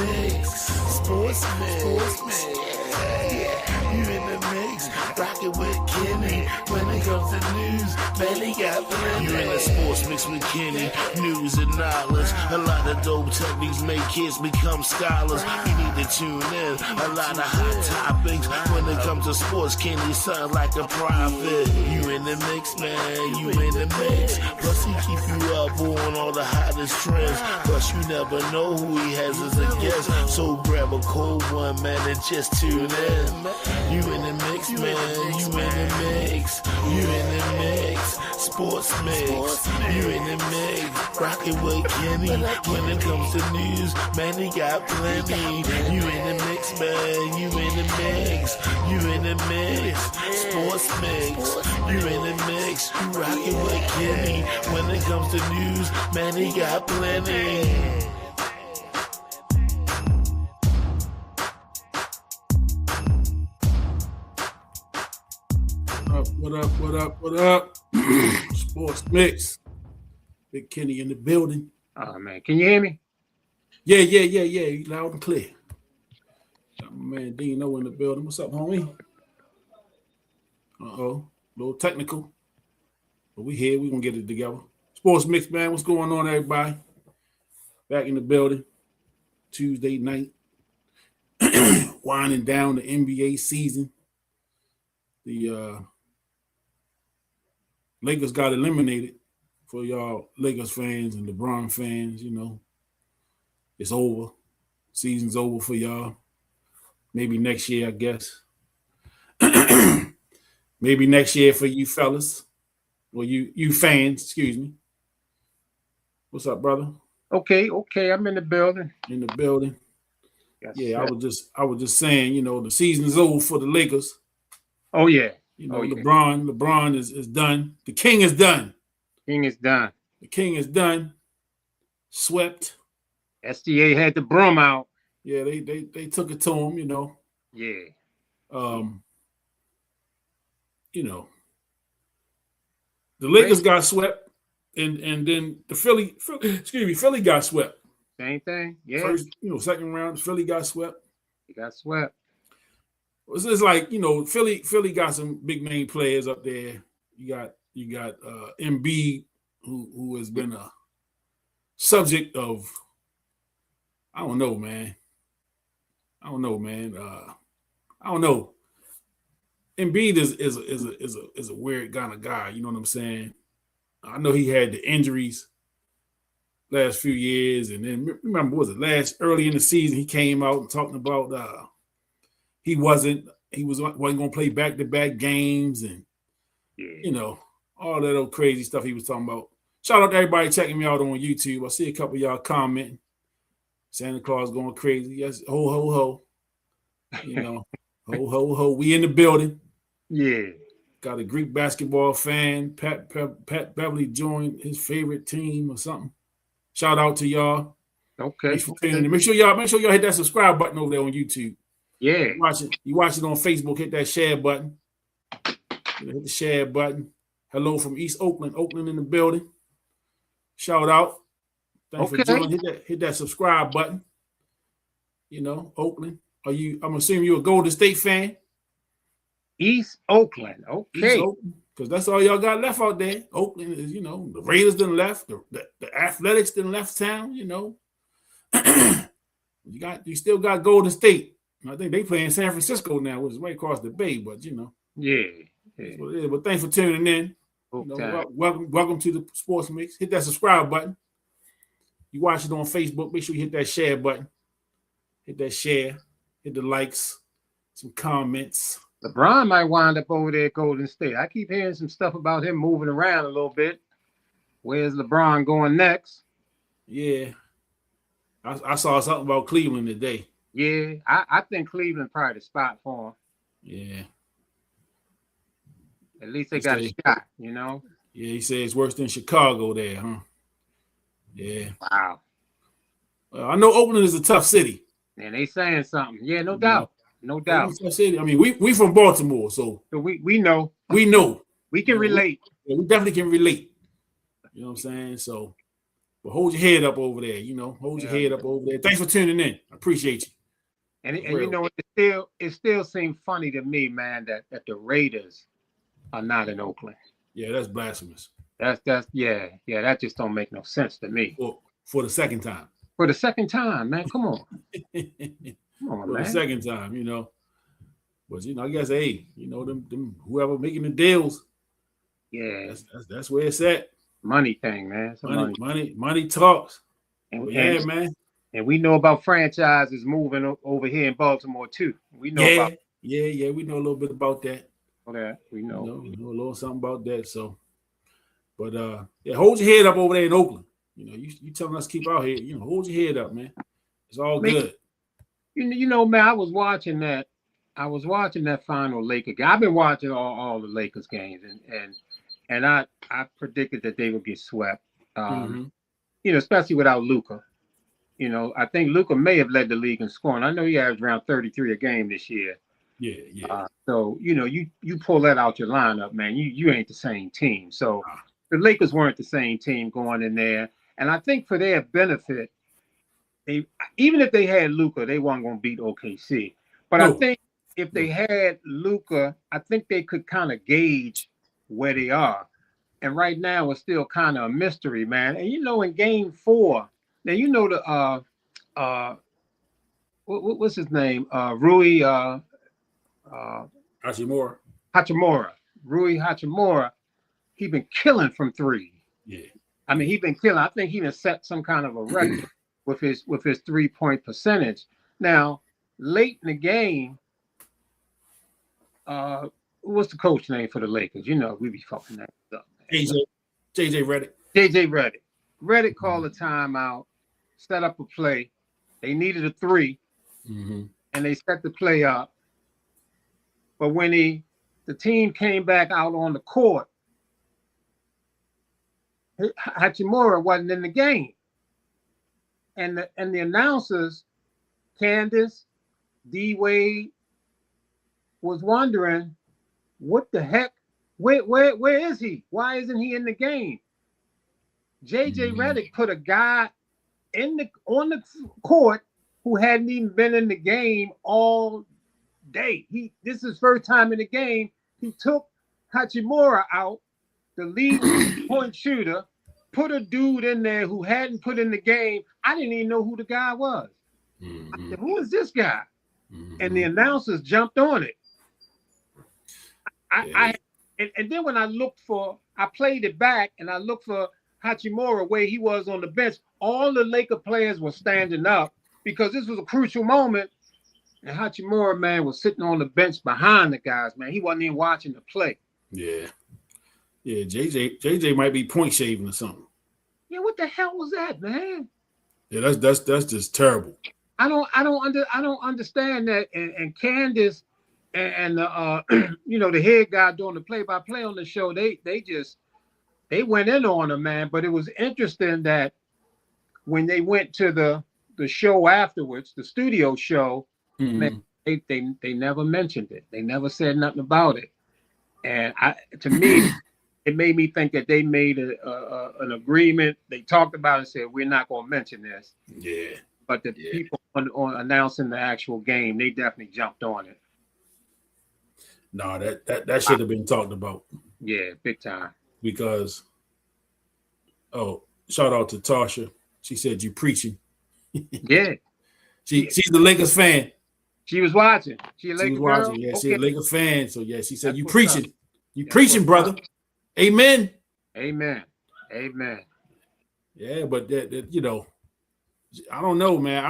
mix. Sports mix. Yeah. You in the mix. Rockin' with Kenny. When it comes to news, man, he got plenty. You in the sports mix with Kenny. News and knowledge. A lot of dope techniques make kids become scholars. You need to tune in. A lot of hot topics. When it comes to sports, Kenny sound like a prophet. You in the mix, man. You in the mix. Plus he keep you up on all the hottest trends. Plus you never know who he has as a guest. So grab a cold one, man, and just tune in. You in the mix, man. You in the mix. You in the mix. Sports mix. You in the mix. Rockin' with Kenny. When it comes to news, man, he got plenty. You in the mix, man. You in the mix. You in the mix. Sports mix. You in the mix. You rockin' with Kenny. When it comes to news, man, he got plenty. What up? Sports mix. Big Kenny in the building. Oh man, can you hear me? Yeah. You loud and clear. Got my man Dino in the building. What's up, homie? A little technical. But we here. We gonna get it together. Sports mix, man. What's going on, everybody? Back in the building. Tuesday night. Winding down the NBA season. The Lakers got eliminated. For y'all Lakers fans and LeBron fans, you know, it's over. Season's over for y'all. Maybe next year, I guess. Maybe next year for you fellas. Or you fans, excuse me. What's up, brother? Okay, I'm in the building. In the building. Yes, yeah, sir. I was just saying, you know, the season's over for the Lakers. Oh yeah. You know, LeBron is done. The king is done. King is done. The king is done. Swept. SDA had the broom out. Yeah, they took it to him, you know. Yeah. You know. The Lakers got swept, and then the Philly got swept. Same thing. Yeah. First, second round, Philly got swept. He got swept. It's just like, Philly got some big name players up there. You got Embiid, who has been a subject of, I don't know, man. I don't know. Embiid is a weird kind of guy. You know what I'm saying? I know he had the injuries last few years, and then remember, early in the season he came out and talking about he wasn't going to play back-to-back games, and all that old crazy stuff he was talking about. Shout out to everybody checking me out on YouTube. I see a couple of y'all commenting. Santa Claus going crazy. Yes, ho, ho, ho. Ho, ho, ho. We in the building. Yeah. Got a Greek basketball fan. Pat Beverly joined his favorite team or something. Shout out to y'all. Okay. Thanks for tuning in. Make sure y'all hit that subscribe button over there on YouTube. Yeah. You watch it on Facebook, hit that share button. Hit the share button. Hello from East Oakland. Oakland in the building. Shout out. Thanks for joining. Hit that subscribe button. Oakland. I'm assuming you're a Golden State fan. East Oakland. Okay. Because that's all y'all got left out there. Oakland is, the Raiders done left. The Athletics done left town, You still got Golden State. I think they play in San Francisco now, which is right across the bay, but Yeah. But thanks for tuning in. Welcome to the Sports Mix. Hit that subscribe button. You watch it on Facebook. Make sure you hit that share button. Hit that share. Hit the likes. Some comments. LeBron might wind up over there at Golden State. I keep hearing some stuff about him moving around a little bit. Where's LeBron going next? Yeah. I saw something about Cleveland today. Yeah, I think Cleveland probably the spot for him. Yeah. At least they got a shot, Yeah, he said it's worse than Chicago there, huh? Yeah. Wow. I know Oakland is a tough city. And they saying something. Yeah, no doubt. No doubt. Tough city. I mean, we from Baltimore, so we know. We know. We can relate. Yeah, we definitely can relate. You know what I'm saying? So But hold your head up over there, Hold your head up over there. Thanks for tuning in. I appreciate you. And it still seems funny to me, man, that the Raiders are not in Oakland. Yeah, that's blasphemous. That just don't make no sense to me. For the second time. For the second time, man. Come on. Come on, for man. The second time, But I guess them whoever making the deals. Yeah. That's where it's at. Money thing, man. Money talks. Man. And we know about franchises moving over here in Baltimore too. We know about. Yeah. We know a little bit about that. Okay, we know. We know a little something about that. So, but hold your head up over there in Oakland. You telling us to keep out here. Hold your head up, man. It's all good. Man, I was watching that final Lakers game. I've been watching all the Lakers games, and I predicted that they would get swept. Especially without Luka. I think Luka may have led the league in scoring. I know he averaged around 33 a game this year. Yeah. So you pull that out your lineup, man. You ain't the same team. So the Lakers weren't the same team going in there, and I think for their benefit, even if they had Luka, they weren't going to beat OKC. But I think if they had Luka, I think they could kind of gauge where they are. And right now, it's still kind of a mystery, man. And in Game 4, now what's his name? Rui Hachimura. Rui Hachimura. He been killing from three. Yeah. I mean, he been killing. I think he done set some kind of a record with his 3-point percentage. Now, late in the game, what's the coach name for the Lakers? We be fucking that up. JJ Redick. JJ Redick. Redick called a timeout, set up a play. They needed a 3, and they set the play up. But when the team came back out on the court, Hachimura wasn't in the game. And the announcers, Candace, D-Wade, was wondering, what the heck? Where is he? Why isn't he in the game? JJ Redick put a guy on the court who hadn't even been in the game all day. This is his first time in the game. He took Hachimura out, the lead point shooter, put a dude in there who hadn't put in the game. I didn't even know who the guy was. I said, who is this guy? And the announcers jumped on it. And then when I played it back and I looked for Hachimura where he was on the bench, all the Laker players were standing up because this was a crucial moment. And Hachimura, man, was sitting on the bench behind the guys, man. He wasn't even watching the play. Yeah. Yeah, JJ might be point shaving or something. Yeah, what the hell was that, man? Yeah, that's just terrible. I don't understand that. And Candace and the head guy doing the play-by-play on the show, they went in on him, man. But it was interesting that when they went to the show afterwards, the studio show, man, they never mentioned it. They never said nothing about it. And to me, it made me think that they made an agreement. They talked about it and said, we're not going to mention this. Yeah. But the people on announcing the actual game, they definitely jumped on it. No, that should have been talked about. Yeah, big time. Because, shout out to Tasha. She said, you preaching. Yeah. She's the Lakers fan. She was watching. She was watching. Yeah, she's a Lakers fan. So, yeah, she said, you preaching. Up. You preaching, brother. Amen. Amen. Yeah, but that I don't know, man.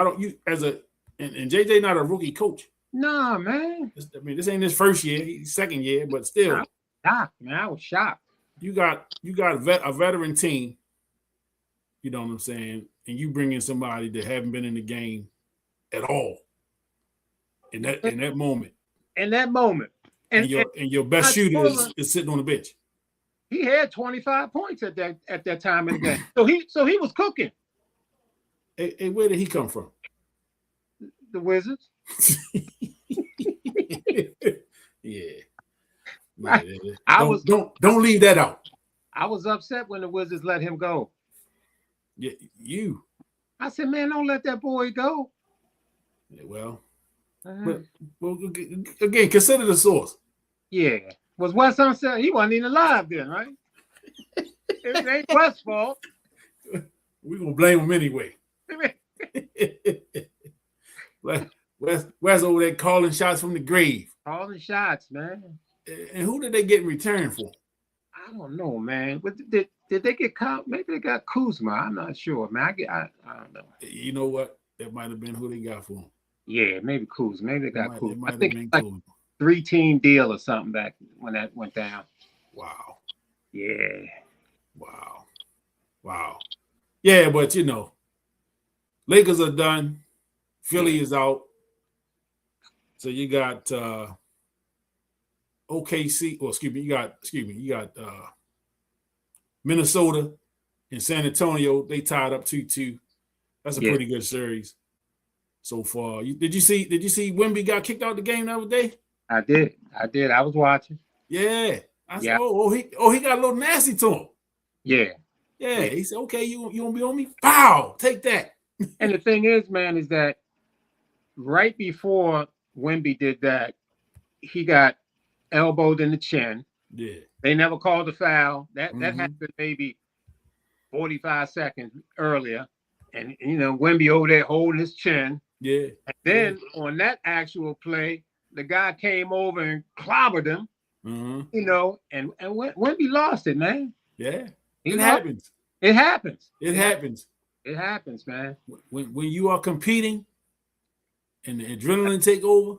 And JJ not a rookie coach. Nah, man. I mean, this ain't his first year, he's second year, but still. I was shocked. You got a veteran team, you know what I'm saying, and you bring in somebody that haven't been in the game at all in that moment. And your best shooter is sitting on the bench. He had 25 points at that time in the game. So he was cooking. Hey, where did he come from? The Wizards. Yeah. Don't leave that out. I was upset when the Wizards let him go. Yeah, you. I said, man, don't let that boy go. Yeah, well, Uh-huh. well, again, consider the source. Yeah. Was Wes Unseld? He wasn't even alive then, right? It ain't Wes' fault. We're gonna blame him anyway. Wes over there calling shots from the grave. Calling shots, man. And who did they get in return for? I don't know, man. But did they get caught? Maybe they got Kuzma. I'm not sure, man. I don't know. You know what? That might have been who they got for him. Yeah, maybe Kuzma. Maybe they got Kuzma. I think it's like Kuzma. 3-team deal or something back when that went down. Wow. Yeah. Wow. Yeah, but you know, Lakers are done. Philly is out. So you got OKC. Well, you got Minnesota and San Antonio. They tied up 2-2. That's a pretty good series so far. Did you see Wemby got kicked out the game the other day? I did. I was watching. Yeah. I said, he got a little nasty to him. Yeah. He said, okay, you won't be on me? Foul. Take that. And the thing is, man, is that right before Wemby did that, he got elbowed in the chin. Yeah. They never called the foul. That happened maybe 45 seconds earlier. And, Wemby over there holding his chin. Yeah. And then on that actual play, the guy came over and clobbered him, and Wemby lost it, man. Yeah. It happens. It happens. It happens. It happens, man. When you are competing and the adrenaline take over.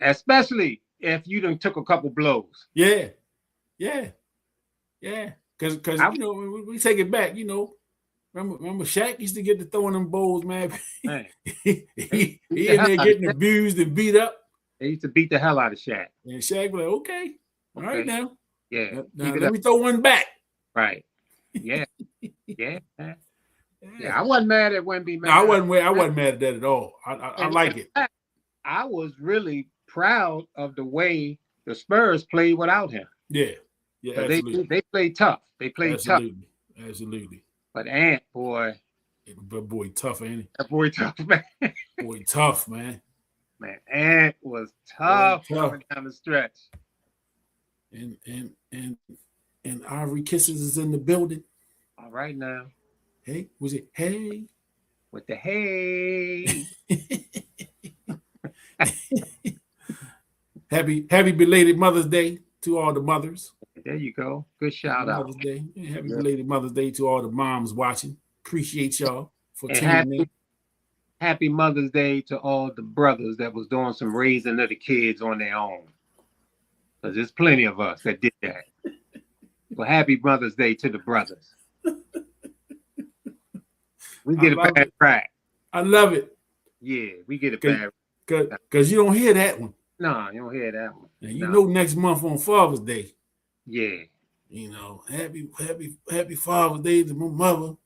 Especially if you done took a couple blows. Yeah. Because when we take it back, remember Shaq used to get to throwing them bowls, man. he in there getting abused and beat up. They used to beat the hell out of Shaq. And Shaq was like, okay. All right now. Yeah. Now let me throw one back. Right. Yeah. Yeah. I wasn't mad at Wemby, man. No, I wasn't mad at that at all. I like it. I was really proud of the way the Spurs played without him. Yeah. Absolutely. They played tough. They played tough. Absolutely. But Ant, boy. That boy tough, ain't he? That boy tough, man. Boy tough, man. Man, Ant was tough coming down the stretch. And Ivory Kisses is in the building. All right now. Hey, was it hey? With the hey. Happy belated Mother's Day to all the mothers. There you go. Good shout out. Mother's Day. Yeah, happy belated Mother's Day to all the moms watching. Appreciate y'all for tuning in. Happy Mother's Day to all the brothers that was doing some raising of the kids on their own. Because there's plenty of us that did that. So happy Mother's Day to the brothers. We get a bad rap. I love it. Yeah, we get a bad rap. Because you don't hear that one. No, you don't hear that one. And you know next month on Father's Day. Yeah. Happy Father's Day to my mother.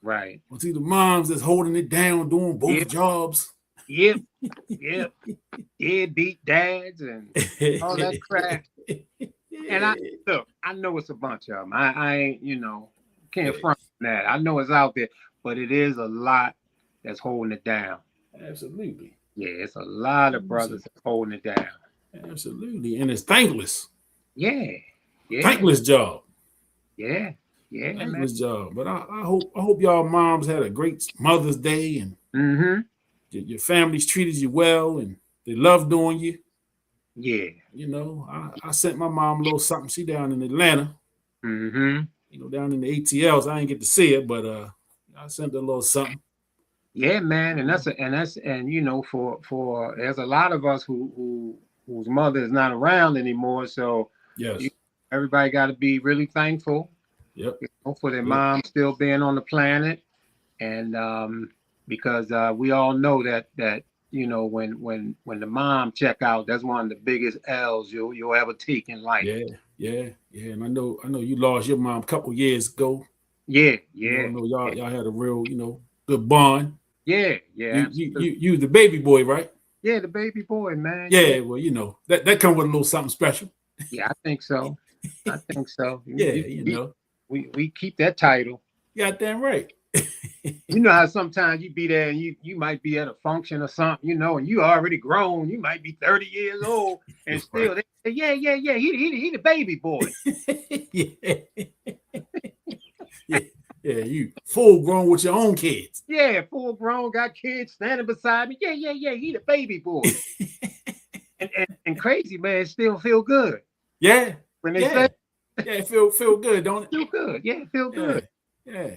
Right. Or to the moms that's holding it down, doing both jobs. Yep. Deadbeat dads and all that crap. And I know it's a bunch of them. I ain't, can't front that. I know it's out there, but it is a lot that's holding it down. Absolutely. Yeah, it's a lot of brothers that's holding it down. Absolutely. And it's thankless. Yeah. Thankless job. Yeah. Thankless job. But I hope y'all moms had a great Mother's Day and your families treated you well and they loved on you. Yeah. I sent my mom a little something. She down in Atlanta. Down in the ATLs. I didn't get to see it, but I sent her a little something. Yeah, man, and for there's a lot of us whose mother is not around anymore. So yes, everybody got to be really thankful. Yep. For their mom still being on the planet, and because we all know that when the mom check out, that's one of the biggest L's you'll ever take in life. Yeah. And I know you lost your mom a couple years ago. Yeah. I know y'all had a real good bond. Yeah. You the baby boy, right? Yeah, the baby boy, man. Yeah, well, that comes with a little something special. Yeah, I think so. Yeah, we keep that title. Yeah, damn right. You know how sometimes you be there and you might be at a function or something, and you already grown. You might be 30 years old and still, Right. they say, yeah. He the baby boy. Yeah. Yeah. Yeah. You full grown with your own kids. Yeah, full grown, got kids standing beside me. Yeah. He the baby boy. And crazy man still feel good Yeah. when they say Yeah. Yeah. Feel good, don't it? feel good. Yeah, feel Yeah. good. Yeah.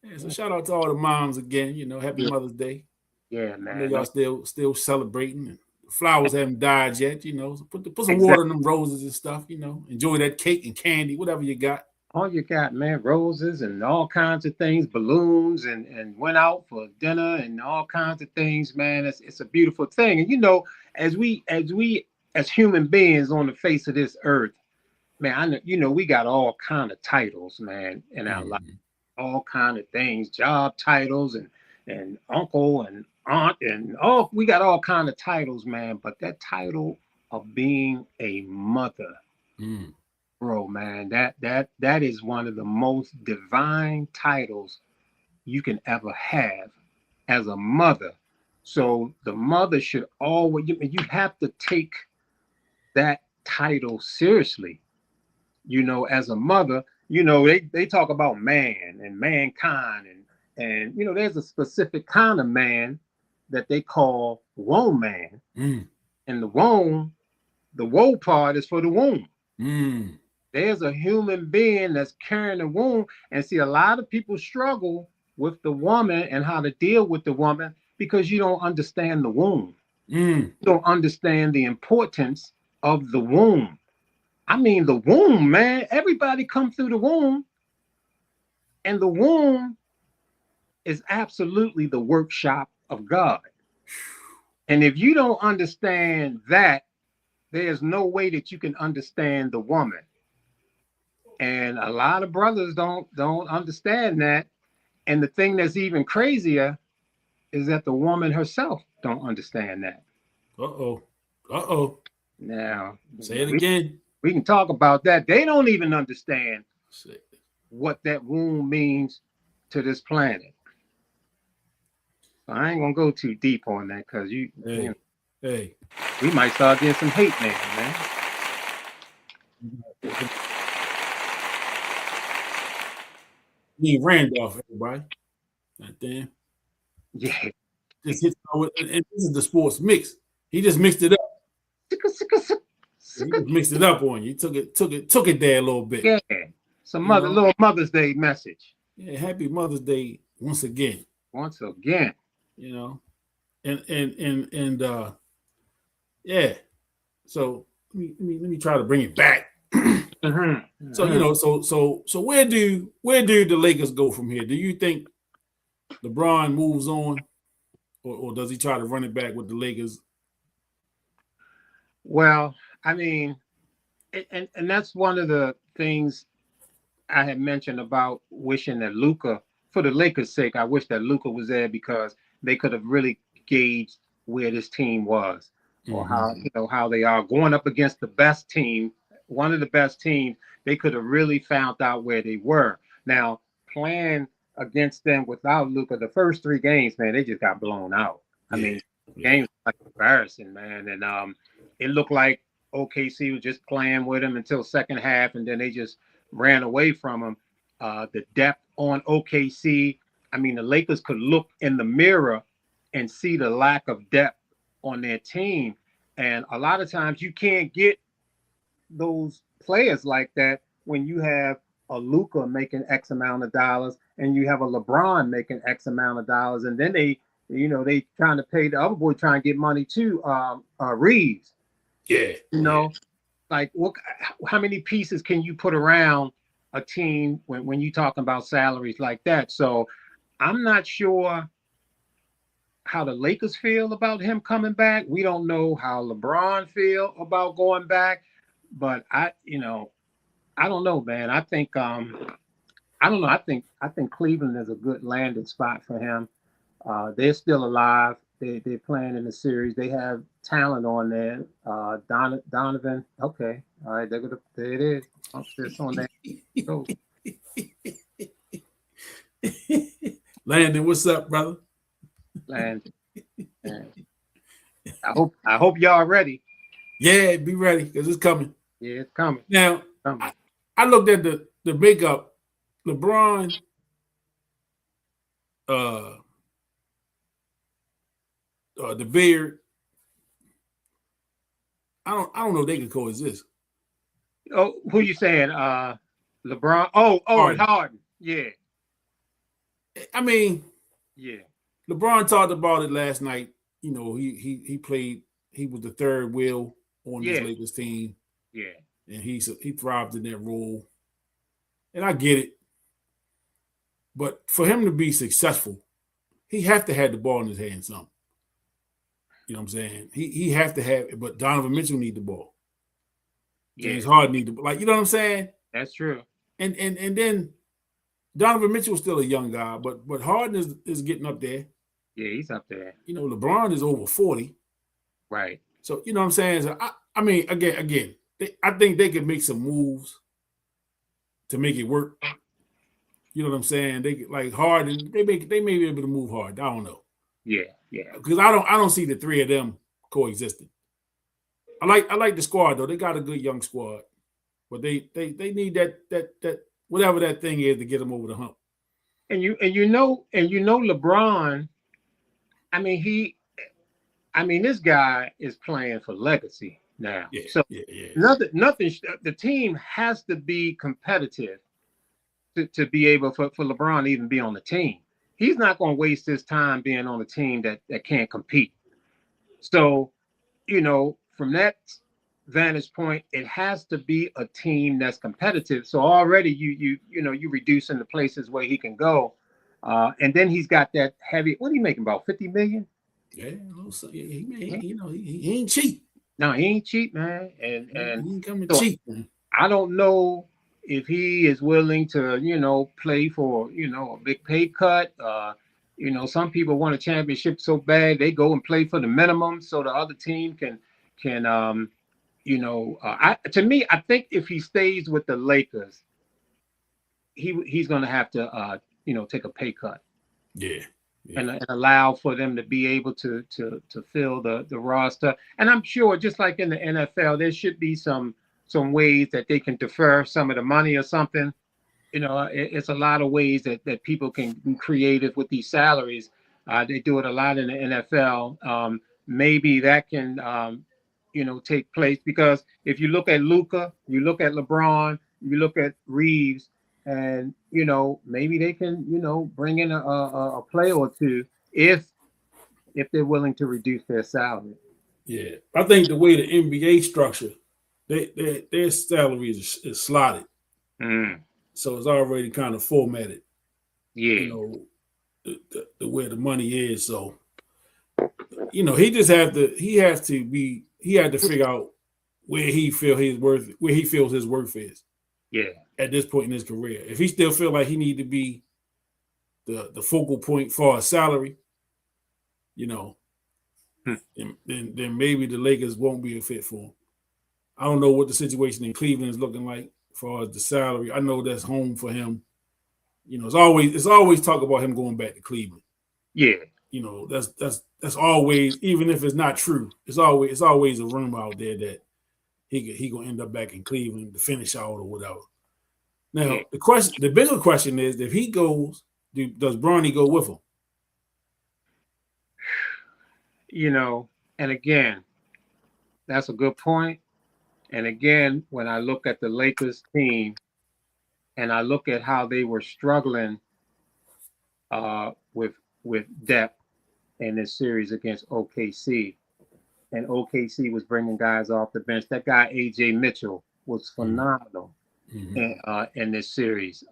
Yeah. So shout out to all the moms again. Happy Mother's Day. Yeah, I know man. y'all still celebrating. And the flowers haven't died yet. So put some Exactly. water in them roses and stuff. Enjoy that cake and candy, whatever you got. All you got, man, roses and all kinds of things, balloons, and went out for dinner and all kinds of things, man. It's a beautiful thing. And as human beings on the face of this earth, man, I know, we got all kind of titles, man, in our life, Mhm. all kind of things, job titles and uncle and aunt and all, we got all kind of titles, man. But that title of being a mother, Mm. bro, man, that is one of the most divine titles you can ever have as a mother. So the mother should always, you have to take that title seriously. As a mother, they talk about man and mankind, and there's a specific kind of man that they call womb man. Mm. And the woe part is for the womb. Mm. There's a human being that's carrying the womb. And see, a lot of people struggle with the woman and how to deal with the woman because you don't understand the womb. Mm. You don't understand the importance of the womb. I mean, the womb, man, everybody come through the womb, and the womb is absolutely the workshop of God. And if you don't understand that, there's no way that you can understand the woman. And a lot of brothers don't understand that. And the thing that's even crazier is that the woman herself don't understand that. Uh-oh. Uh-oh. Now, Say it again. we can talk about that. They don't even understand Say it. what that womb means to this planet. So I ain't gonna go too deep on that because Hey. we might start getting some hate mail, man. Need Randolph, everybody. God damn. Yeah. Just hits and this is the sports mix. He just mixed it up. He just mixed it up on you. Took it there a little bit. Yeah. Some little Mother's Day message. Yeah, happy Mother's Day once again. Once again. And yeah. So let me try to bring it back. Mm-hmm. So where do the Lakers go from here? Do you think LeBron moves on, or does he try to run it back with the Lakers? Well, I mean, and that's one of the things I had mentioned about wishing that Luka, for the Lakers' sake, I wish that Luka was there because they could have really gauged where this team was, or how they are going up against the best team, one of the best teams. They could have really found out where they were. Now, playing against them without Luka, the first 3 games, man, they just got blown out. I mean, games like embarrassing, man, and it looked like OKC was just playing with him until second half, and then they just ran away from him. The depth on OKC, I mean, the Lakers could look in the mirror and see the lack of depth on their team. And a lot of times you can't get those players like that when you have a Luka making X amount of dollars and you have a LeBron making X amount of dollars. And then they trying to pay the other boy trying to get money too, Reeves. Yeah. Like how many pieces can you put around a team when you talking about salaries like that? So I'm not sure how the Lakers feel about him coming back. We don't know how LeBron feel about going back, but I don't know, man. I think I don't know. I think Cleveland is a good landing spot for him. They're still alive. They're playing in the series. They have talent on there. Donovan. Okay. All right. There it is. It's on there. Landon, what's up, brother? And I hope y'all ready. Yeah, be ready because it's coming. Yeah, it's coming. Now, I looked at the makeup. LeBron, the beard. I don't know if they can coexist. Oh, who you saying? LeBron. Oh, Harden. Yeah. I mean, yeah. LeBron talked about it last night. You know, he played. He was the third wheel on this Lakers team. Yeah. And he thrived in that role. And I get it. But for him to be successful, he have to have the ball in his hand some. You know what I'm saying? He have to have it, but Donovan Mitchell need the ball. James Harden need the ball. Like, you know what I'm saying? That's true. And then Donovan Mitchell's still a young guy, but Harden is getting up there. Yeah, he's up there. You know, LeBron is over 40. Right. So, you know what I'm saying? So I mean, again, I think they could make some moves to make it work. You know what I'm saying? They like Harden. They may be able to move hard. I don't know. Yeah. Because I don't see the three of them coexisting. I like the squad though. They got a good young squad, but they need that whatever that thing is to get them over the hump. And you know LeBron. I mean, this guy is playing for legacy now. Yeah, so yeah. Nothing. The team has to be competitive to be able for LeBron to even be on the team. He's not going to waste his time being on a team that can't compete. So, you know, from that vantage point, it has to be a team that's competitive. So already you reducing the places where he can go, and then he's got that heavy. What are you making, about $50 million? Yeah, he ain't cheap. No, he ain't cheap, man. And he ain't coming so cheap. Man. I don't know if he is willing to, play for, a big pay cut. Some people want a championship so bad they go and play for the minimum so the other team can to me, I think if he stays with the Lakers, he's going to have to take a pay cut. Yeah. And allow for them to be able to fill the roster. And I'm sure, just like in the NFL, there should be some ways that they can defer some of the money or something. It's a lot of ways that people can be creative with these salaries. They do it a lot in the NFL. Maybe that can, take place, because if you look at Luka, you look at LeBron, you look at Reeves, and maybe they can bring in a player or two if they're willing to reduce their salary. Yeah, I think the way the NBA structure, their salaries is slotted, so it's already kind of formatted. Yeah, the way the money is. So he just had to figure out where he feels his worth is. Yeah. At this point in his career, if he still feel like he need to be the focal point for a salary, then maybe the Lakers won't be a fit for him. I don't know what the situation in Cleveland is looking like as far as the salary. I know that's home for him. It's always talk about him going back to Cleveland. Yeah. That's always, even if it's not true, it's always a rumor out there that he gonna end up back in Cleveland to finish out or whatever. Now, the bigger question is, if he goes, does Bronny go with him? And again, that's a good point. And again, when I look at the Lakers team and I look at how they were struggling with depth in this series against OKC, and OKC was bringing guys off the bench. That guy, AJ Mitchell, was phenomenal. In this series.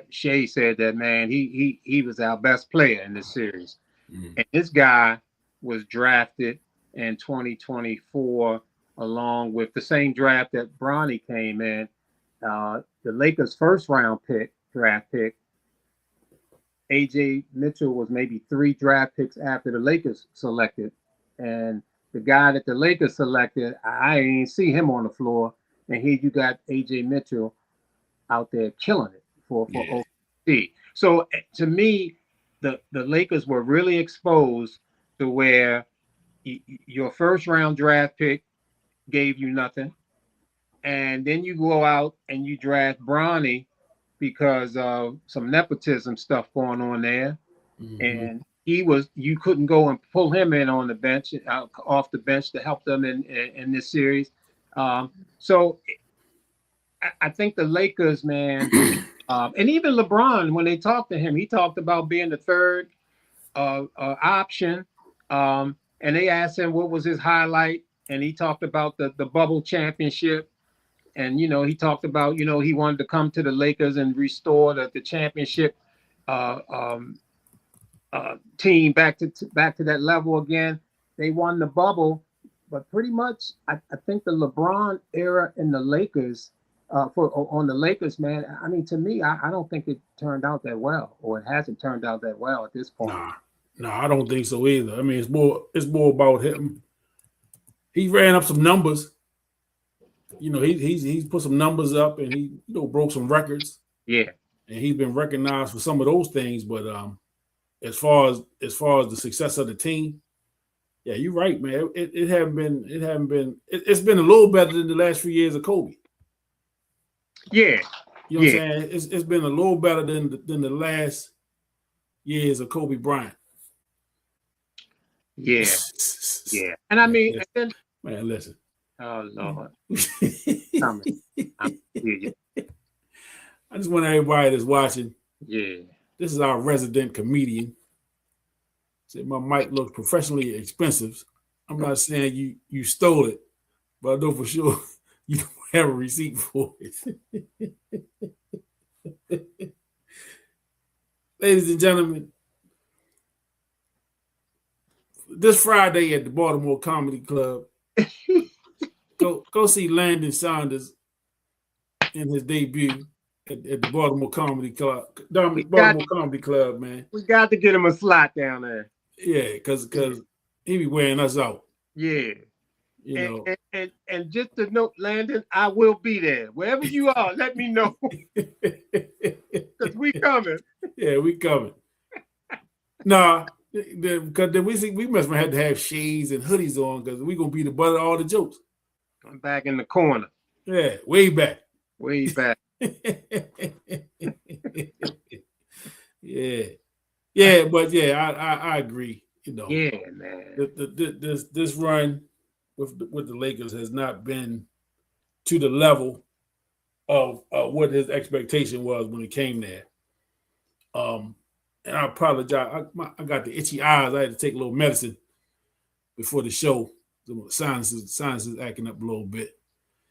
Shea said that, man, he was our best player in this series. And this guy was drafted in 2024 along with the same draft that Bronny came in. The Lakers' first round draft pick. AJ Mitchell was maybe 3 draft picks after the Lakers selected. And the guy that the Lakers selected, I ain't see him on the floor. And here you got AJ Mitchell out there killing it for OKC. So to me, the Lakers were really exposed to where your first round draft pick gave you nothing, and then you go out and you draft Bronny because of some nepotism stuff going on there, and you couldn't go and pull him in on the bench, off the bench to help them in this series. So I think the Lakers, man, and even LeBron, when they talked to him, he talked about being the third option. And they asked him what was his highlight, and he talked about the bubble championship. And he talked about he wanted to come to the Lakers and restore the championship team back to that level again. They won the bubble, but pretty much I think the LeBron era in the Lakers on the Lakers, man. I mean, to me, I don't think it turned out that well, or it hasn't turned out that well at this point. No, I don't think so either. I mean, it's more about him. He ran up some numbers. He's put some numbers up, and he broke some records. Yeah, and he's been recognized for some of those things. But as far as the success of the team, yeah, you're right, man. It's been a little better than the last few years of Kobe. Yeah, you know what I'm saying? It's been a little better than the last years of Kobe Bryant. Yeah, yeah, and I mean, man, listen. Oh Lord, I just want everybody that's watching. Yeah, this is our resident comedian. Said my mic looks professionally expensive. I'm not saying you stole it, but I know for sure you don't have a receipt for it. Ladies and gentlemen, this Friday at the Baltimore Comedy Club, go see Landon Saunders in his debut at the Baltimore Comedy Club. Comedy Club, man. We got to get him a slot down there. Yeah, because he be wearing us out. Yeah. And just to note, Landon, I will be there. Wherever you are, let me know. Because we coming. Yeah, we coming. Nah, because we must have had to have shades and hoodies on because we're going to be the butt of all the jokes. I'm back in the corner. Yeah, way back. Way back. Yeah, but yeah, I agree. Yeah, man. This run with the Lakers has not been to the level of what his expectation was when he came there. And I apologize. I got the itchy eyes. I had to take a little medicine before the show. The sinuses acting up a little bit.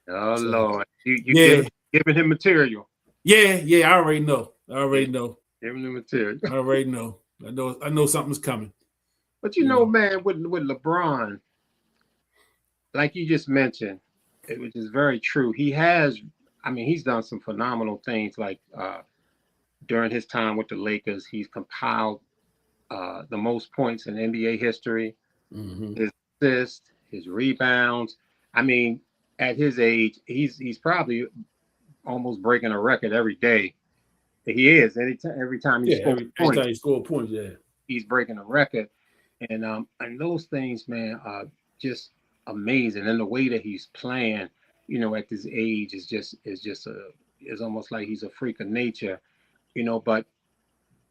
Oh so, Lord, you giving him material. Yeah, I already know. Giving him material. I already know. I know something's coming. But man, with LeBron, like you just mentioned, which is very true. He's done some phenomenal things. Like during his time with the Lakers, he's compiled the most points in NBA history. Mm-hmm. His assists, his rebounds. I mean, at his age, he's probably almost breaking a record every day. He is every time he scores points. Every time he scores points, he's breaking a record. And those things, man, are just amazing. And the way that he's playing, at this age is almost like he's a freak of nature, But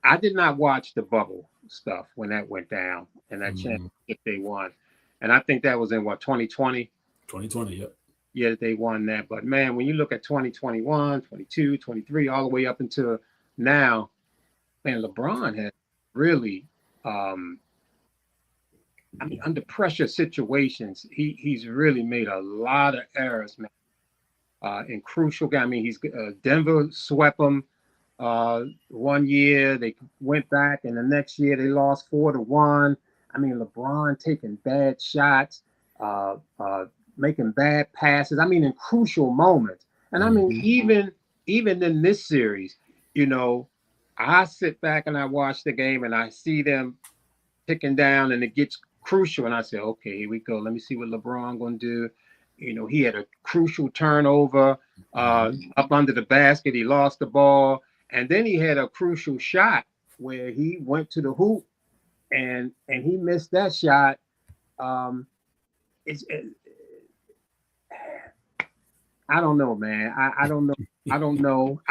I did not watch the bubble stuff when that went down and that championship they won. And I think that was in 2020? 2020, yep. Yeah, they won that. But man, when you look at 2021, 22, 23, all the way up until now, man, LeBron has really under pressure situations, he's really made a lot of errors, man. In crucial games. I mean, he's Denver swept them 1 year. They went back, and the next year they lost 4-1. I mean, LeBron taking bad shots, making bad passes. I mean, in crucial moments. And I mean, even in this series, I sit back and I watch the game and I see them ticking down, and it gets crucial, and I say, okay, here we go. Let me see what LeBron gonna do. He had a crucial turnover up under the basket. He lost the ball, and then he had a crucial shot where he went to the hoop and he missed that shot. It's I don't know, man. I don't know. I don't know.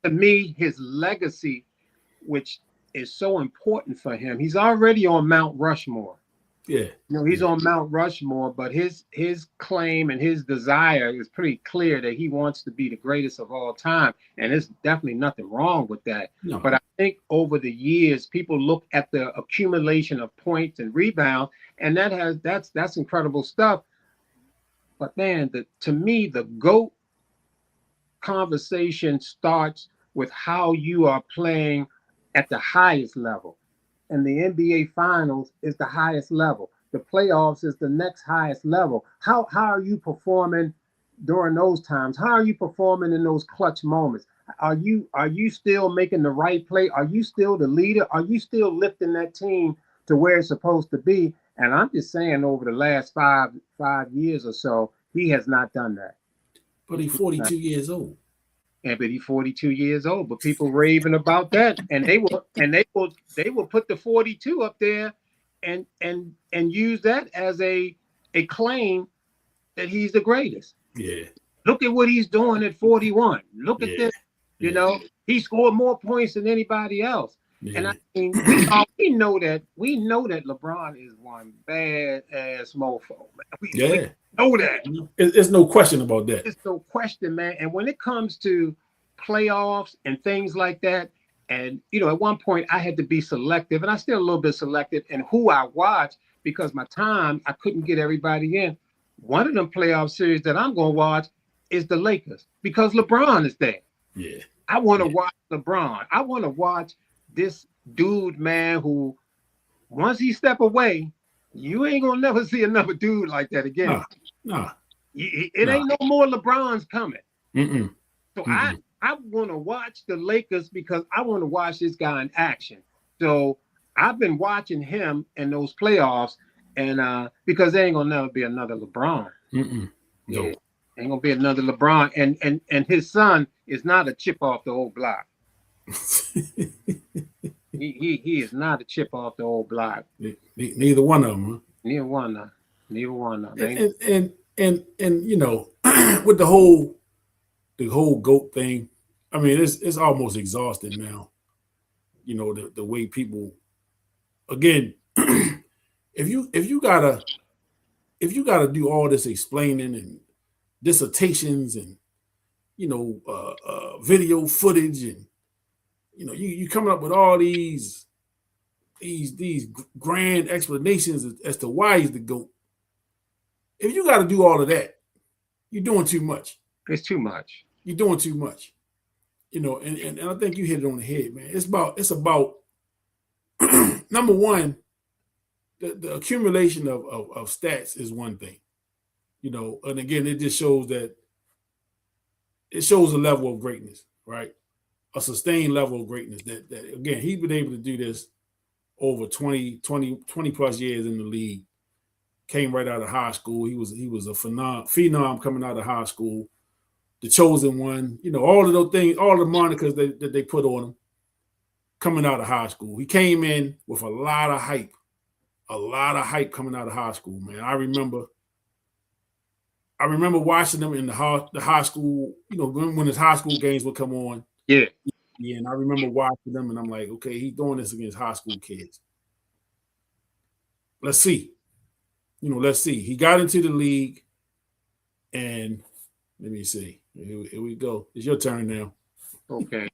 To me, his legacy, which is so important for him, he's already on Mount Rushmore. Yeah. He's on Mount Rushmore, but his claim and his desire is pretty clear that he wants to be the greatest of all time. And there's definitely nothing wrong with that. No. But I think over the years, people look at the accumulation of points and rebounds, and that's incredible stuff. But man, to me, the GOAT conversation starts with how you are playing at the highest level. And the NBA Finals is the highest level. The playoffs is the next highest level. How are you performing during those times? How are you performing in those clutch moments? Are you still making the right play? Are you still the leader? Are you still lifting that team to where it's supposed to be? And I'm just saying, over the last five years or so, he has not done that. But he's 42 years old. Yeah, but he's 42 years old. But people raving about that, and they will put the 42 up there, and use that as a claim that he's the greatest. Yeah. Look at what he's doing at 41. Look at this. You know, he scored more points than anybody else. Yeah. And I mean, we know that LeBron is one bad ass mofo, man. We know that. There's no question about that. There's no question, man. And when it comes to playoffs and things like that, and at one point I had to be selective, and I still a little bit selective in who I watch because my time I couldn't get everybody in. One of them playoff series that I'm gonna watch is the Lakers because LeBron is there. Yeah. I want to watch LeBron. I want to watch this dude, man, who once he step away, you ain't gonna never see another dude like that again. No. It ain't no more LeBrons coming. Mm-mm. So I want to watch the Lakers because I want to watch this guy in action. So I've been watching him in those playoffs, and because there ain't gonna never be another LeBron. Mm-mm. No. Yeah, ain't gonna be another LeBron, and his son is not a chip off the old block. he is not a chip off the old block. Neither one of them. Huh? Neither one of them. And with the whole GOAT thing, I mean, it's almost exhausting now. The way people, again, if you gotta do all this explaining and dissertations and video footage, and you coming up with all these grand explanations as to why he's the GOAT. If you got to do all of that, you're doing too much. It's too much. You're doing too much. And I think you hit it on the head, man. It's about number one, the accumulation of stats is one thing. And again, it just shows that it shows a level of greatness, right? A sustained level of greatness that again, he's been able to do this over 20 plus years in the league. Came right out of high school. He was a phenom coming out of high school, the chosen one, all of those things, all the monikers that they put on him coming out of high school. He came in with a lot of hype coming out of high school, man. I remember watching them in the high school, when his high school games would come on. Yeah. Yeah, and I remember watching them, and I'm like, okay, he's doing this against high school kids. Let's see. Let's see. He got into the league, and let me see. Here we go. It's your turn now. Okay.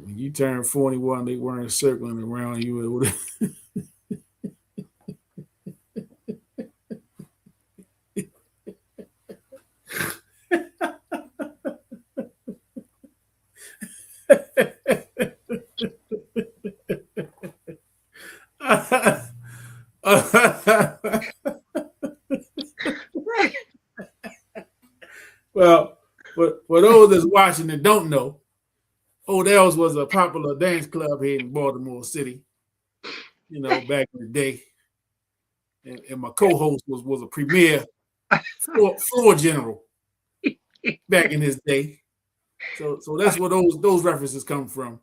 When you turn 41, they weren't circling around you. Well, for those that's watching and don't know, Odell's was a popular dance club here in Baltimore City, back in the day. And my co-host was a premier floor general back in his day. So that's where those references come from.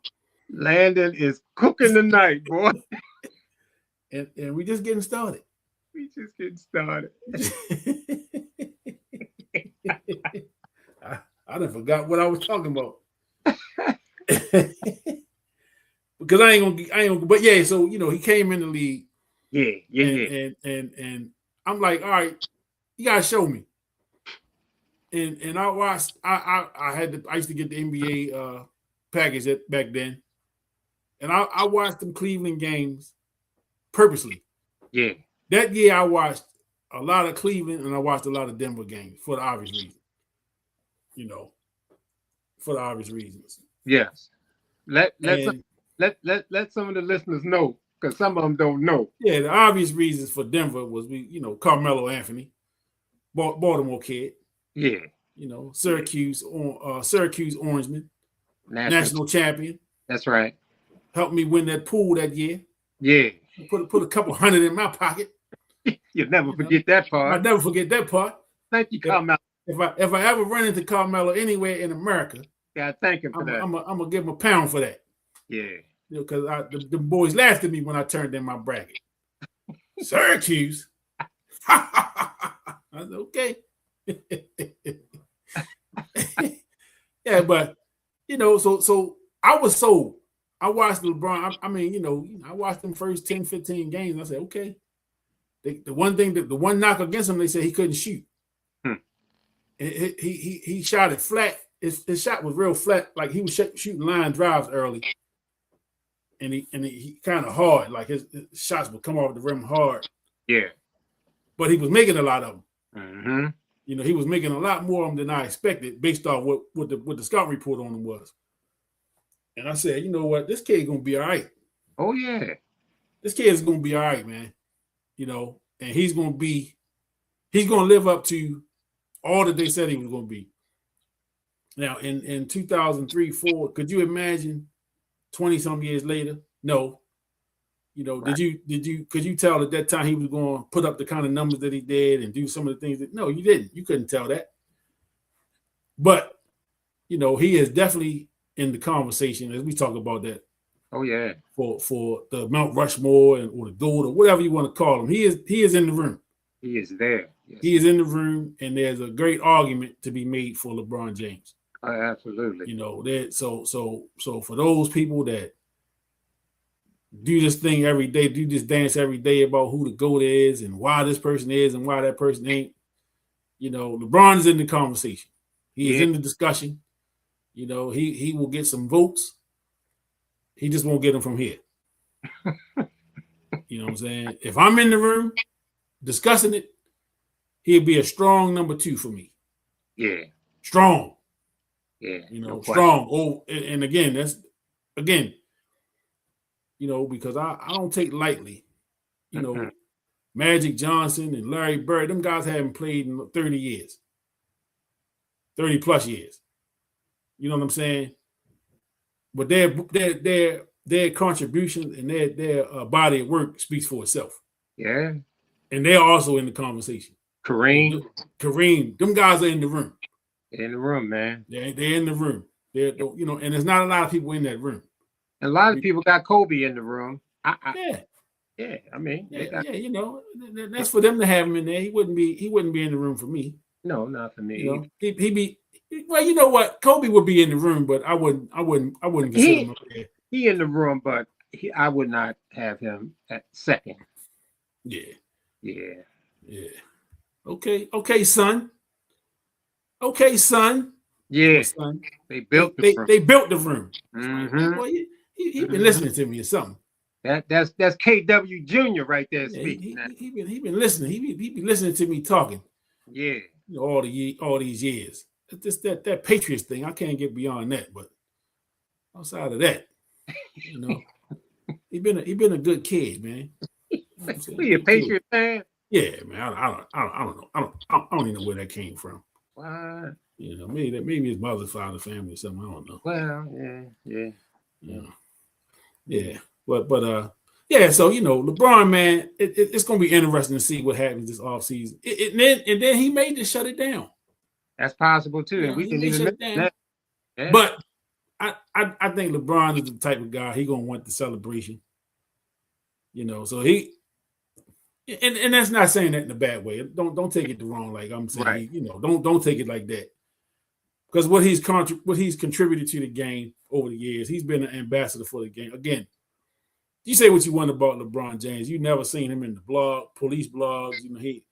Landon is cooking tonight, boy. And we just getting started. We just getting started. I done forgot what I was talking about. Because I ain't gonna, but yeah, so he came in the league. Yeah. And I'm like, all right, you gotta show me. And I watched, I used to get the NBA package back then. And I watched them Cleveland games purposely. Yeah. That year I watched a lot of Cleveland and I watched a lot of Denver games for the obvious reason. For the obvious reasons. Yes. Let some of the listeners know, because some of them don't know. Yeah, the obvious reasons for Denver was Carmelo Anthony, Baltimore kid. Yeah. Syracuse Orangeman, national champion. That's right. Helped me win that pool that year. Yeah. Put a couple hundred in my pocket. You'll never forget that part. I'll never forget that part. Thank you, Carmelo. If I ever run into Carmelo anywhere in America, thank him for that. I'm gonna give him a pound for that. Yeah. Because the boys laughed at me when I turned in my bracket. Syracuse. I said, okay. Yeah, but so I was sold. I watched LeBron. I watched them first 10, 15 games. And I said, okay. The one knock against him, they said he couldn't shoot. He shot it flat. His shot was real flat, like he was shooting line drives early, and he kind of hard, like his shots would come off the rim hard. Yeah, but he was making a lot of them. Mm-hmm. He was making a lot more of them than I expected, based on what the scout report on him was. And I said, you know what, this kid's gonna be all right. Oh yeah, this kid's gonna be all right, man. And he's gonna live up to all that they said he was gonna be. Now, in 2003, 2004, could you imagine 20-some years later? No. Right. Could you tell at that time he was going to put up the kind of numbers that he did and do some of the things that, no, you didn't. You couldn't tell that. But, he is definitely in the conversation as we talk about that. Oh, yeah. For the Mount Rushmore or the GOAT or whatever you want to call him. He is in the room. He is there. Yes. He is in the room, and there's a great argument to be made for LeBron James. Absolutely. So for those people that do this thing every day, do this dance every day about who the GOAT is and why this person is and why that person ain't, LeBron is in the conversation. He is in the discussion. He will get some votes. He just won't get them from here. You know what I'm saying? If I'm in the room discussing it, he'll be a strong number 2 for me. Yeah. Strong. Yeah. Strong. Oh, and again, because I don't take lightly, Magic Johnson and Larry Bird, them guys haven't played in 30 years, 30 plus years. You know what I'm saying? But their contribution and their body of work speaks for itself. Yeah. And they're also in the conversation. Kareem, them guys are in the room. In the room, man. They're in the room. And there's not a lot of people in that room. And a lot of people got Kobe in the room. Yeah. I mean, that's for them to have him in there. He wouldn't be in the room for me. No, not for me. He'd be. Well, you know what? Kobe would be in the room, but I wouldn't consider him up there. He in the room, but I would not have him at second. Yeah. Okay, son. Yeah, son. They built the room. They built the room. Mm-hmm. Boy, he been listening to me or something. That's KW Jr. right there speaking. He been listening. He be listening to me talking. Yeah. All these years. It's that Patriots thing. I can't get beyond that. But outside of that, he been a good kid, man. You a Patriot fan? Yeah, man. I don't know. I don't even know where that came from. What? Maybe his mother's father's family or something. I don't know. Well, yeah. But yeah. So LeBron, man, it's gonna be interesting to see what happens this offseason. And then he may just shut it down. That's possible too. And we can even shut it down. Yeah. But I think LeBron is the type of guy he gonna want the celebration. So and that's not saying that in a bad way. Don't take it the wrong. Like I'm saying, Right. Don't take it like that. Because what he's contributed to the game over the years, he's been an ambassador for the game. Again, you say what you want about LeBron James, you never seen him in the police blogs. He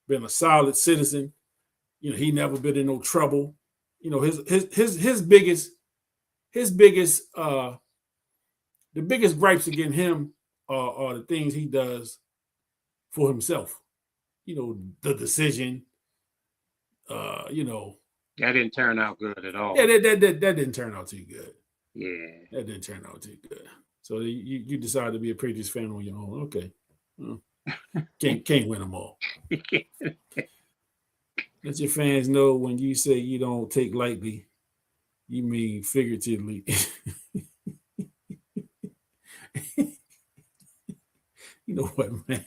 been a solid citizen. He never been in no trouble. His biggest the biggest gripes against him are the things he does for himself. The decision. That didn't turn out good at all. Yeah, that didn't turn out too good. Yeah. That didn't turn out too good. So you decided to be a Patriots fan on your own. Okay. Can't win them all. Let your fans know when you say you don't take lightly, you mean figuratively. You know what, man?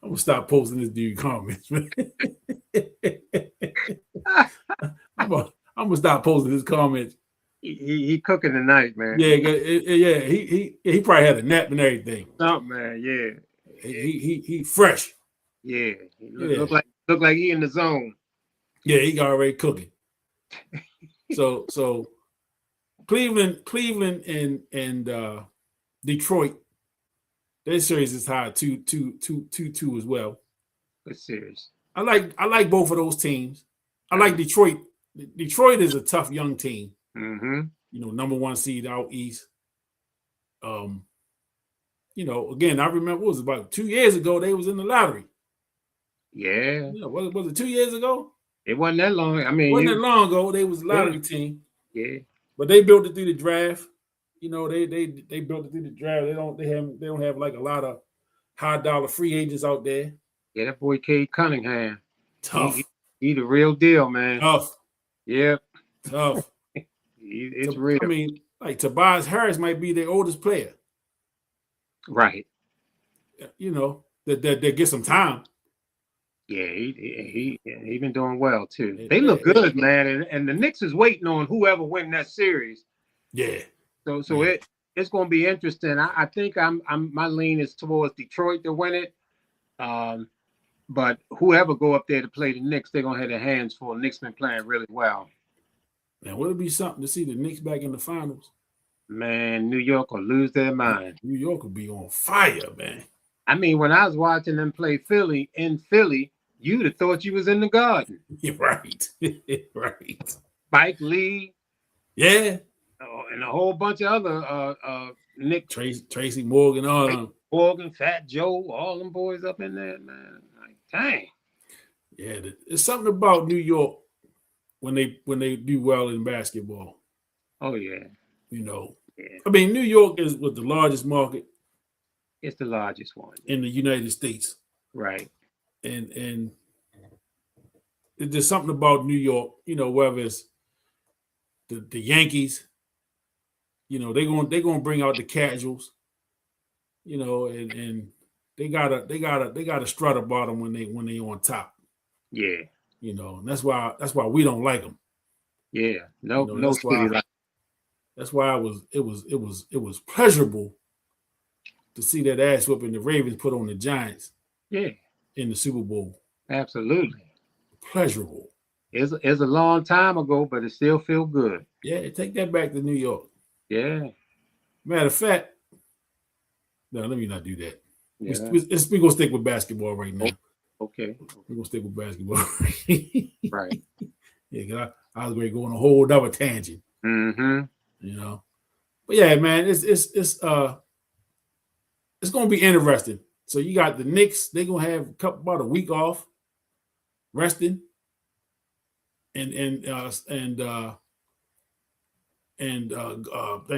I'm gonna stop posting this dude comments, man. I'm gonna stop posting his comments. He cooking tonight, man. Yeah. He probably had a nap and everything. Something, man. Yeah. He fresh. Yeah. He look like he in the zone. Yeah, he got already cooking. So Cleveland and Detroit, their series is high 2-2 as well. Good series. I like both of those teams. I like Detroit. Detroit is a tough young team. Mm-hmm. Number 1 seed out east. Again, I remember what was it, about 2 years ago they was in the lottery. Yeah. Was it 2 years ago? It wasn't that long. I mean, wasn't that long ago. They was a lottery team. Yeah. But they built it through the draft. They built it through the draft. They don't have like a lot of high dollar free agents out there. Yeah, that boy Cade Cunningham. Tough. He the real deal, man. Tough. Yep. Tough. It's real. I mean, like Tobias Harris might be their oldest player. Right. That get some time. Yeah, he been doing well too. They look good, man, and the Knicks is waiting on whoever win that series. Yeah. So it's going to be interesting. I think my lean is towards Detroit to win it. But whoever go up there to play the Knicks, they're gonna have their hands full. The Knicks been playing really well. Man, would it be something to see the Knicks back in the finals? Man, New York will lose their mind. New York will be on fire, man. I mean, when I was watching them play Philly, you'd have thought you was in the Garden. Right. Right. Spike Lee. Yeah. And a whole bunch of other Nick Tracy Morgan, all them. Morgan, Fat Joe, all them boys up in there, man. Like, dang. Yeah, there's something about New York when they do well in basketball. Oh yeah. Yeah. Yeah. I mean, New York is the largest market. It's the largest one in the United States. Right. And there's something about New York, whether it's the Yankees, they're gonna bring out the casuals, and they got a strut about them when they on top. Yeah. And that's why we don't like them. Yeah. No city like. That's why it was pleasurable to see that ass whooping the Ravens put on the Giants. Yeah. In the Super Bowl. Absolutely. Pleasurable. It's a long time ago, but it still feels good. Yeah, take that back to New York. Yeah. Matter of fact, no, let me not do that. Yeah. We're going to stick with basketball right now. Okay. We're going to stick with basketball. Right. Yeah, because I was going to go on a whole other tangent. Mm-hmm. But yeah, man, it's going to be interesting. So you got the Knicks, they're going to have about a week off, resting. And I'm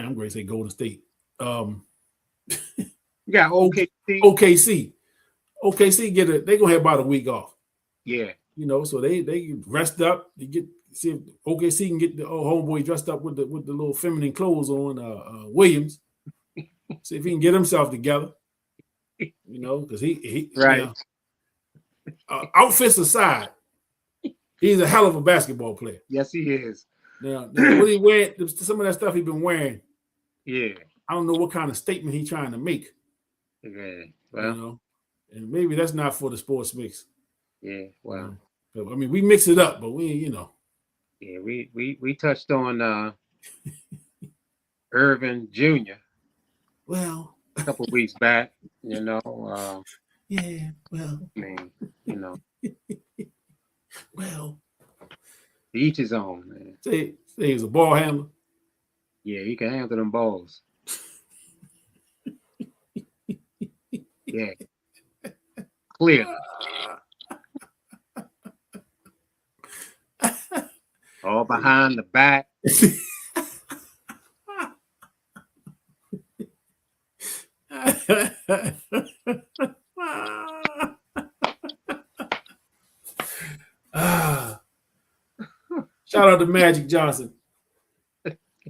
going to say Golden State. You got OKC. OKC they're gonna have about a week off. Yeah. So they rest up. See if OKC can get the homeboy dressed up with the little feminine clothes on. Williams. See if he can get himself together. Because he right. Outfits aside, he's a hell of a basketball player. Yes, he is. Now what he wearing? Some of that stuff he been wearing. Yeah. I don't know what kind of statement he trying to make. Yeah. Well. You know, and maybe that's not for the sports mix. Yeah. Well. I mean, we mix it up, but we, you know. Yeah, we touched on Irvin Jr. Well, a couple of weeks back. You know. Yeah. Well. I mean, you know. Well. Each his own, man. Say he's a ball handler. Yeah, he can handle them balls. Yeah. Clear. All behind the back. Shout out to Magic Johnson.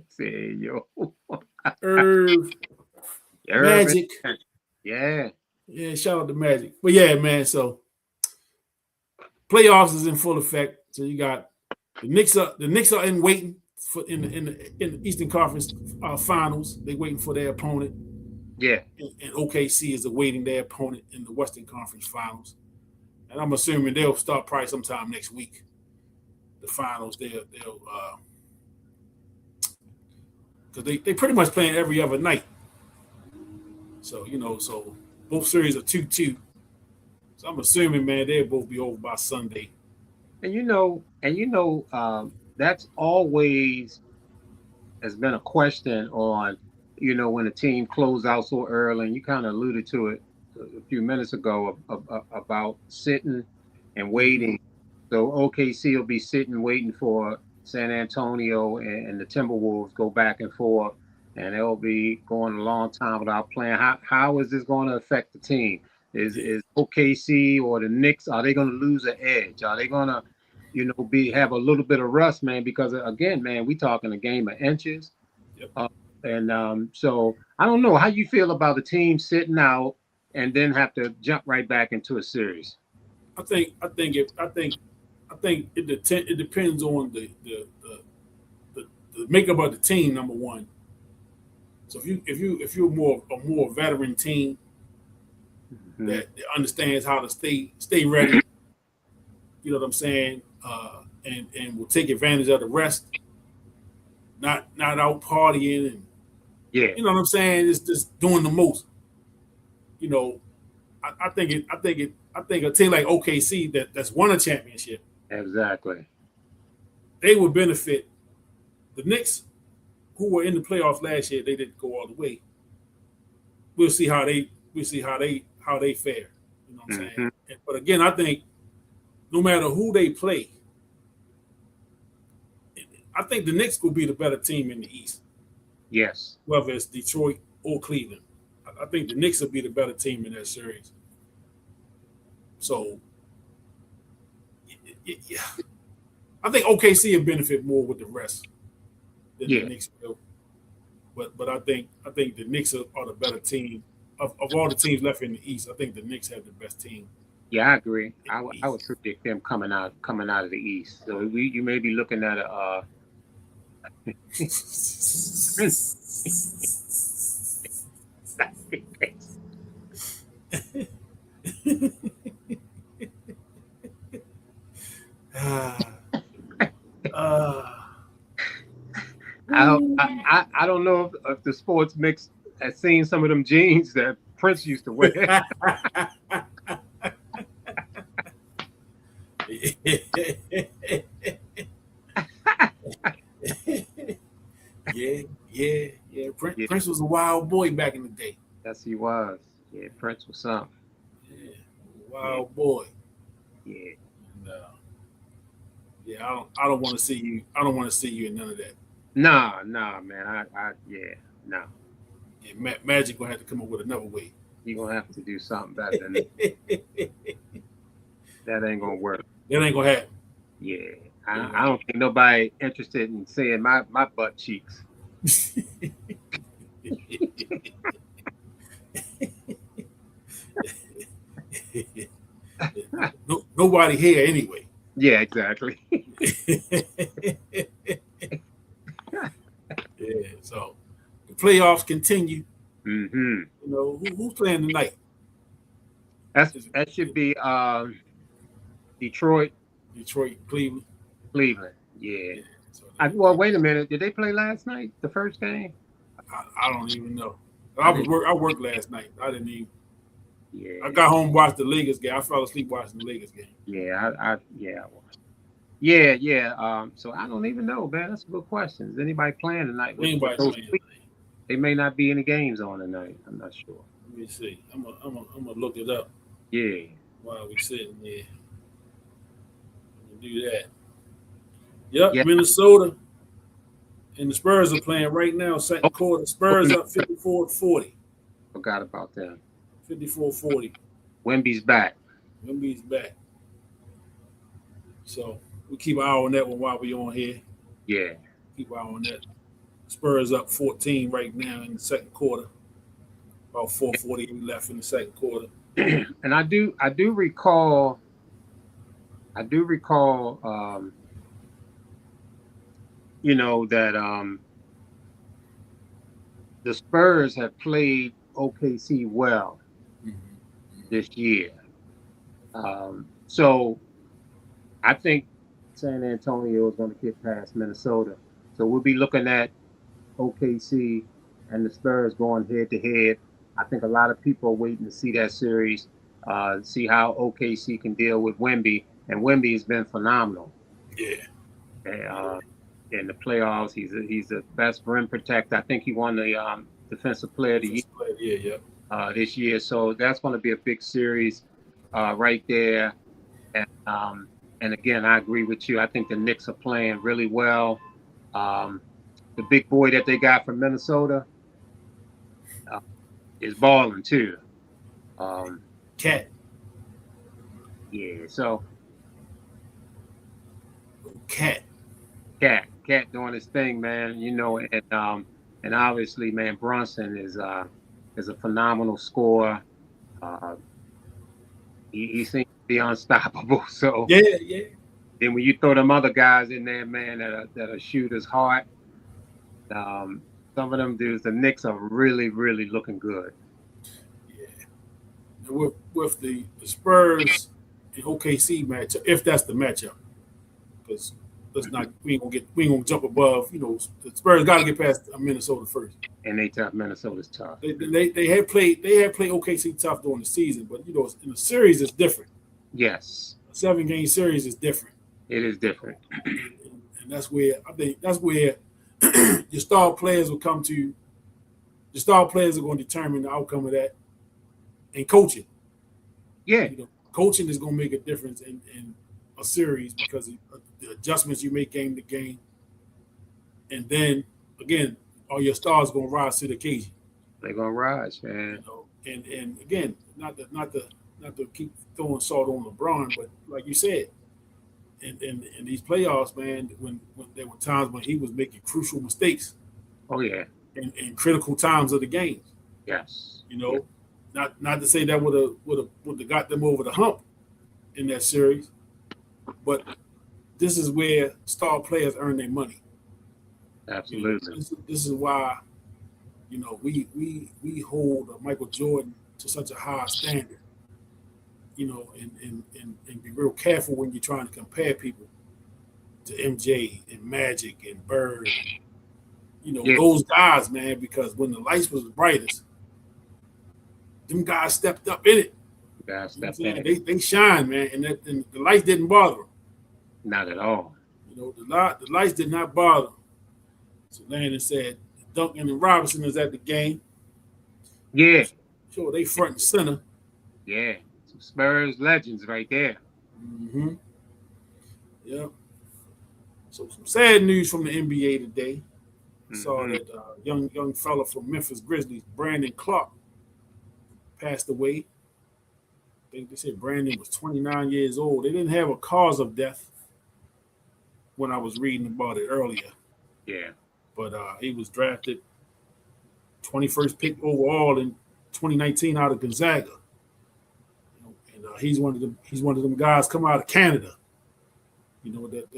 Say yo. Magic. Yeah. Yeah, shout out to Magic. But yeah, man, so playoffs is in full effect. So you got the Knicks are in waiting for in the Eastern Conference Finals. They waiting for their opponent. Yeah. And OKC is awaiting their opponent in the Western Conference Finals. And I'm assuming they'll start probably sometime next week. The finals, they'll because they pretty much playing every other night. So, you know, so both series are 2-2. So I'm assuming, man, they'll both be over by Sunday. And you know, that's always has been a question on, you know, when a team closes out so early, and you kind of alluded to it a few minutes ago about sitting and waiting. So OKC will be sitting waiting for San Antonio and the Timberwolves go back and forth, and they'll be going a long time without playing. How is this going to affect the team? Is OKC or the Knicks, are they going to lose an edge? Are they going to, you know, have a little bit of rust, man? Because again, man, we talking a game of inches. Yep. So I don't know how you feel about the team sitting out and then have to jump right back into a series. I think it depends on the makeup of the team. Number one. So if you're a more veteran team that understands how to stay ready, you know what I'm saying, and will take advantage of the rest, not out partying and you know what I'm saying, it's just doing the most. You know, I think a team like OKC that's won a championship. Exactly. They would benefit. The Knicks, who were in the playoffs last year, they didn't go all the way. We'll see how they fare. You know what I'm saying? But again, I think no matter who they play, I think the Knicks will be the better team in the East. Yes. Whether it's Detroit or Cleveland. I think the Knicks will be the better team in that series. So, yeah. I think OKC will benefit more with the rest than the Knicks will. But I think the Knicks are the better team. Of all the teams left in the East, I think the Knicks have the best team. Yeah, I agree. I would predict them coming out of the East. So you may be looking at a I don't know if the sports mix has seen some of them jeans that Prince used to wear. Yeah. Prince was a wild boy back in the day. Yes, he was. Yeah, Prince was something. Yeah, wild boy. Yeah. Yeah, I don't want to see you. I don't want to see you in none of that. Nah, man. No. Yeah, Magic gonna have to come up with another way. You're gonna have to do something better than that. That ain't gonna work. That ain't gonna happen. Yeah. I don't think nobody interested in seeing my butt cheeks. Nobody here anyway. Yeah, exactly. playoffs continue. Mm-hmm. You know, who's playing tonight? That should be Detroit, Cleveland. Cleveland. Yeah. Yeah. So Well, wait a minute. Did they play last night? The first game? I don't even know. I I worked last night. I didn't even. Yeah. I got home, watched the Lakers game. I fell asleep watching the Lakers game. Yeah. I watched. Yeah. So I don't even know, man. That's a good question. Is anybody playing tonight? Anybody playing tonight? They may not be any games on tonight. I'm not sure. Let me see. I'm gonna look it up. Yeah. While we sitting there, do that. Yep, Yeah. Minnesota and the Spurs are playing right now. Second quarter, Spurs up 54-40. Forgot about that. 54-40. Wemby's back. Wemby's back. So we keep an eye on that one while we on here. Yeah. Keep an eye on that. Spurs up 14 right now in the second quarter. About 4:48 left in the second quarter. And I do recall. You know that the Spurs have played OKC well this year. So I think San Antonio is going to get past Minnesota. So we'll be looking at OKC and the Spurs going head to head. I think a lot of people are waiting to see that series, see how OKC can deal with Wemby. And Wemby has been phenomenal. Yeah. In the playoffs, he's the best rim protector. I think he won the Defensive Player of the Year this year. So that's going to be a big series right there. And again, I agree with you. I think the Knicks are playing really well. The big boy that they got from Minnesota is balling too. Cat. Yeah. So Cat doing his thing, man. You know, and obviously, man, Brunson is a phenomenal scorer. He seems to be unstoppable. So yeah. Then when you throw them other guys in there, man, that are shooters hard, some of them dudes, the Knicks are really, really looking good. Yeah. With the Spurs and OKC matchup, if that's the matchup, because we ain't gonna jump above. You know, the Spurs got to get past Minnesota first. And they tough. Minnesota's tough. They had played OKC tough during the season, but you know, in the series it's different. Yes. A 7-game series is different. It is different. And that's where I think your star players will come to. The star players are going to determine the outcome of that, and coaching. Yeah. You know, coaching is going to make a difference in a series because of the adjustments you make game to game, and then again, all your stars going to rise to the occasion. They're going to rise, man. You know, and again, not to keep throwing salt on LeBron, but like you said, in these playoffs, man, when there were times when he was making crucial mistakes. Oh yeah. In critical times of the games. Yes. You know, not to say that would have got them over the hump in that series, but this is where star players earn their money. Absolutely. You know, this is why, you know, we hold Michael Jordan to such a high standard. You know, and be real careful when you're trying to compare people to MJ and Magic and Bird. You know, those guys, man, because when the lights was brightest, them guys stepped up in it. They shine, man, and the lights didn't bother them. Not at all. You know, the lights did not bother them. So Landon said, Duncan and Robinson is at the game. Yeah. Sure, they front and center. Yeah. Some Spurs legends right there. Mm-hmm. Yeah. So some sad news from the NBA today. Saw that young fella from Memphis Grizzlies, Brandon Clark, passed away. I think they said Brandon was 29 years old. They didn't have a cause of death when I was reading about it earlier. Yeah. But he was drafted 21st pick overall in 2019 out of Gonzaga. And he's one of them guys come out of Canada. You know, that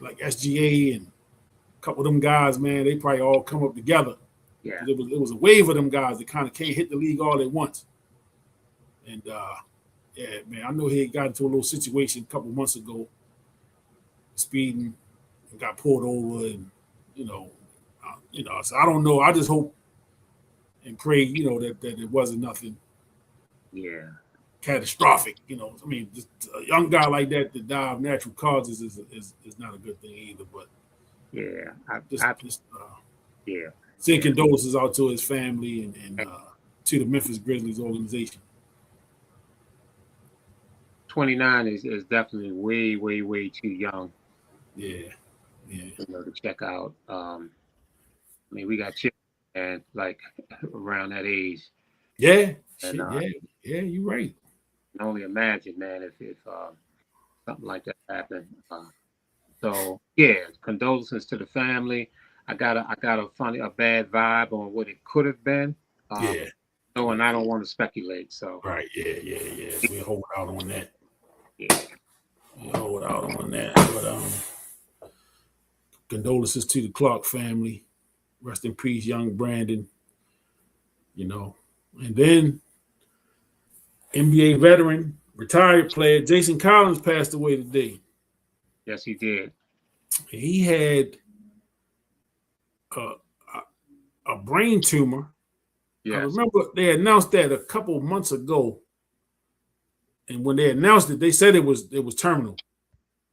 like SGA and a couple of them guys, man, they probably all come up together Yeah. It was a wave of them guys that kind of can't hit the league all at once. And yeah, man, I know he got into a little situation a couple months ago, speeding and got pulled over, and so I don't know. I just hope and pray, that it wasn't nothing Yeah. catastrophic. I mean, just a young guy like that to die of natural causes is not a good thing either. But Yeah. yeah, send condolences out to his family and to the Memphis Grizzlies organization. 29 is definitely way, way, way too young. Yeah. To check out. I mean, we got children and like around that age. Yeah. And, yeah, you're right. I can only imagine, man, if something like that happened. So yeah, condolences to the family. I got a bad vibe on what it could have been. Yeah. So, and I don't want to speculate. So right, yeah. We hold out on that. Yeah, we hold out on that. But condolences to the Clark family. Rest in peace, young Brandon. And then NBA veteran, retired player Jason Collins passed away today. Yes, he did. He had a brain tumor. Yes. I remember they announced that a couple of months ago, and when they announced it, they said it was terminal.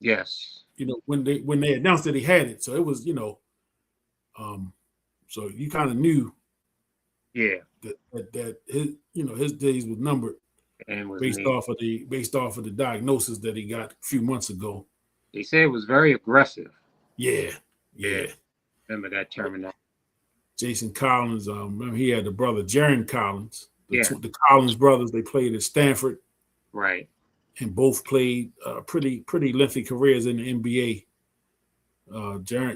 Yes. When they announced that he had it, so it was so you kind of knew. Yeah. That his days were numbered, and was based off of the diagnosis that he got a few months ago. They say it was very aggressive. Yeah. Remember that terminology. Jason Collins, remember he had the brother Jaron Collins. The Collins brothers, they played at Stanford. Right. And both played pretty lengthy careers in the NBA.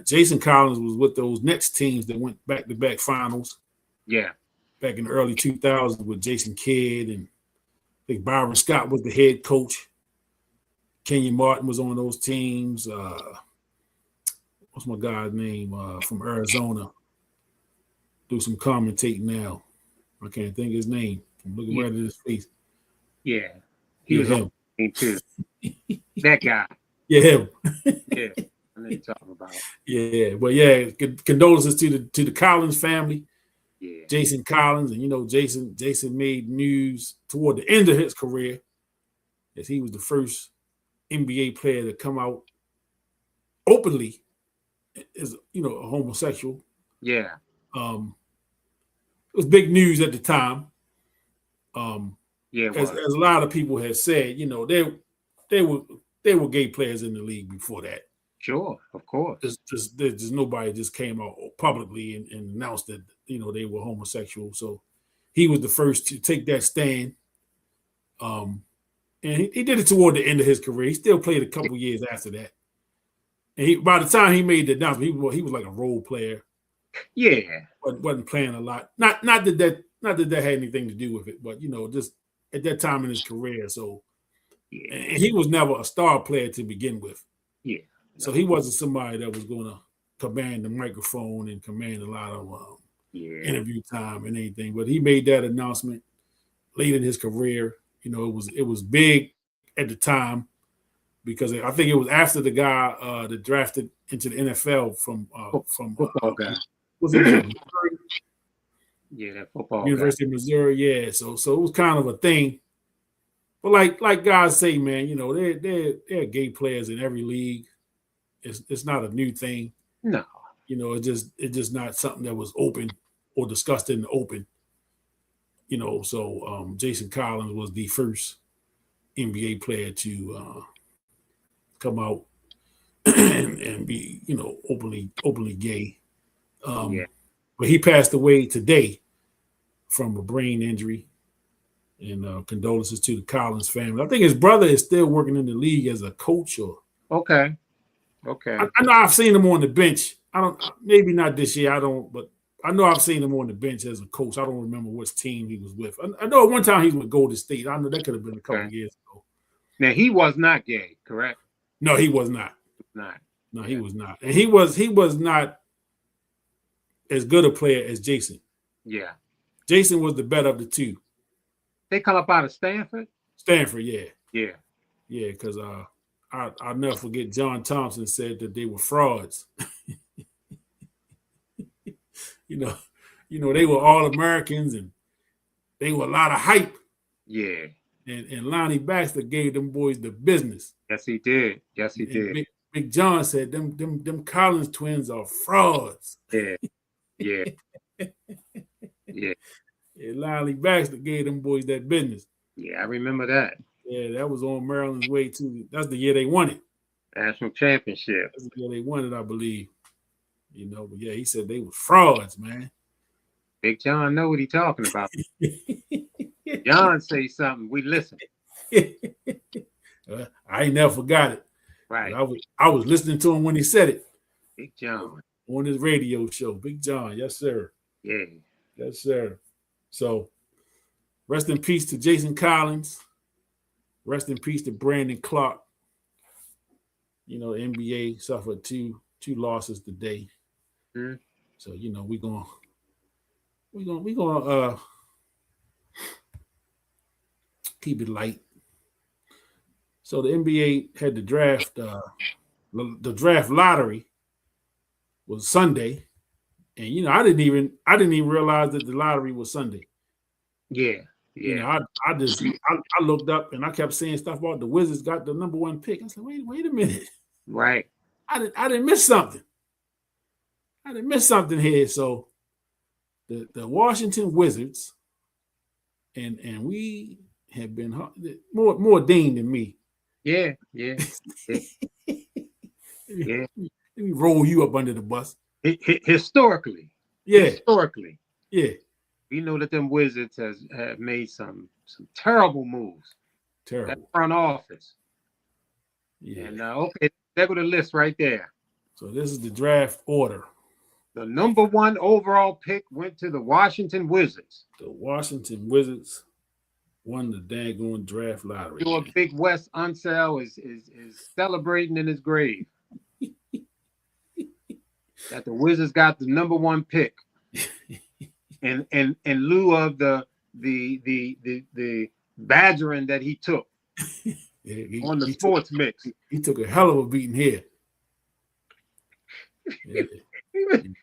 Jason Collins was with those Nets teams that went back-to-back finals. Yeah. Back in the early 2000s with Jason Kidd, and I think Byron Scott was the head coach. Kenyon Martin was on those teams. What's my guy's name from Arizona? Do some commentating now. I can't think of his name. I'm looking right at his face. Yeah. He was on the team too. That guy. Yeah, him. Yeah. I know you're talking about. Yeah. Well, yeah, condolences to the Collins family. Yeah. Jason Collins, and Jason made news toward the end of his career as he was the first NBA player to come out openly as a homosexual. Yeah. It was big news at the time. Yeah, as a lot of people had said, there were gay players in the league before that. Sure, of course. There's nobody just came out publicly and announced that they were homosexual. So he was the first to take that stand. And he did it toward the end of his career. He still played a couple years after that. And by the time he made the announcement, he was like a role player. Yeah, wasn't playing a lot. Not that had anything to do with it, but just at that time in his career. So, and he was never a star player to begin with. Yeah. So he wasn't somebody that was going to command the microphone and command a lot of interview time and anything. But he made that announcement late in his career. It was big at the time because I think it was after the guy that drafted into the NFL from football guy. Was it Missouri? Yeah, that football University of Missouri. Yeah, so it was kind of a thing. But like guys say, man, there are gay players in every league. It's not a new thing. No. It's just not something that was open or discussed in the open. So Jason Collins was the first NBA player to come out and be, openly gay. But he passed away today from a brain injury. And condolences to the Collins family. I think his brother is still working in the league as a coach. Okay. I know I've seen him on the bench. Maybe not this year. But I know I've seen him on the bench as a coach. I don't remember which team he was with. I know at one time he was with Golden State. I know that could have been a couple of years ago. Now he was not gay, correct? No, he was not. Not. No, he was not. And he was not. as good a player as Jason. Yeah. Jason was the better of the two. They come up out of Stanford? Stanford, yeah. Yeah. Yeah, because I'll never forget John Thompson said that they were frauds. They were all Americans and they were a lot of hype. Yeah. And Lonnie Baxter gave them boys the business. Yes, he did. Yes, he did. Big John said them Collins twins are frauds. Yeah. Yeah. Yeah. And Lonnie Baxter gave them boys that business. Yeah, I remember that. Yeah, that was on Maryland's way to. That's the year they won it. National championship. That's the year they won it, I believe. But yeah, he said they were frauds, man. Big John know what he talking about. John say something, we listen. I ain't never forgot it. Right. I was listening to him when he said it. Big John. On his radio show. Big John, yes, sir. Yeah. Yes, sir. So rest in peace to Jason Collins. Rest in peace to Brandon Clark. The NBA suffered two losses today. Mm-hmm. So we're gonna keep it light. So the NBA had the draft. The draft lottery was Sunday, and I didn't even realize that the lottery was Sunday. Yeah. Yeah. I looked up and I kept saying stuff about the Wizards got the number 1 pick. I said, wait a minute. Right. I didn't miss something. I didn't miss something here. So the Washington Wizards, and we have been more Dean than me. Yeah. Yeah. Yeah. Let me roll you up under the bus. Historically. Yeah. Historically. Yeah. We know that them Wizards have made some terrible moves. Terrible. That front office. Yeah. And okay, there go the list right there. So this is the draft order. The number 1 overall pick went to the Washington Wizards. The Washington Wizards won the daggone draft lottery. Your Big West Unsell is celebrating in his grave. That the Wizards got the number 1 pick. In lieu of the badgering that he took on the sports mix. He took a hell of a beating here. Yeah.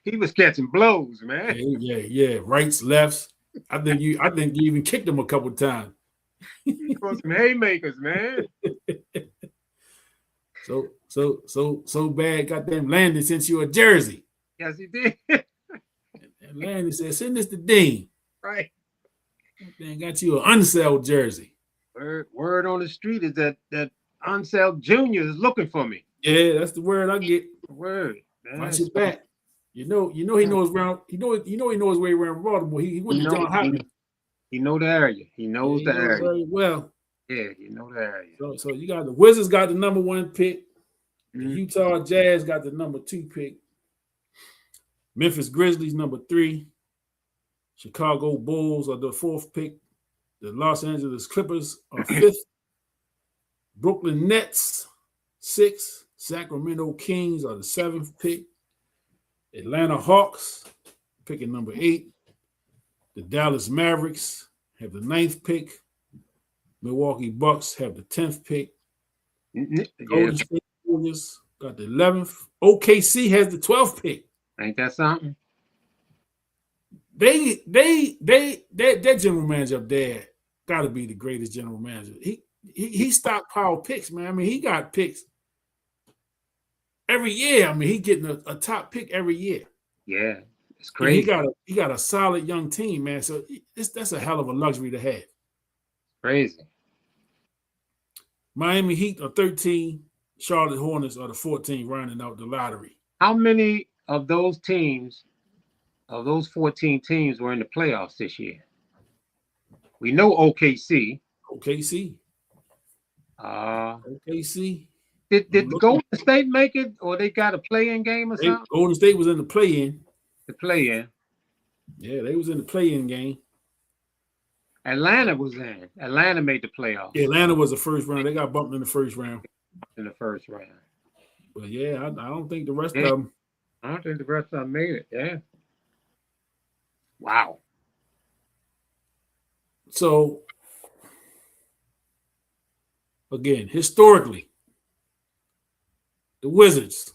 He was catching blows, man. Yeah. Rights, lefts. I think you even kicked him a couple times. He caught some haymakers, man. So bad. Goddamn Landon sent you a jersey. Yes, he did. And Landon said, "Send this to Dean." Right. Then got you an Unsell jersey. Word on the street is that Unsell Jr. is looking for me. Yeah, that's the word I get. Word. Watch your back. He knows around. He knows where around Baltimore. He went to John Hopkins. He know the area. He knows the area very well. Yeah, you know the area. So you got the Wizards got the number 1 pick. The Mm-hmm. Utah Jazz got the number 2 pick. Memphis Grizzlies number 3. Chicago Bulls are the 4th pick. The Los Angeles Clippers are 5th. Brooklyn Nets 6th. Sacramento Kings are the 7th pick. Atlanta Hawks picking number 8. The Dallas Mavericks have the 9th pick. Milwaukee Bucks have the 10th pick. Golden State Warriors got the 11th. OKC has the 12th pick. Ain't that something? That general manager up there got to be the greatest general manager. He stockpiled picks, man. I mean, he got picks every year. I mean, he getting a top pick every year. Yeah, it's crazy. He got a solid young team, man. So that's a hell of a luxury to have. Crazy. Miami Heat are 13. Charlotte Hornets are the 14, rounding out the lottery. How many of those teams, of those 14 teams, were in the playoffs this year? We know OKC. OKC. Did Golden State make it, or they got a play-in game or something? Golden State was in the play-in. The play-in. Yeah, they was in the play-in game. Atlanta was in. Atlanta made the playoffs. Atlanta was the first round. They got bumped in the first round. In the first round. But yeah, I don't think the rest of them. I don't think the rest of them made it. Yeah. Wow. So again, historically, the Wizards,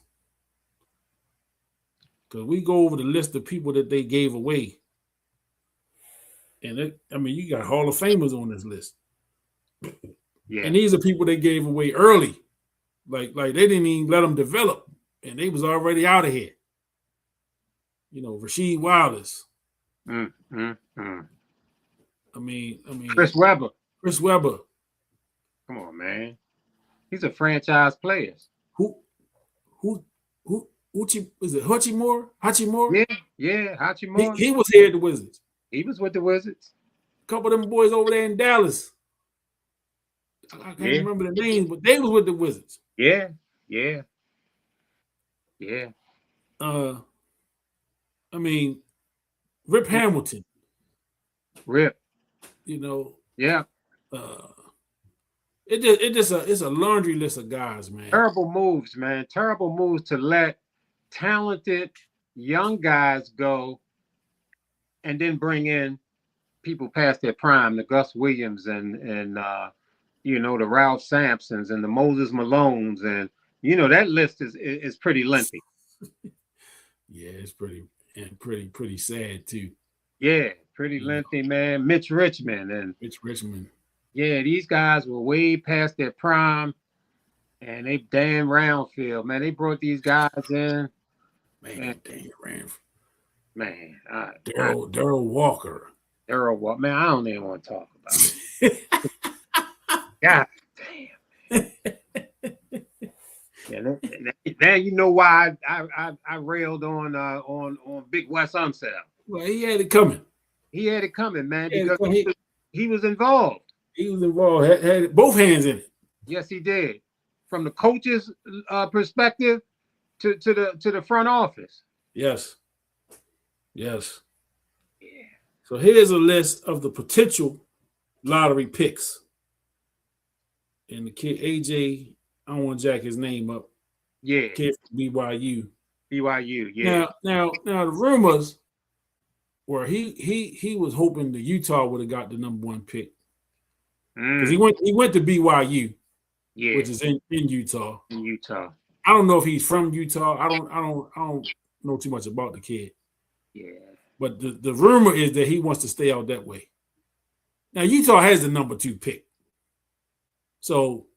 because we go over the list of people that they gave away. And you got Hall of Famers on this list. Yeah. And these are people they gave away early. Like they didn't even let them develop. And they was already out of here. Rasheed Wallace. I mean, Chris Webber. Chris Webber. Come on, man. He's a franchise player. Who is it Hachimura? Hachimura? Yeah, Hachimura. He was here at the Wizards. He was with the Wizards. A couple of them boys over there in Dallas. I can't remember the names, but they was with the Wizards. Yeah. Rip Hamilton. Rip. Yeah. It's a laundry list of guys, man. Terrible moves, man. Terrible moves to let talented young guys go and then bring in people past their prime, the Gus Williams and the Ralph Sampsons and the Moses Malones, and that list is pretty lengthy. Yeah, it's pretty sad too. Yeah, pretty lengthy, man. Mitch Richmond. Yeah, these guys were way past their prime, and they Dan Roundfield, man. They brought these guys in. Man, Dan Roundfield. Man, Darryl Walker. Darryl Walker. Man, I don't even want to talk about it. God damn. Now you know why I railed on Big Wes Unseld. Well, he had it coming. He had it coming, man, because he was involved. He was involved. Had both hands in it. Yes, he did. From the coach's perspective to the front office. Yes. Yeah. So here's a list of the potential lottery picks. And the kid AJ, I don't want to jack his name up. Yeah. Kid from BYU. Yeah. Now the rumors were he was hoping the Utah would have got the number 1 pick. Because he went to BYU, which is in Utah. I don't know if he's from Utah. I don't know too much about the kid. Yeah. But the rumor is that he wants to stay out that way. Now Utah has the number 2 pick. So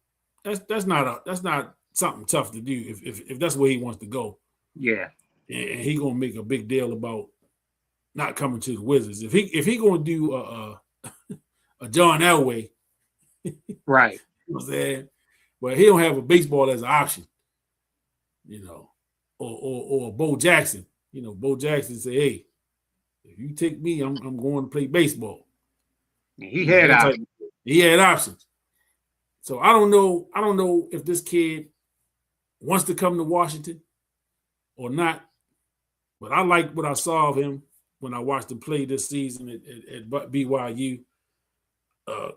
that's not something tough to do if that's where he wants to go. Yeah. And he gonna make a big deal about not coming to the Wizards. If he gonna do a John Elway, right? You know what I'm saying? But he don't have a baseball as an option, or Bo Jackson. Bo Jackson say, "Hey, if you take me, I'm going to play baseball." He had options. He had options. So I don't know if this kid wants to come to Washington or not. But I like what I saw of him when I watched him play this season at BYU.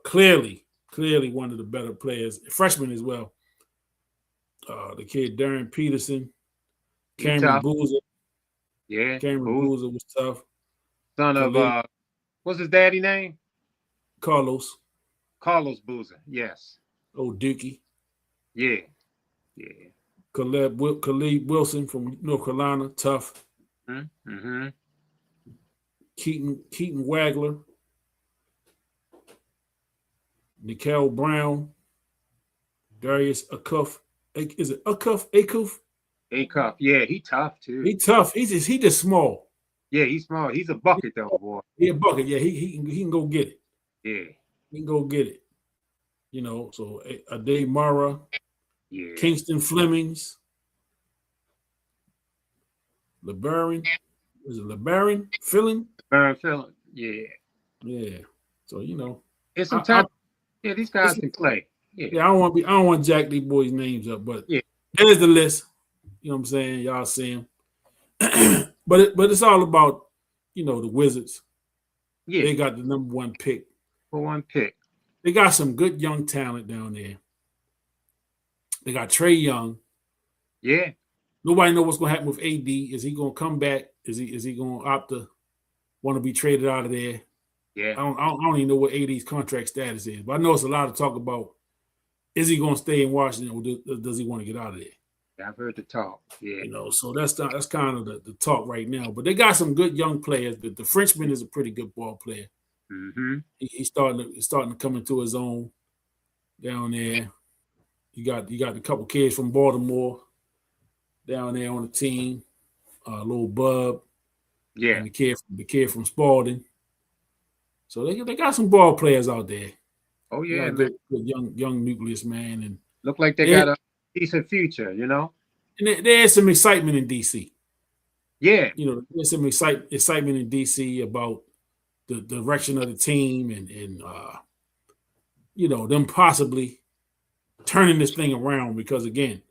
Clearly one of the better players, freshman as well. The kid Darren Peterson, Cameron Boozer. Yeah, Cameron Boozer was tough. Son of what's his daddy name? Carlos Boozer. Yes. Oh, Dookie. Yeah. Khalid Wilson from North Carolina, tough. Mm-hmm. Keaton Wagler. Nickel Brown. Darius Akuf. Is it Akuf? Akuf. Yeah, he tough too. He tough. He just small. Yeah, he's small. He's a bucket though, boy. He a bucket. Yeah, he can go get it. Yeah. He can go get it. So Ade Mara. Yeah. Kingston Flemings. LeBaron. Is it LeBaron? Filling? Filling. Yeah. Yeah. So it's some time. Yeah, these guys can play. Yeah, I don't want to jack these boys' names up, but there's the list. You know what I'm saying? Y'all see them. but it's all about, the Wizards. Yeah. They got the number 1 pick. For 1 pick. They got some good young talent down there. They got Trae Young. Yeah. Nobody knows what's going to happen with AD. Is he going to come back? Is he going to opt to want to be traded out of there. Yeah. I don't even know what AD's contract status is, but I know it's a lot of talk about is he going to stay in Washington or does he want to get out of there? I've heard the talk. Yeah. So that's kind of the talk right now. But they got some good young players. The Frenchman is a pretty good ball player. Mm-hmm. He's starting to come into his own down there. You got a couple kids from Baltimore down there on the team. Little Bub. Yeah. And the kid from Spalding. So they got some ball players out there. Oh yeah, good young nucleus, man, and look like they got a decent future, you know. And there's some excitement in DC. Yeah, there's some excitement in DC about the direction of the team and them possibly turning this thing around because again,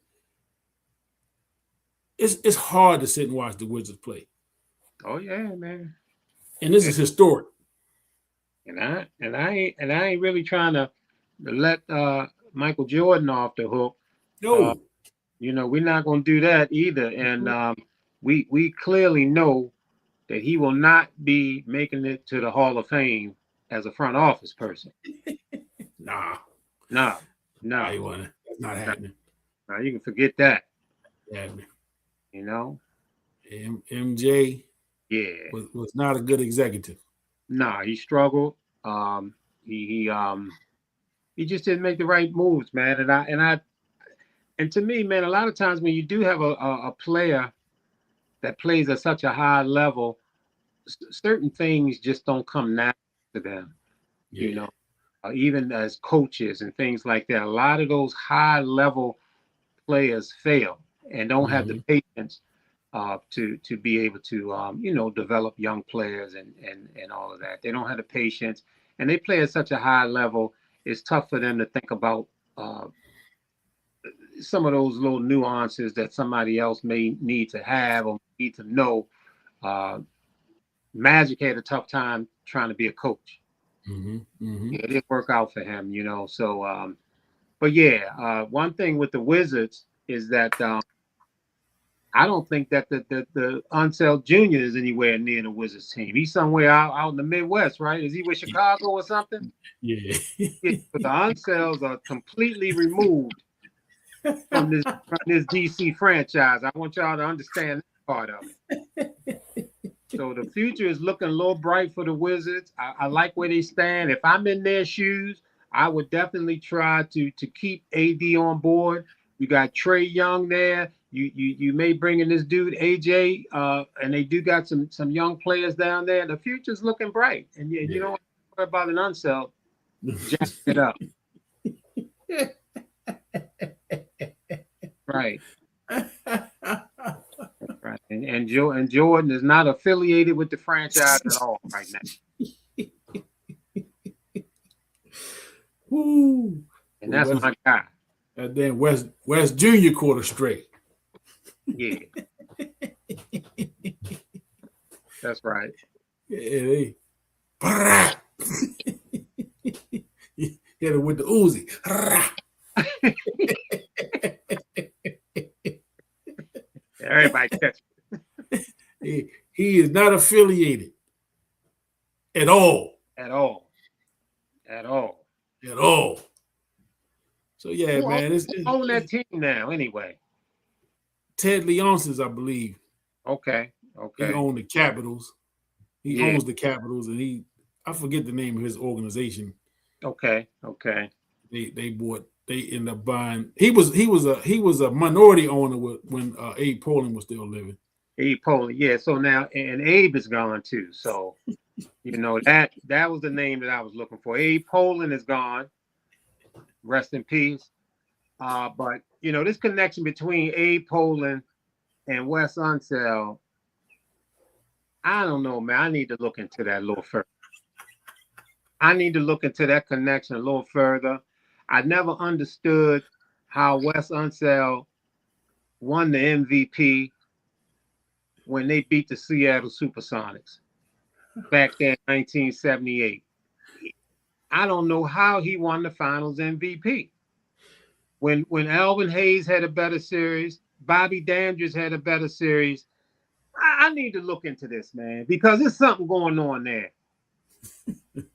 it's hard to sit and watch the Wizards play. Oh yeah, man. And this is historic. And I ain't really trying to let Michael Jordan off the hook. No. We're not going to do that either. And we clearly know that he will not be making it to the Hall of Fame as a front office person. No. That's not happening. No, you can forget that. Happening. MJ, MJ was not a good executive. Nah, he struggled. He just didn't make the right moves, man. And to me, man, a lot of times when you do have a player that plays at such a high level, certain things just don't come natural to them. Yeah. Even as coaches and things like that, a lot of those high level players fail and don't have the patience to be able to develop young players and all of that. They don't have the patience, and they play at such a high level. It's tough for them to think about some of those little nuances that somebody else may need to have or need to know. Magic had a tough time trying to be a coach. It didn't work out for him, So, but yeah, one thing with the Wizards is that I don't think that the Unseld Jr. is anywhere near the Wizards team. He's somewhere out in the Midwest, right? Is he with Chicago or something? Yeah. But the Unselds are completely removed from this DC franchise. I want y'all to understand that part of it. So the future is looking a little bright for the Wizards. I like where they stand. If I'm in their shoes, I would definitely try to keep AD on board. You got Trae Young there. You may bring in this dude AJ, and they do got some young players down there. The future's looking bright, and you don't worry about an Unseld jacking it up. Right. Right. And Jordan is not affiliated with the franchise at all right now. Woo. And that's my guy. And then West Junior quarter straight. Yeah. That's right. Yeah, hit it with the Uzi. Everybody catch it. He is not affiliated at all. At all. So yeah, man, it's on that team now. Anyway, Ted Leonsis, I believe. Okay. He owned the Capitals. He owns the Capitals, and I forget the name of his organization. Okay. They ended up buying. He was a minority owner when Abe Pollin was still living. Abe Pollin, yeah. So now and Abe is gone too. So that was the name that I was looking for. Abe Pollin is gone. Rest in peace. But this connection between Abe Pollin and Wes Unseld, I don't know, man. I need to look into that a little further. I need to look into that connection a little further. I never understood how Wes Unseld won the MVP when they beat the Seattle Supersonics back there in 1978. I don't know how he won the Finals MVP. When Alvin Hayes had a better series, Bobby Dandridge had a better series, I need to look into this, man, because there's something going on there.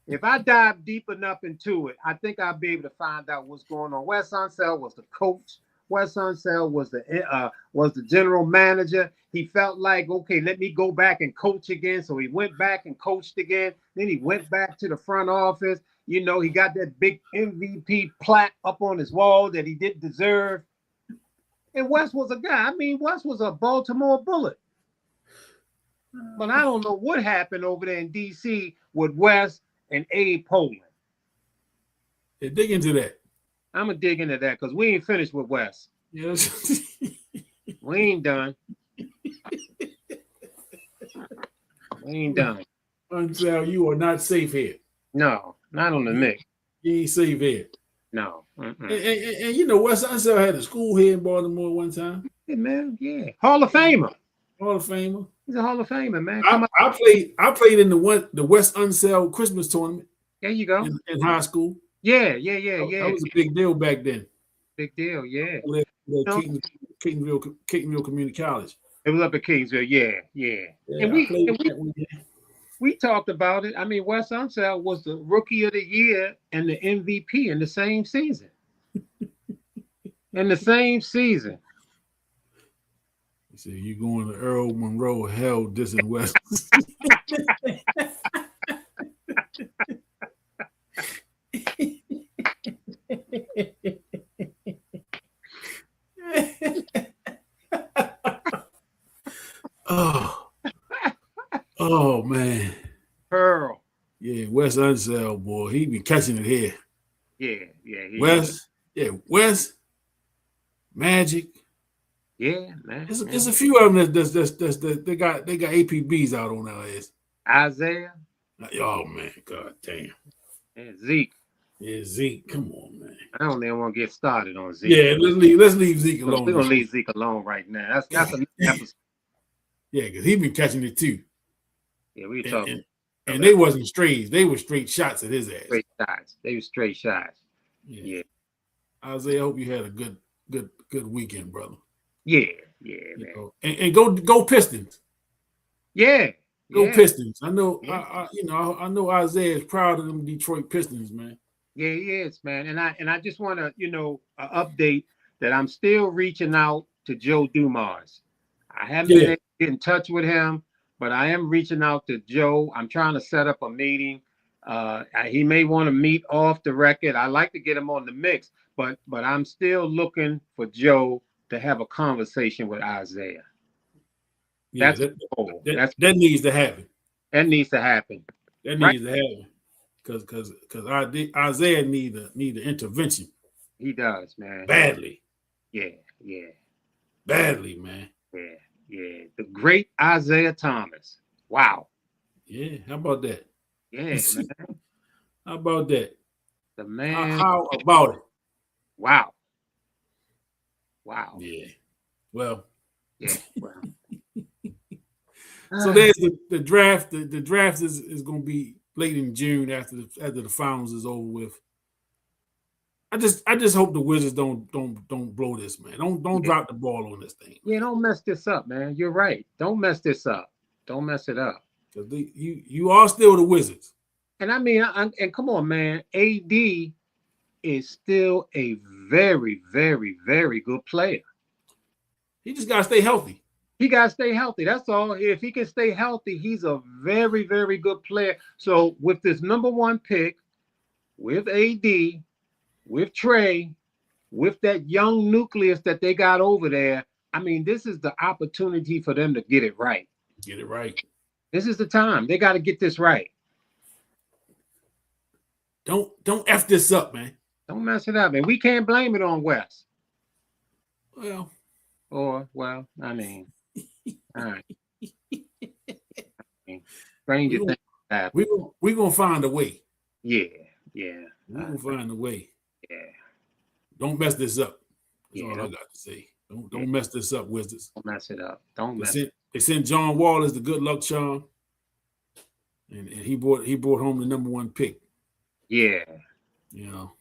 If I dive deep enough into it, I think I'll be able to find out what's going on. Wes Unseld was the coach. Wes Unseld was the general manager. He felt like, okay, let me go back and coach again. So he went back and coached again. Then he went back to the front office. You know, he got that big MVP plaque up on his wall that he didn't deserve. And Wes was a guy. I mean, Wes was a Baltimore Bullet. But I don't know what happened over there in D.C. with Wes and Abe Poland. Yeah, dig into that. I'm going to dig into that because we ain't finished with Wes. Yes. We ain't done. We ain't done. Unseld, you are not safe here. No, not on the Knicks. You ain't safe here. No. And you know, Wes Unseld had a school here in Baltimore one time. Yeah, man. Yeah. Hall of Famer. Hall of Famer. He's a Hall of Famer, man. I played in the Wes Unseld Christmas tournament. There you go. In high school. Yeah. That was a big deal back then. Big deal, yeah. Keatonville Community College. It was up at Kingsville, yeah. And we talked about it. I mean, Wes Unseld was the Rookie of the Year and the MVP in the same season. He said, "You going to Earl Monroe hell dissing West." Oh man. Earl. Yeah, Wes Unseld, boy. He be catching it here. Yeah. Wes, Magic. Yeah, man. There's a few of them that they got APBs out on our ass. Isaiah. Oh man, god damn. And Zeke. Yeah, Zeke. Come on, man. I don't even want to get started on Zeke. Yeah, let's leave Zeke alone. We're gonna leave Zeke alone right now. That's an episode. Yeah, because he been catching it too. Yeah, we talking. And they wasn't strays. They were straight shots at his ass. Straight shots. They were straight shots. Yeah. Isaiah, I hope you had a good weekend, brother. Yeah, man. You know, and go Pistons. Yeah. Go Pistons. I know. Yeah. I know Isaiah is proud of them Detroit Pistons, man. Yeah, he is, man. And I just want to, update that I'm still reaching out to Joe Dumars. I haven't been able to get in touch with him, but I am reaching out to Joe. I'm trying to set up a meeting. He may want to meet off the record. I like to get him on the mix, but I'm still looking for Joe to have a conversation with Isaiah. Yeah, that's the goal. That needs to happen. That needs to happen. That needs to happen. Because Isaiah need an intervention. He does, man. Badly. Yeah. Badly, man. Yeah. The great Isaiah Thomas. Wow. Yeah. How about that? Yeah, man. How about that? The man. How about it? Wow. Yeah. Well. Yeah. Well. So there's the draft. The draft is going to be late in June after the finals is over with. I just hope the Wizards don't blow this, man. Don't drop the ball on this thing. Yeah, don't mess this up, man. You're right. Don't mess this up. Don't mess it up. Because you are still the Wizards. And I mean, and come on, man. AD is still a very, very, very good player. He just got to stay healthy. He got to stay healthy. That's all. If he can stay healthy, he's a very, very good player. So with this number one pick, with AD, with Trey, with that young nucleus that they got over there, I mean, this is the opportunity for them to get it right. Get it right. This is the time. They got to get this right. Don't F this up, man. Don't mess it up, man. We can't blame it on Wes. Well. I mean, all right. Stranger things happen. We're going to find a way. Yeah. We're going to find a way. Yeah. Don't mess this up. That's all I got to say. Don't mess this up, Wizards. Don't mess it up. They sent John Wall as the good luck charm. And he brought home the number one pick. Yeah. You know.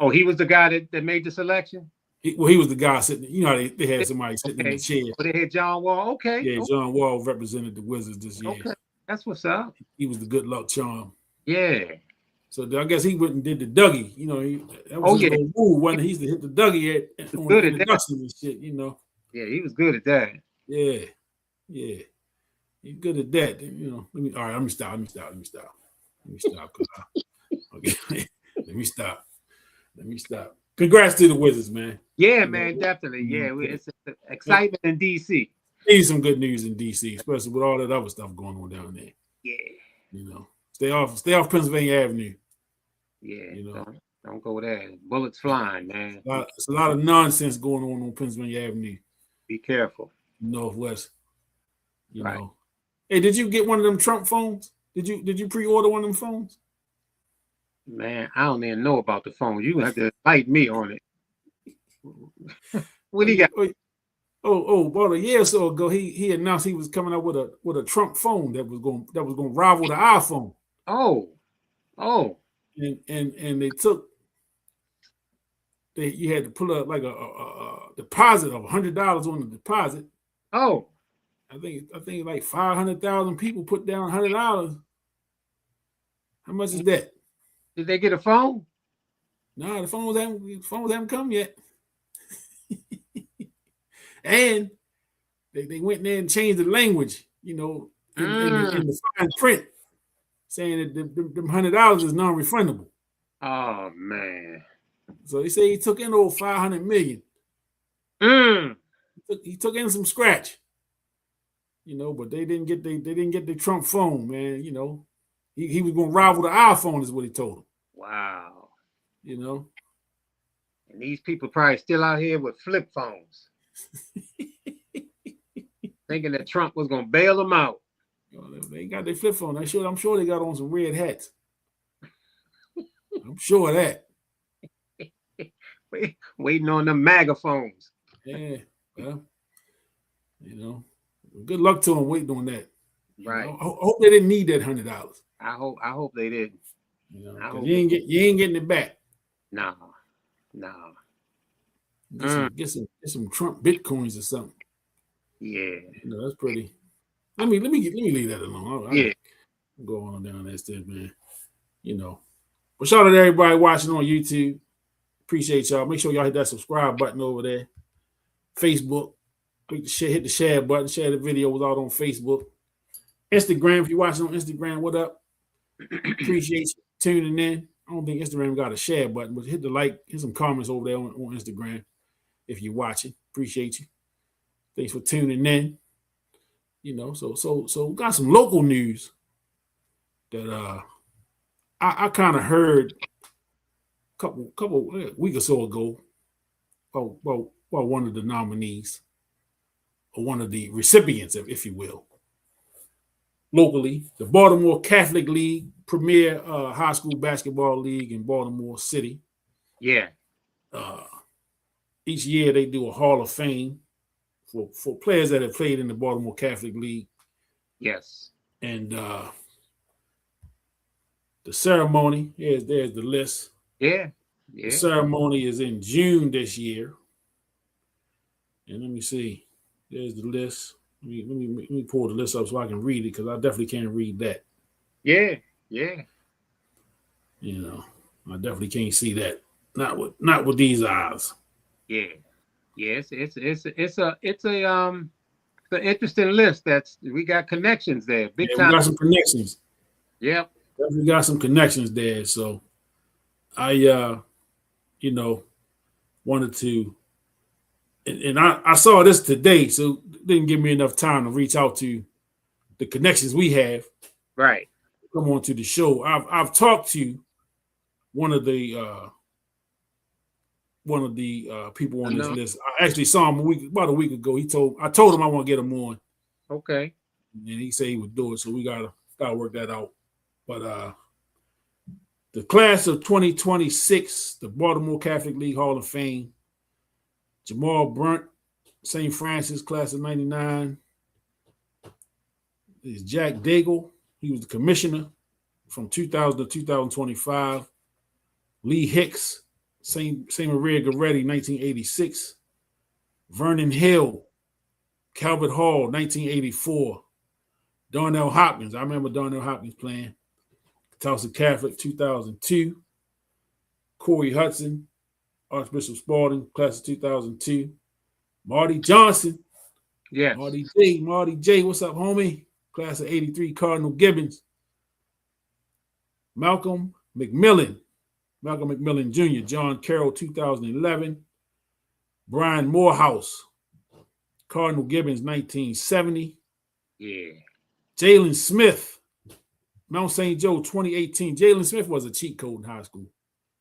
Oh, he was the guy that made the selection? He was the guy sitting. You know, how they had somebody sitting in the chair. But they had John Wall. Okay. Yeah, okay. John Wall represented the Wizards this year. Okay, that's what's up. He was the good luck charm. Yeah. So I guess he went and did the Dougie. You know, that was his little move. When he used to hit the Dougie on the introduction and shit. You know. Yeah, he was good at that. Yeah. He's good at that. You know. All right, let me stop. Okay. Let me stop. Congrats to the Wizards, man. Yeah, man, definitely. Yeah, it's excitement in DC. Need some good news in DC, especially with all that other stuff going on down there. Yeah. You know, stay off Pennsylvania Avenue. Yeah, you know, don't go there. Bullets flying, man. It's a lot of nonsense going on Pennsylvania Avenue. Be careful. Northwest. You know. Hey, did you get one of them Trump phones? Did you pre-order one of them phones? Man, I don't even know about the phone. You have to fight me on it. What do you got? About a year or so ago, he announced he was coming out with a Trump phone that was going to rival the iPhone. Oh. And you had to put up like a deposit of $100 on the deposit. Oh. I think like 500,000 people put down $100. How much is that? Did they get a phone? No, the phones haven't come yet. And they went there and changed the language, you know, in the fine print, saying that them $100 is non-refundable. Oh man! So they say he took in over $500 million. He took in some scratch, you know, but they didn't get the Trump phone, man. You know, he was going to rival the iPhone, is what he told him. Wow. You know, and these people probably still out here with flip phones. Thinking that Trump was gonna bail them out. They got their flip phone. I'm sure they got on some red hats. I'm sure of that. Waiting on them MAGA phones. Yeah. Well, you know, good luck to them waiting on that. Right. I hope they didn't need that $100. I hope they didn't. You know, you ain't getting it back. No. Get some Trump Bitcoins or something. Yeah. You know, that's pretty. Let me leave that alone. I'll go on down that step, man. You know. But shout out to everybody watching on YouTube. Appreciate y'all. Make sure y'all hit that subscribe button over there. Facebook. Hit the share button. Share the videos out on Facebook. Instagram, if you're watching on Instagram, what up? Appreciate you tuning in. I don't think Instagram got a share button, but hit the like, hit some comments over there on Instagram if you're watching. Appreciate you. Thanks for tuning in. You know, so we got some local news that I kind of heard a couple week or so ago about one of the nominees or one of the recipients, if you will. Locally, the Baltimore Catholic League, premier high school basketball league in Baltimore City. Yeah. Each year they do a Hall of Fame for players that have played in the Baltimore Catholic League. Yes. And the ceremony, there's the list. Yeah. The ceremony is in June this year. And let me see. There's the list. Let me pull the list up so I can read it, because I definitely can't read that. Yeah. You know, I definitely can't see that. Not with these eyes. Yeah. Yes, it's an interesting list. We got connections there. Big time. We got some connections. Yep. We got some connections there. So I wanted to, and I saw this today, so it didn't give me enough time to reach out to the connections we have. Right. Come on to the show. I've talked to one of the people on this list. I actually saw him about a week ago. I told him I want to get him on. Okay. And he said he would do it, so we gotta work that out. But the class of 2026, the Baltimore Catholic League Hall of Fame, Jamal Brunt, St. Francis, class of 99. Is Jack Daigle. He was the commissioner from 2000 to 2025. Lee Hicks, St. Maria Goretti, 1986. Vernon Hill, Calvert Hall, 1984. Darnell Hopkins, I remember Darnell Hopkins playing. Tulsa Catholic, 2002. Corey Hudson, Archbishop Spalding, class of 2002. Marty Johnson. Yes. Marty J, what's up, homie? Class of 83, Cardinal Gibbons. Malcolm McMillan Jr., John Carroll, 2011. Brian Morehouse, Cardinal Gibbons, 1970. Yeah. Jalen Smith, Mount St. Joe, 2018. Jalen Smith was a cheat code in high school.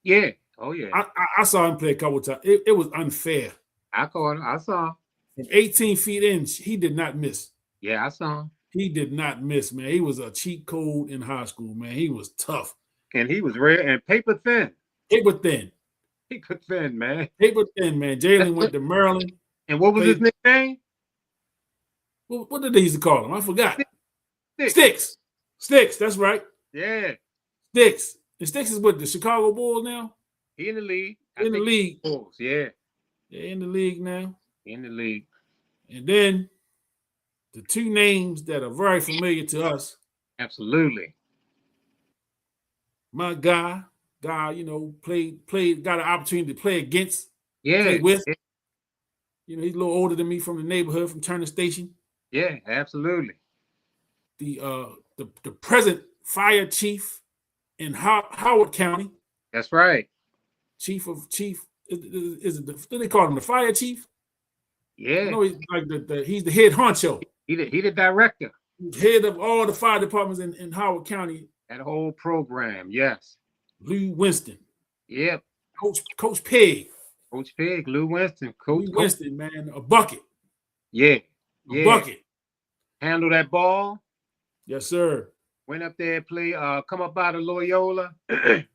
Yeah. Oh, yeah. I saw him play a couple of times. It was unfair. I caught him. I saw him. From 18 feet in, he did not miss. Yeah, I saw him. He did not miss, man. He was a cheat code in high school, man. He was tough. And he was rare and paper thin. Paper thin. Paper thin, man. Paper thin, man. Jalen went to Maryland. And what was his nickname? What did they used to call him? I forgot. Sticks. That's right. Yeah. Sticks. And Sticks is with the Chicago Bulls now. He in the league. In the league. Bulls, yeah. They're in the league now. In the league. And then the two names that are very familiar to us. Absolutely. My guy, you know, played, got an opportunity to play against. Yeah. Play with. Yeah. You know, he's a little older than me from the neighborhood, from Turner Station. Yeah, absolutely. The present fire chief in Howard County. That's right. Chief. Is it do they call him the fire chief? Yeah. No, he's like he's the head honcho. He the director. He's head of all the fire departments in Howard County. That whole program, yes. Lou Winston. Yep. Coach Peg. Coach Peg, Lou Winston. Coach Winston, man, a bucket. Yeah. A bucket. Handle that ball. Yes, sir. Went up there, play, come up out of Loyola.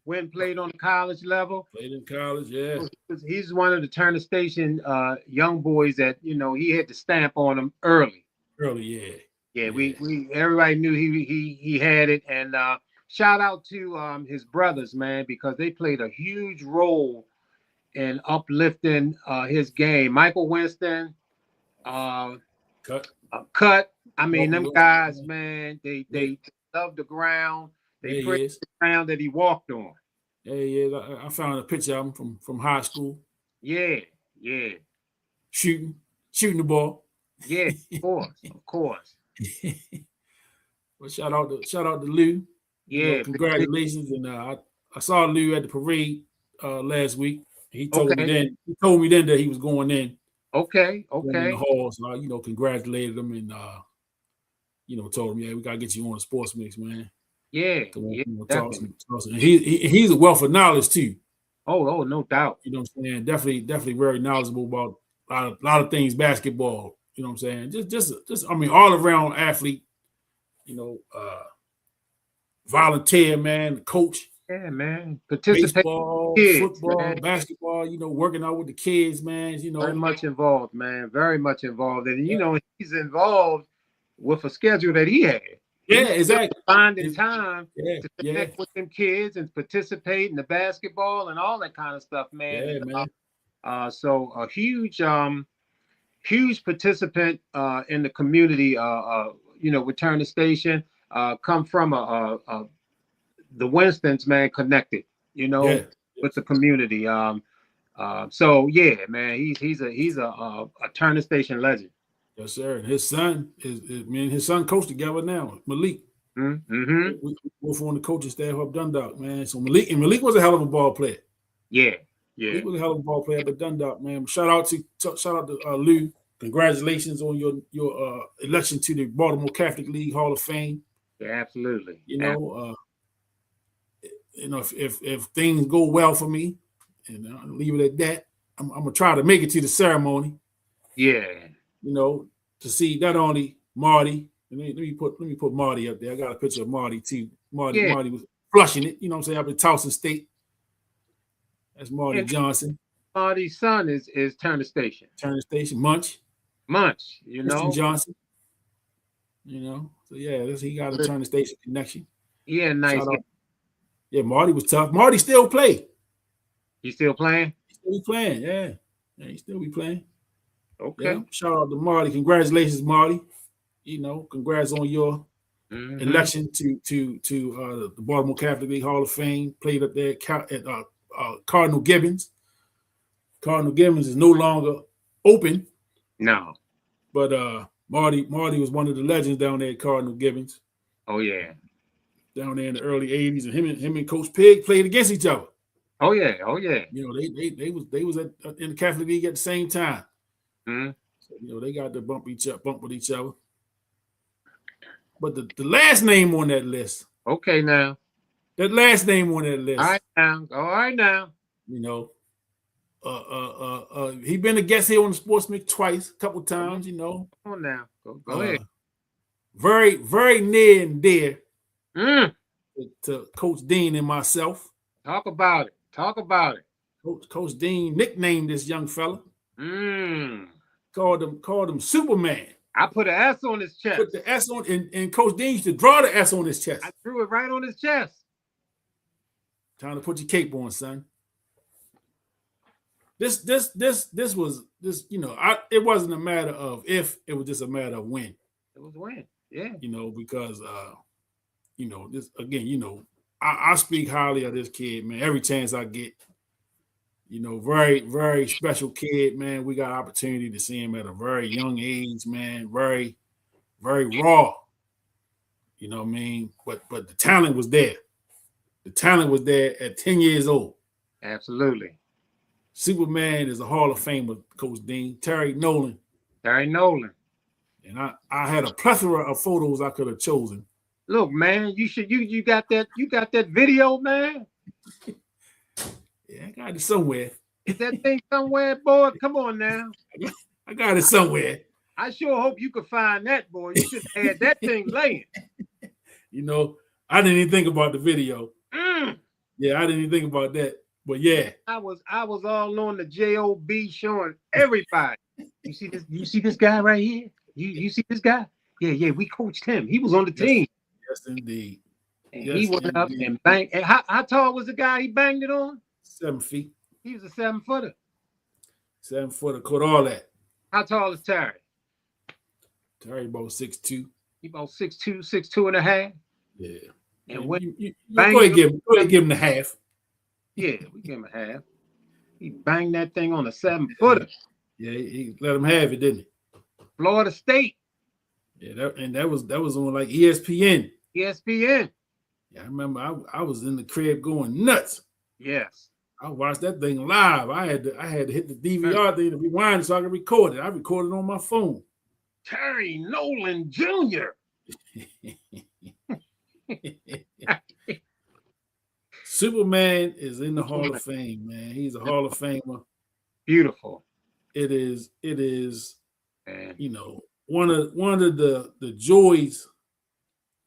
Went and played on the college level. Played in college, yeah. He's one of the Turner Station young boys that, you know, he had to stamp on him early. Yeah. Yeah, we everybody knew he had it. And shout out to his brothers, man, because they played a huge role in uplifting his game. Michael Winston, Cut. I mean, them guys, man, they love the ground. They praise the ground that he walked on. Yeah. I found a picture of him from high school. Yeah. Shooting the ball. Yeah, of course. Well, shout out to Lou. Yeah, you know, congratulations. And I saw Lou at the parade last week. He told me then that he was going in. Okay. In the hall, so I, congratulated him and told him, yeah, we gotta get you on the sports mix, man. Yeah, talk some. And he's a wealth of knowledge too. Oh, no doubt. You know what I'm saying? Definitely very knowledgeable about a lot of things basketball. You know what I'm saying? Just I mean, all around athlete. Volunteer, man, coach. Yeah, man. Participate. Baseball, football, man. Basketball, working out with the kids, man. Very much involved, man. Very much involved. And, he's involved with a schedule that he had. Yeah, exactly. Finding time to connect with them kids and participate in the basketball and all that kind of stuff, man. Yeah, man. So a huge participant in the community, with Turner Station, come from the Winstons, man, connected, with the community. So yeah, man, he's a Turner Station legend. Yes, sir. And his son his son coach together now, Malik. Mm-hmm. We both on the coaching staff up Dundalk, man. So Malik was a hell of a ball player. Yeah. He was a hell of a ball player at Dundalk, man. Shout out to Lou. Congratulations on your election to the Baltimore Catholic League Hall of Fame. Yeah, absolutely. If things go well for me, and I'll leave it at that, I'm gonna try to make it to the ceremony. Yeah. To see not only Marty. Let me put Marty up there. I got a picture of Marty too. Marty was flushing it. You know what I'm saying? Up in Towson State. That's Marty Johnson. Marty's son is Turner Station. Turner Station. Munch. Christian Johnson. So yeah, he got a Turner Station connection. Yeah, nice. Yeah, Marty was tough. Marty still play. He still playing? He still be playing, yeah. Yeah, he still be playing. Okay. Yeah. Shout out to Marty. Congratulations, Marty. Congrats on your election to the Baltimore Catholic League Hall of Fame. Played up there at Cardinal Gibbons. Cardinal Gibbons is no longer open. No. But Marty was one of the legends down there at Cardinal Gibbons. Oh yeah. Down there in the early '80s, and him and Coach Pig played against each other. Oh yeah. Oh yeah. They was in the Catholic League at the same time. Mm-hmm. So, they got to bump with each other. But the last name on that list. Okay now. That last name on that list. All right now. He been a guest here on the Sports Mix twice, a couple times. Come on now. Go ahead. Very, very near and dear to Coach Dean and myself. Talk about it. Coach Dean nicknamed this young fella. Called him Superman. I put an S on his chest. Put the S on, and Coach Dean used to draw the S on his chest. I drew it right on his chest. Time to put your cape on, son. This was it wasn't a matter of if, it was just a matter of when. It was when, yeah. Because this again, I speak highly of this kid, man. Every chance I get. Very, very special kid, man. We got opportunity to see him at a very young age, man. Very, very raw. You know what I mean? But the talent was there. The talent was there at 10 years old. Absolutely. Superman is a Hall of Famer, Coach Dean. Terry Nolan. And I had a plethora of photos I could have chosen. Look, man, you got that video, man. Yeah, I got it somewhere. Is that thing somewhere, boy? Come on now. I got it somewhere. I sure hope you could find that, boy. You should have had that thing laying. I didn't even think about the video. Yeah, I didn't even think about that. But yeah. I was all on the JOB showing everybody. You see this guy right here? You see this guy? Yeah, we coached him. He was on the team. Yes, indeed. And he went up and banged. And how tall was the guy he banged it on? 7 feet. He was a 7-footer. 7-footer, caught all that. How tall is Terry? Terry about 6'2". He about 6'2", 6'2 and a half. Yeah. And when go ahead, give him the half. Yeah, we give him a half. He banged that thing on a 7-footer. Yeah, he let him have it, didn't he? Florida State. Yeah, that was on like ESPN. ESPN. Yeah, I remember I was in the crib going nuts. Yes. I watched that thing live. I had to hit the DVR thing to rewind so I could record it. I recorded on my phone. Terry Nolan Jr. Superman is in the Hall of Fame, man. He's a Hall of Famer. Beautiful. It is, one of the joys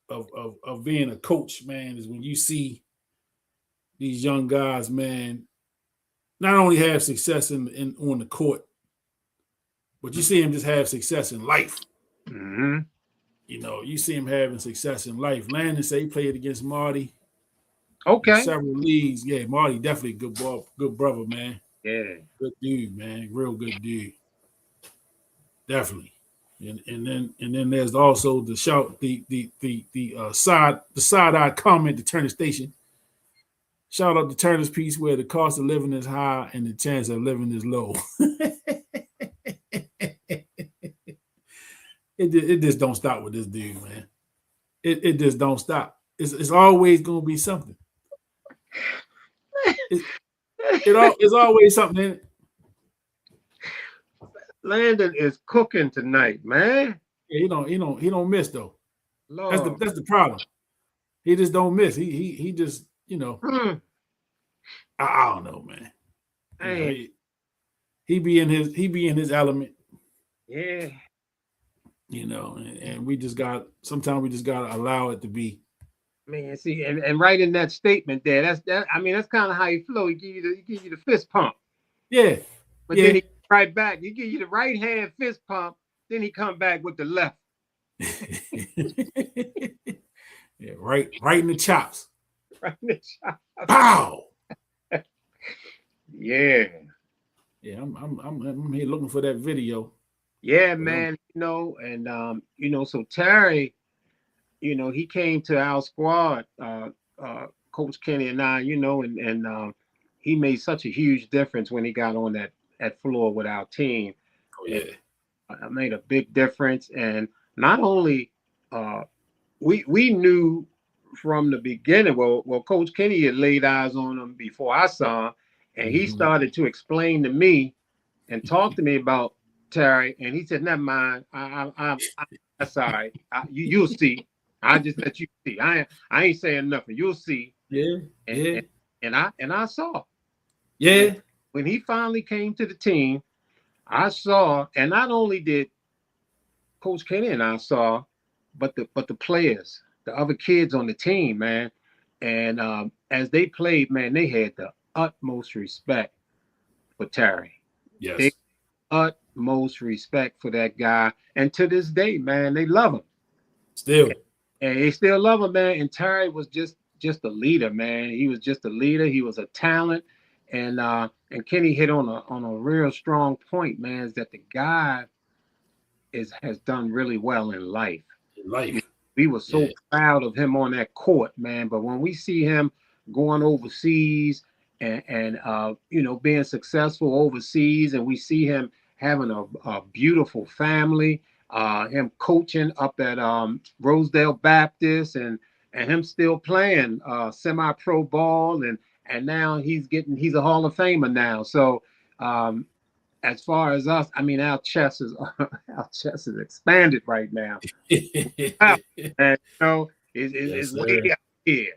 of being a coach, man, is when you see these young guys, man, not only have success in on the court, but you see him just have success in life. Mm-hmm. You see him having success in life. Landon said he played against Marty. Okay. Several leagues. Yeah, Marty definitely good brother, man. Yeah. Good dude, man. Real good dude. Definitely. And then there's also the side-eye comment to Turner Station. Shout out to Turner's piece where the cost of living is high and the chance of living is low. It just don't stop with this dude, man. It just don't stop. It's always gonna be something. It's always something in it. Landon is cooking tonight, man. Yeah, he don't miss though. Lord. That's the problem. He just don't miss. He just I don't know, man. Hey. He be in his element. Yeah. And we just got to allow it to be. Man, see, and right in that statement there, that's kind of how he flow. He give you the fist pump. Yeah. But then he right back. He give you the right hand fist pump, then he come back with the left. Yeah, right in the chops. Right in the chops. Pow! Yeah. Yeah, I'm here looking for that video. Yeah, But man. And so Terry, he came to our squad, Coach Kenny and I, and he made such a huge difference when he got on that floor with our team. oh And yeah. made a big difference. And not only uh, we knew from the beginning. Well, Coach Kenny had laid eyes on him before I saw him, and he Mhm. started to explain to me and talk to me about Terry. And he said, "Never mind, that's all right. You'll see. I just let you see. I ain't saying nothing. You'll see." Yeah, And yeah, and, and I saw when yeah. when he finally came to the team. I saw, and not only did Coach Kenny and I saw, but the players, the other kids on the team, man. And as they played, man, they had the utmost respect for Terry. They Yes. utmost respect for that guy. And to this day, man, they love him. Still. And they still love him, man. And Terry was just a leader, man. He was just a leader. He was a talent. And Kenny hit on a real strong point, man, is that the guy has done really well in life. Life. We were so Yeah. proud of him on that court, man. But when we see him going overseas and being successful overseas, and we see him having a beautiful family, him coaching up at Rosedale Baptist, and him still playing semi-pro ball, and now he's a Hall of Famer now. So um, as far as us, I mean, our chest is our chest is expanded right now. Wow. And is Yes, way sir. out here.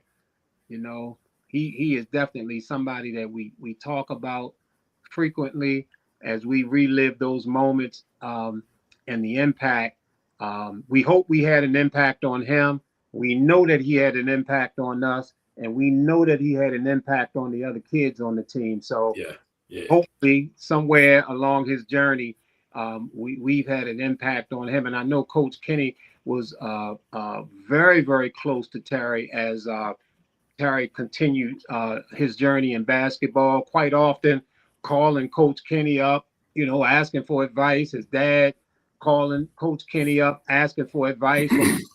You know, he is definitely somebody that we talk about frequently as we relive those moments, and the impact. We hope we had an impact on him. We know that he had an impact on us, and we know that he had an impact on the other kids on the team. So Yeah. Yeah. hopefully somewhere along his journey, we've had an impact on him. And I know Coach Kenny was very, very close to Terry as Terry continued his journey in basketball, quite often calling Coach Kenny up, asking for advice. His dad calling Coach Kenny up, asking for advice.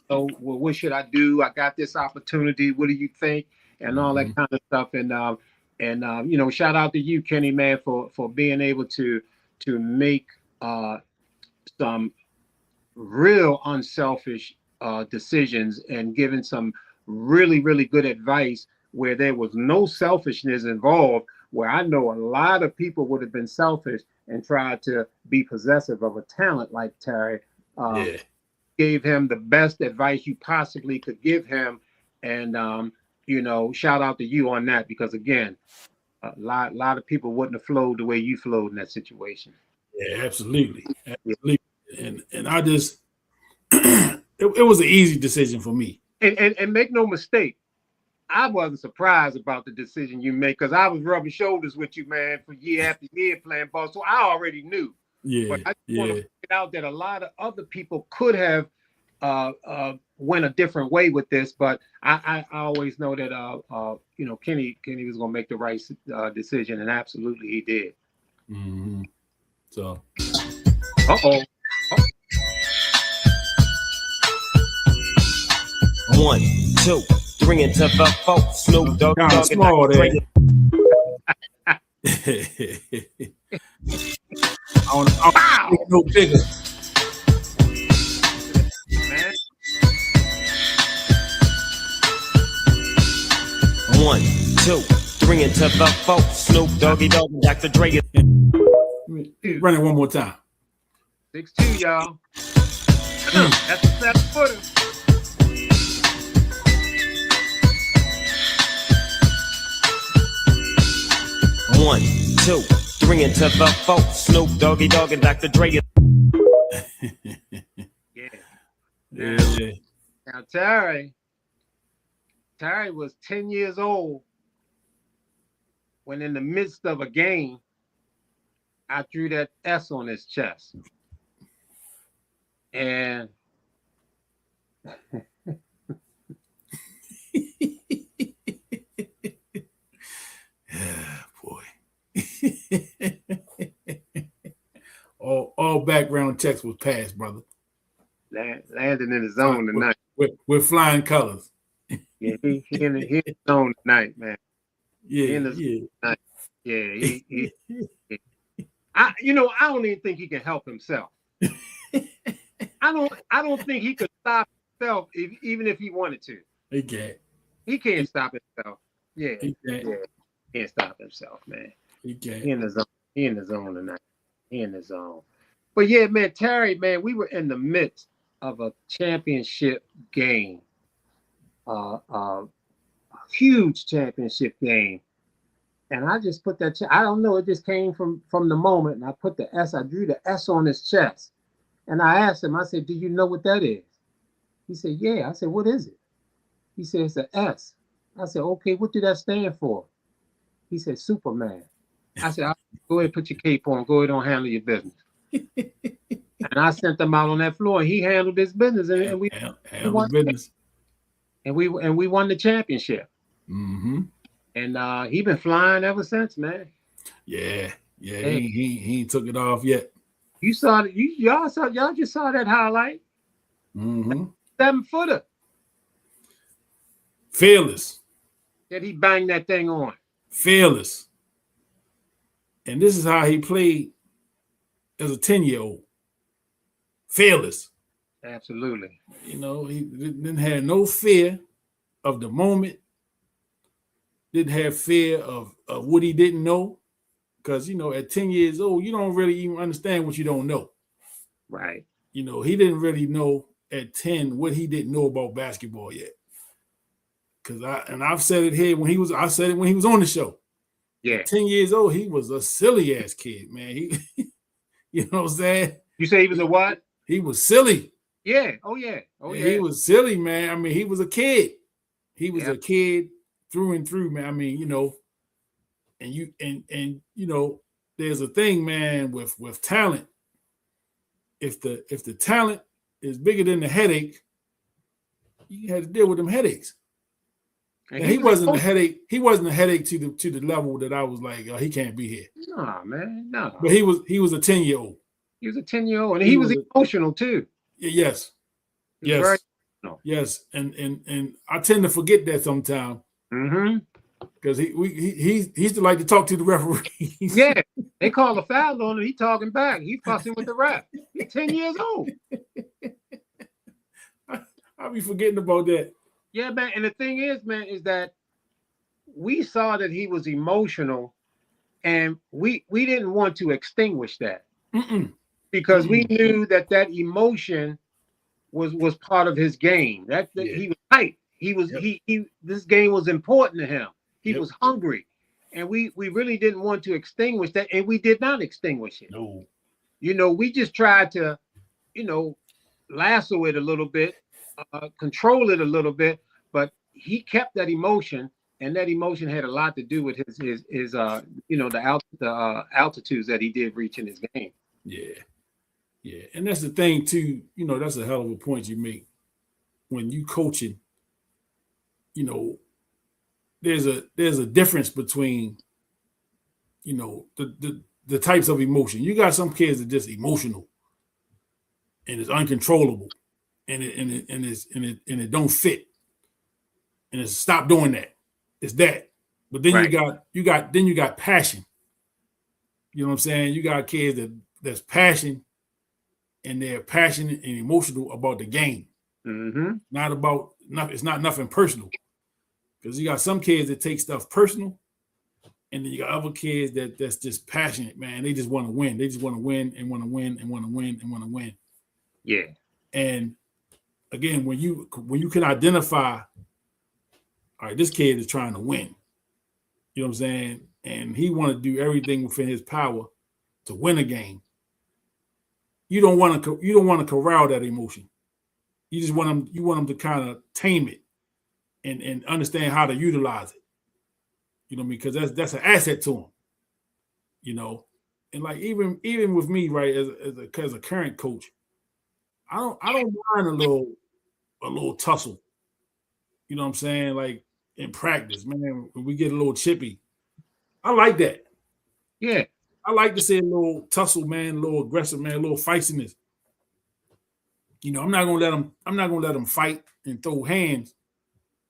Well, what should I do? I got this opportunity. What do you think? And all that Mhm. kind of stuff. And shout out to you, Kenny, man, for being able to make some real unselfish decisions and giving some really, really good advice where there was no selfishness involved. Where I know a lot of people would have been selfish and tried to be possessive of a talent like Terry. Um, Yeah. Gave him the best advice you possibly could give him. And, shout out to you on that because, again, a lot of people wouldn't have flowed the way you flowed in that situation. Yeah. Absolutely. Yeah. Absolutely. And I just it was an easy decision for me. And make no mistake, I wasn't surprised about the decision you made because I was rubbing shoulders with you, man, for year after year playing ball. So I already knew. But Yeah. I just want to Yeah. point out that a lot of other people could have went a different way with this, but I always know that Kenny was gonna make the right decision, and absolutely he did. Hmm. So Uh-oh. 1, 2, 3 into the 4. Snoop Dogg, kind of Dogg, and small Dr. Dre. there. I don't Wow, think no bigger. man. 1, 2, 3 into the 4. Snoop Doggy Dogg and Dr. Dre. Run it one more time. 6'2", y'all. That's a 7-footer. One, 2, 3 into the 4. Snoop Doggy Dogg and Dr. Dre. Yeah. Yeah. Now Terry was 10 years old when in the midst of a game, I drew that S on his chest. And Yeah, boy. all background checks was passed, brother. Landing in the zone tonight. With flying colors. Yeah, he in the zone tonight, man. Yeah, tonight. Yeah, he I don't even think he can help himself. I don't think he could stop himself even if he wanted to. He can't. He can't stop himself. Yeah. He can't. Yeah. He can't stop himself, man. He can't. He in the zone. He in the zone tonight. He in the zone. But yeah, man, Terry, man, we were in the midst of a championship game. A huge championship game. And I just put that, I don't know, it just came from the moment. And I put the S, I drew the S on his chest. And I asked him, I said, do you know what that is? He said, yeah. I said, what is it? He said, it's an S. I said, okay, what did that stand for? He said, Superman. I said, go ahead and put your cape on. Go ahead and handle your business. And I sent him out on that floor. And he handled his business. And we won business. And we won the championship. Mm-hmm. And he been flying ever since, man. Yeah. Hey. He ain't took it off yet. You saw it. Y'all just saw that highlight. Mm-hmm. 7-footer. Fearless. That he banged that thing on. Fearless. And this is how he played as a 10-year-old. Fearless. Absolutely. He didn't have no fear of the moment. Didn't have fear of what he didn't know. Because, at 10 years old, you don't really even understand what you don't know. Right. He didn't really know at 10 what he didn't know about basketball yet. Because I've said it here I said it when he was on the show. Yeah. At 10 years old, he was a silly ass kid, man. He, you know what I'm saying? You say he was a what? He was silly. Yeah. Oh yeah. He was silly, man. I mean, he was a kid. He was a kid through and through, man. I mean, and there's a thing, man, with talent. If the talent is bigger than the headache, you had to deal with them headaches. And he wasn't a headache. He wasn't a headache to the level that I was like, oh, he can't be here. Nah, man, no. But he was a 10-year-old. He was a 10-year-old, and he was emotional too. Yes. Yes. Yes. And I tend to forget that sometimes. Mm-hmm. Because he used to like to talk to the referees. Yeah, they call a foul on him. He talking back. He fussing with the ref. He's 10 years old. I'll be forgetting about that. Yeah, man. And the thing is, man, is that we saw that he was emotional, and we didn't want to extinguish that. Because we knew that emotion was part of his game. He was tight. He was this game was important to him. He was hungry. And we really didn't want to extinguish that, and we did not extinguish it. No. We just tried to, lasso it a little bit, control it a little bit, but he kept that emotion, and that emotion had a lot to do with his the altitudes that he did reach in his game. Yeah, and that's the thing too. That's a hell of a point you make when you coaching. There's a difference between, the types of emotion. You got some kids that are just emotional, and it's uncontrollable, and it don't fit, and it's stop doing that. It's that. But then you got passion. You know what I'm saying? You got kids that's passion, and they're passionate and emotional about the game. Mm-hmm. Not about nothing. It's not nothing personal. Because you got some kids that take stuff personal, and then you got other kids that's just passionate, man. They just want to win. They just want to win and want to win and want to win and want to win. Yeah. And again, when you can identify, all right, this kid is trying to win. You know what I'm saying? And he want to do everything within his power to win a game. You don't want to corral that emotion. You just want them to kind of tame it. And understand how to utilize it, because that's an asset to them, and like even with me, right, as a current coach, I don't mind a little tussle, you know what I'm saying, like in practice, man, when we get a little chippy, I like that, Yeah. I like to see a little tussle, man, a little aggressive, man, a little feistiness. You know, I'm not gonna let them fight and throw hands,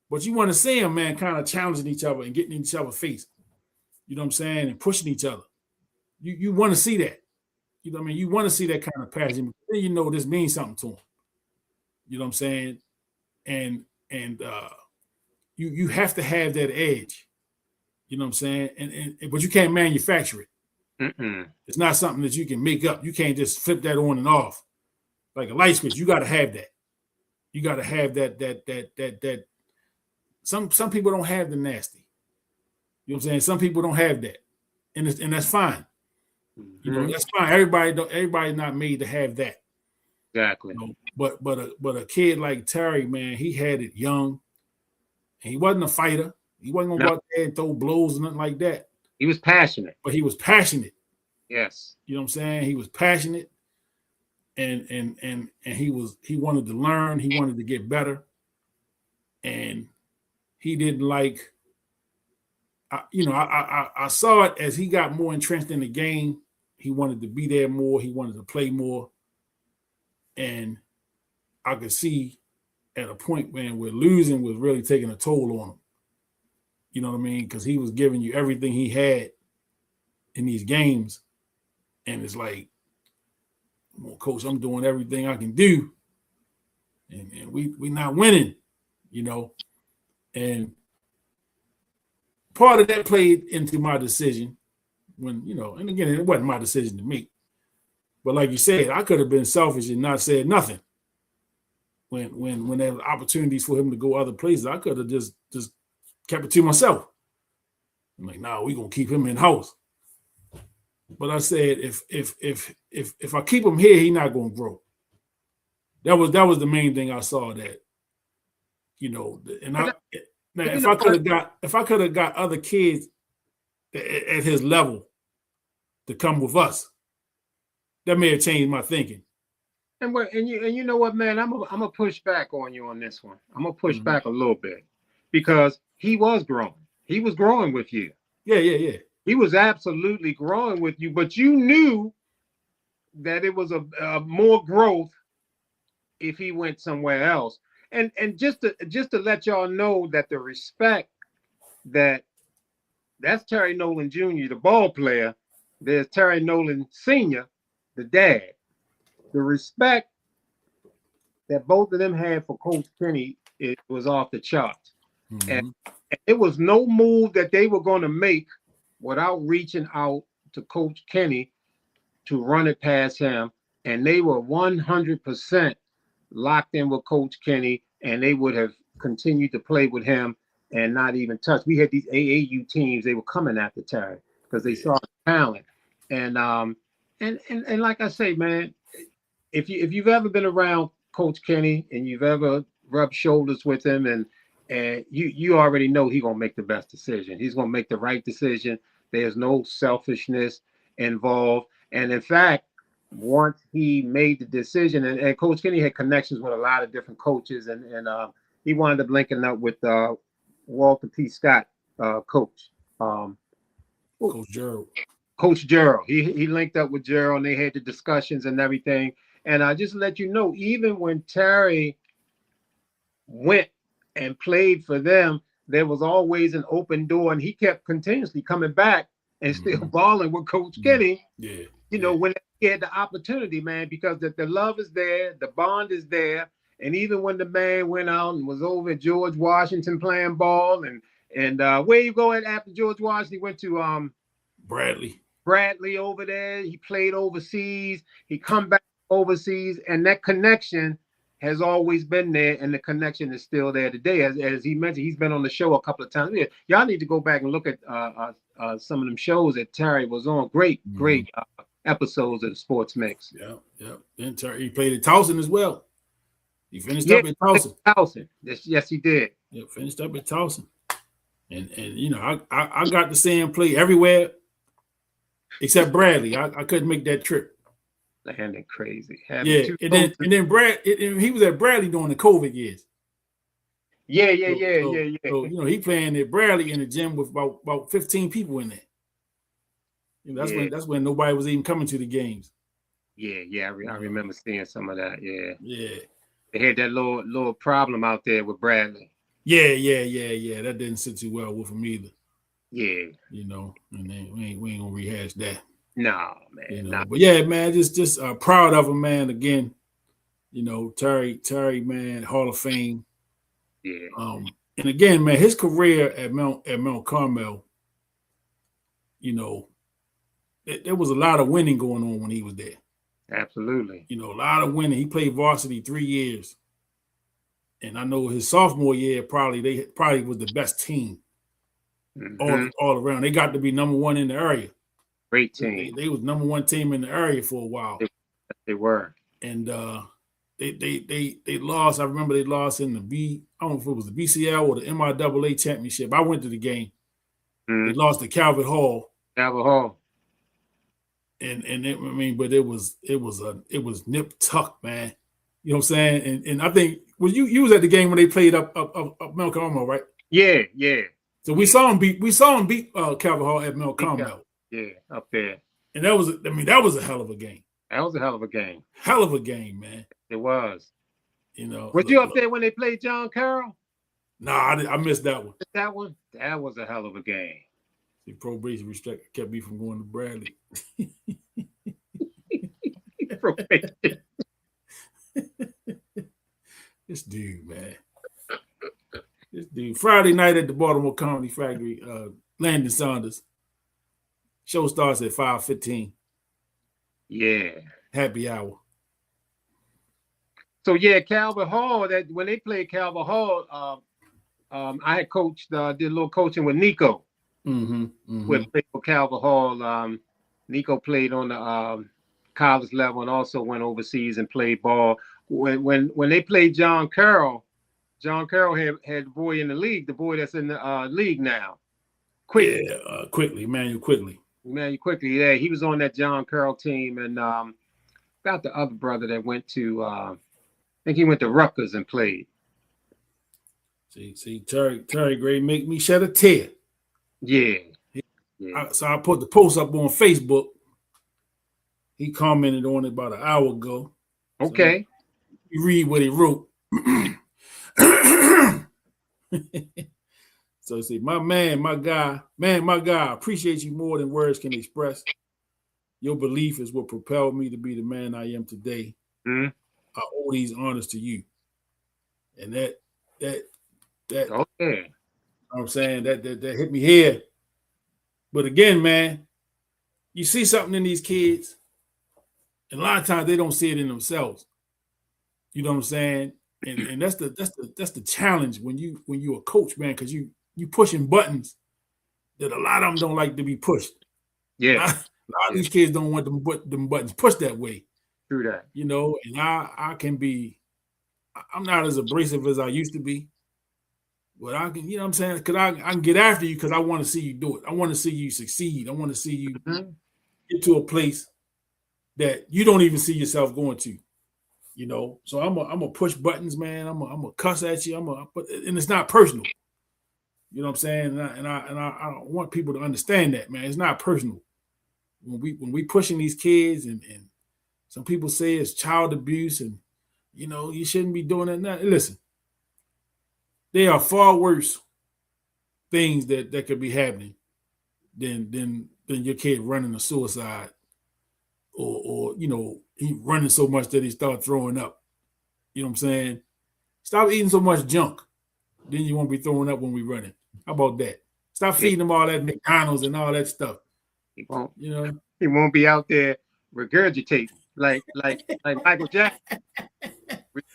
but you want to see them, man, kind of challenging each other and getting in each other's face. You know what I'm saying? And pushing each other. You want to see that. You know what I mean? You want to see that kind of passion. Then you know this means something to them. You know what I'm saying? And you have to have that edge. You know what I'm saying? And but you can't manufacture it. Mm-mm. It's not something that you can make up. You can't just flip that on and off like a light switch. You got to have that. You got to have that. Some people don't have the nasty. You know what I'm saying? Some people don't have that, and that's fine. You know, that's fine. Everybody's not made to have that. Exactly. You know? But a kid like Terry, man, he had it young. And he wasn't a fighter. He wasn't gonna go out there and throw blows and nothing like that. He was passionate. But he was passionate. Yes. You know what I'm saying? He was passionate, and he wanted to learn. He wanted to get better, and he didn't like. I saw it as he got more entrenched in the game. He wanted to be there more. He wanted to play more, and I could see at a point, man, where losing was really taking a toll on him. You know what I mean? Because he was giving you everything he had in these games. And it's like, well, Coach, I'm doing everything I can do. And we not winning, you know. And part of that played into my decision when, you know, and again, it wasn't my decision to make. But like you said, I could have been selfish and not said nothing. When there were opportunities for him to go other places, I could have just kept it to myself. I'm like, nah, we're gonna keep him in house. But I said, if I keep him here, he's not gonna grow. That was the main thing I saw, that, you know, and if I could have got other kids at his level to come with us, that may have changed my thinking. And you know what, man, I'm gonna push back on you on this one. I'm gonna push back a little bit, because he was growing. He was growing with you. Yeah. He was absolutely growing with you, but you knew that it was a more growth if he went somewhere else. And just to let y'all know that the respect that's Terry Nolan Jr., the ball player. There's Terry Nolan Sr., the dad. The respect that both of them had for Coach Kenny, it was off the charts. Mm-hmm. And it was no move that they were going to make without reaching out to Coach Kenny to run it past him. And they were 100% locked in with Coach Kenny, and they would have continued to play with him and not even touch. We had these AAU teams, they were coming after Terry because they saw talent. And like I say, man, if you've ever been around Coach Kenny and you've ever rubbed shoulders with him, and you already know he's gonna make the best decision. He's gonna make the right decision. There's no selfishness involved. And in fact, once he made the decision, and Coach Kenny had connections with a lot of different coaches, and he wound up linking up with Walter P. Scott, coach. Coach Gerald. Coach Gerald. He linked up with Gerald, and they had the discussions and everything. And I just let you know, even when Terry went and played for them, there was always an open door, and he kept continuously coming back and still balling with Coach Kenny. Yeah. You know, when he had the opportunity, man, because the love is there, the bond is there. And even when the man went out and was over at George Washington playing ball, and where you go after George Washington, he went to Bradley over there. He played overseas. He come back overseas, and that connection has always been there, and the connection is still there today. As he mentioned, he's been on the show a couple of times. Yeah, y'all need to go back and look at some of them shows that Terry was on. Great episodes of the Sports Mix. Yeah. Then Terry, he played at Towson as well. He finished up at Towson. Yes, he did. Yeah, finished up at Towson. And you know, I got to see him play everywhere except Bradley. I couldn't make that trip. Landing crazy. And then Brad, he was at Bradley during the COVID years. Yeah. So, you know, he playing at Bradley in the gym with about 15 people in there. You know, that's when nobody was even coming to the games. Yeah. I remember seeing some of that. Yeah. Yeah. They had that little problem out there with Bradley. Yeah. That didn't sit too well with him either. Yeah. You know, and then we ain't gonna rehash that. No, man. You know, but yeah, man, just proud of him, man. Again, you know, Terry, man, Hall of Fame. Yeah. And again, man, his career at Mount Carmel, you know, there was a lot of winning going on when he was there. Absolutely. You know, a lot of winning. He played varsity 3 years. And I know his sophomore year, they probably was the best team all around. They got to be number one in the area. Great team. They was number one team in the area for a while. They were. And they lost. I remember they lost in I don't know if it was the BCL or the MIAA championship. I went to the game. They lost to Calvert Hall. And but it was nip tuck, man. You know what I'm saying? And I think you was at the game when they played up Mount Carmel, right? Yeah. So we saw him beat Calvert Hall at Mount Carmel. Yeah, up there. And that was a hell of a game. That was a hell of a game. Hell of a game, man. It was. You know. Was you up there when they played John Carroll? Nah, I missed that one. That one? That was a hell of a game. See, probation restrict kept me from going to Bradley. This dude, man. This dude. Friday night at the Baltimore Comedy Factory, Landon Saunders. Show starts at 5:15. Yeah. Happy hour. So yeah, Calvert Hall. That when they played Calvert Hall, I had coached, did a little coaching with Nico. With Calvert Hall. Nico played on the college level and also went overseas and played ball. When they played John Carroll had the boy in the league, the boy that's in the league now. Emmanuel Quickly. Yeah, he was on that John Carroll team, and got the other brother that went to, I think he went to Rutgers and played. See, Terry Gray make me shed a tear. Yeah. So I put the post up on Facebook. He commented on it about an hour ago. Okay. So you read what he wrote. So see, my guy, I appreciate you more than words can express. Your belief is what propelled me to be the man I am today. I owe these honors to you. And that okay. You know what I'm saying, that hit me here. But again, man, you see something in these kids, and a lot of times they don't see it in themselves. You know what I'm saying? And that's the challenge when you're a coach, man, because you pushing buttons that a lot of them don't like to be pushed. Yeah. A lot of these kids don't want them buttons pushed that way. True that. You know, and I'm not as abrasive as I used to be. But I can, you know what I'm saying? Because I can get after you because I want to see you do it. I want to see you succeed. I want to see you get to a place that you don't even see yourself going to. You know, so I'm a push buttons, man. I'm a cuss at you. And it's not personal. You know what I'm saying? And I don't want people to understand that, man. It's not personal. When we pushing these kids and some people say it's child abuse and you know you shouldn't be doing that. Now, listen, there are far worse things that could be happening than your kid running a suicide or you know he running so much that he start throwing up. You know what I'm saying? Stop eating so much junk. Then you won't be throwing up when we running. How about that? Stop feeding them all that McDonald's and all that stuff. He won't. You know, he won't be out there regurgitating like Michael Jackson.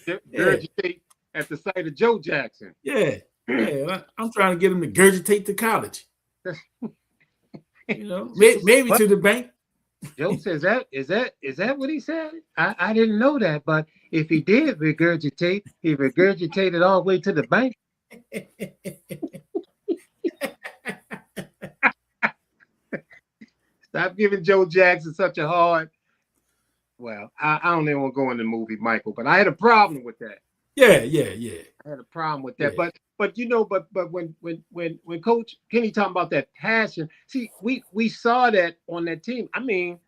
Regurgitate at the sight of Joe Jackson. Yeah. I'm trying to get him to regurgitate to college. You know, maybe to the bank. Joe says is that what he said? I didn't know that, but if he did regurgitate, he regurgitated all the way to the bank. Stop giving Joe Jackson such a hard. Well, I don't even want to go in the movie, Michael, but I had a problem with that. Yeah. I had a problem with that. Yeah. but when Coach Kenny talking about that passion, see, we saw that on that team. I mean,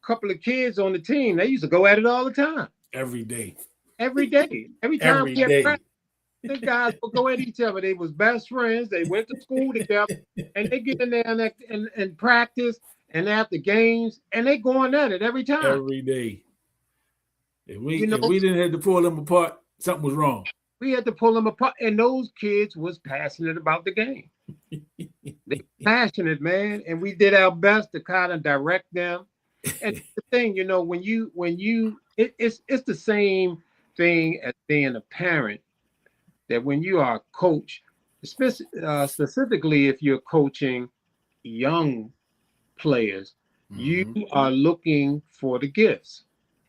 a couple of kids on the team, they used to go at it all the time. Every day. Every day. Every time Every we had day. practice, the guys would go at each other. They was best friends. They went to school together, and they get in there and practice and after games, and they going at it every time. Every day. If we didn't have to pull them apart, something was wrong. We had to pull them apart, and those kids was passionate about the game. They passionate, man, and we did our best to kind of direct them. And the thing, it's the same thing as being a parent. That when you are a coach, specifically if you're coaching young players, you are looking for the gifts.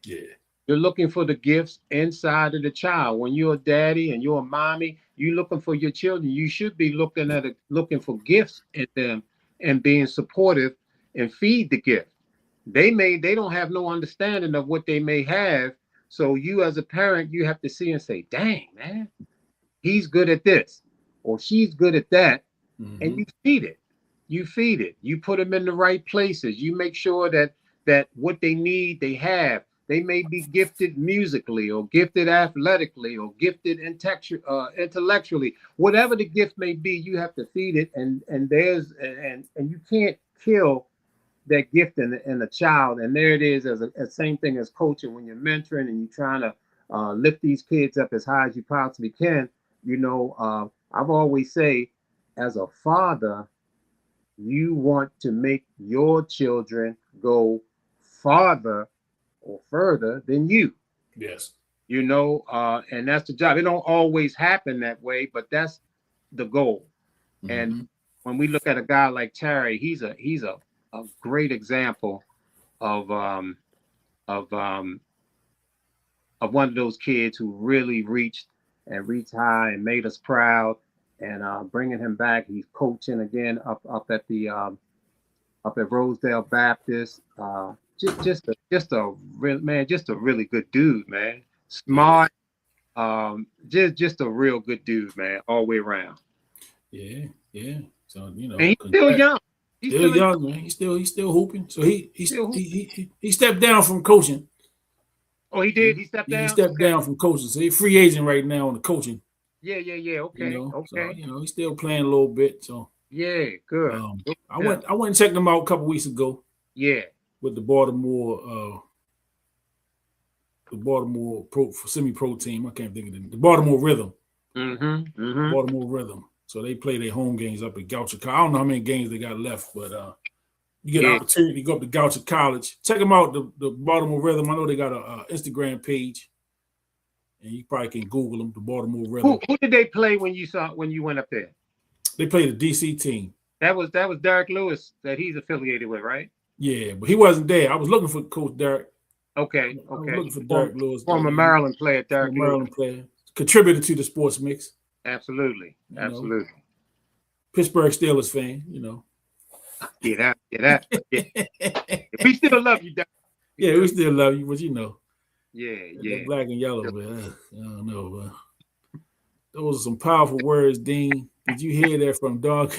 Yeah. You're looking for the gifts inside of the child. When you're a daddy and you're a mommy, you're looking for your children. You should be looking for gifts in them and being supportive and feed the gift. They don't have no understanding of what they may have. So you as a parent, you have to see and say, dang, man, he's good at this or she's good at that. And you feed it. You feed it. You put them in the right places. You make sure that what they need, they have. They may be gifted musically or gifted athletically or gifted intellectually. Whatever the gift may be, you have to feed it. And you can't kill that gift in a child. And there it is as a same thing as coaching. When you're mentoring and you're trying to lift these kids up as high as you possibly can, I've always say, as a father, you want to make your children go farther or further than you. Yes. And that's the job. It don't always happen that way, but that's the goal. And when we look at a guy like Terry, he's a great example of one of those kids who really reached high and made us proud. And bringing him back, he's coaching again up at Rosedale Baptist. Just a really good dude, man. Smart, just a real good dude, man, all the way around. Yeah. So and he's still young. He's still young, man. He's still hooping. So he stepped down from coaching. Oh, he did. He stepped down. He stepped down from coaching. So he's free agent right now on the coaching. Yeah. Okay. Okay. So, he's still playing a little bit. So yeah, good. I went and checked him out a couple weeks ago. Yeah. With the Baltimore semi-pro team. I can't think of it. The Baltimore Rhythm. Baltimore Rhythm. So they play their home games up at Goucher College. I don't know how many games they got left, but you get an opportunity to go up to Goucher College. Check them out, the Baltimore Rhythm. I know they got a Instagram page, and you probably can Google them, the Baltimore Rhythm. Who did they play when you went up there? They played the DC team. That was Derek Lewis that he's affiliated with, right? Yeah, but he wasn't there. I was looking for Coach Derek. Okay. I was looking for Derek Lewis. Former Maryland player, Derek Lewis. Maryland player. Contributed to the sports mix. Absolutely. Pittsburgh Steelers fan, Yeah. We still love you, Derek. Yeah, we still love you, but Yeah. Black and yellow, man. I don't know. Those are some powerful words, Dean. Did you hear that from Dog?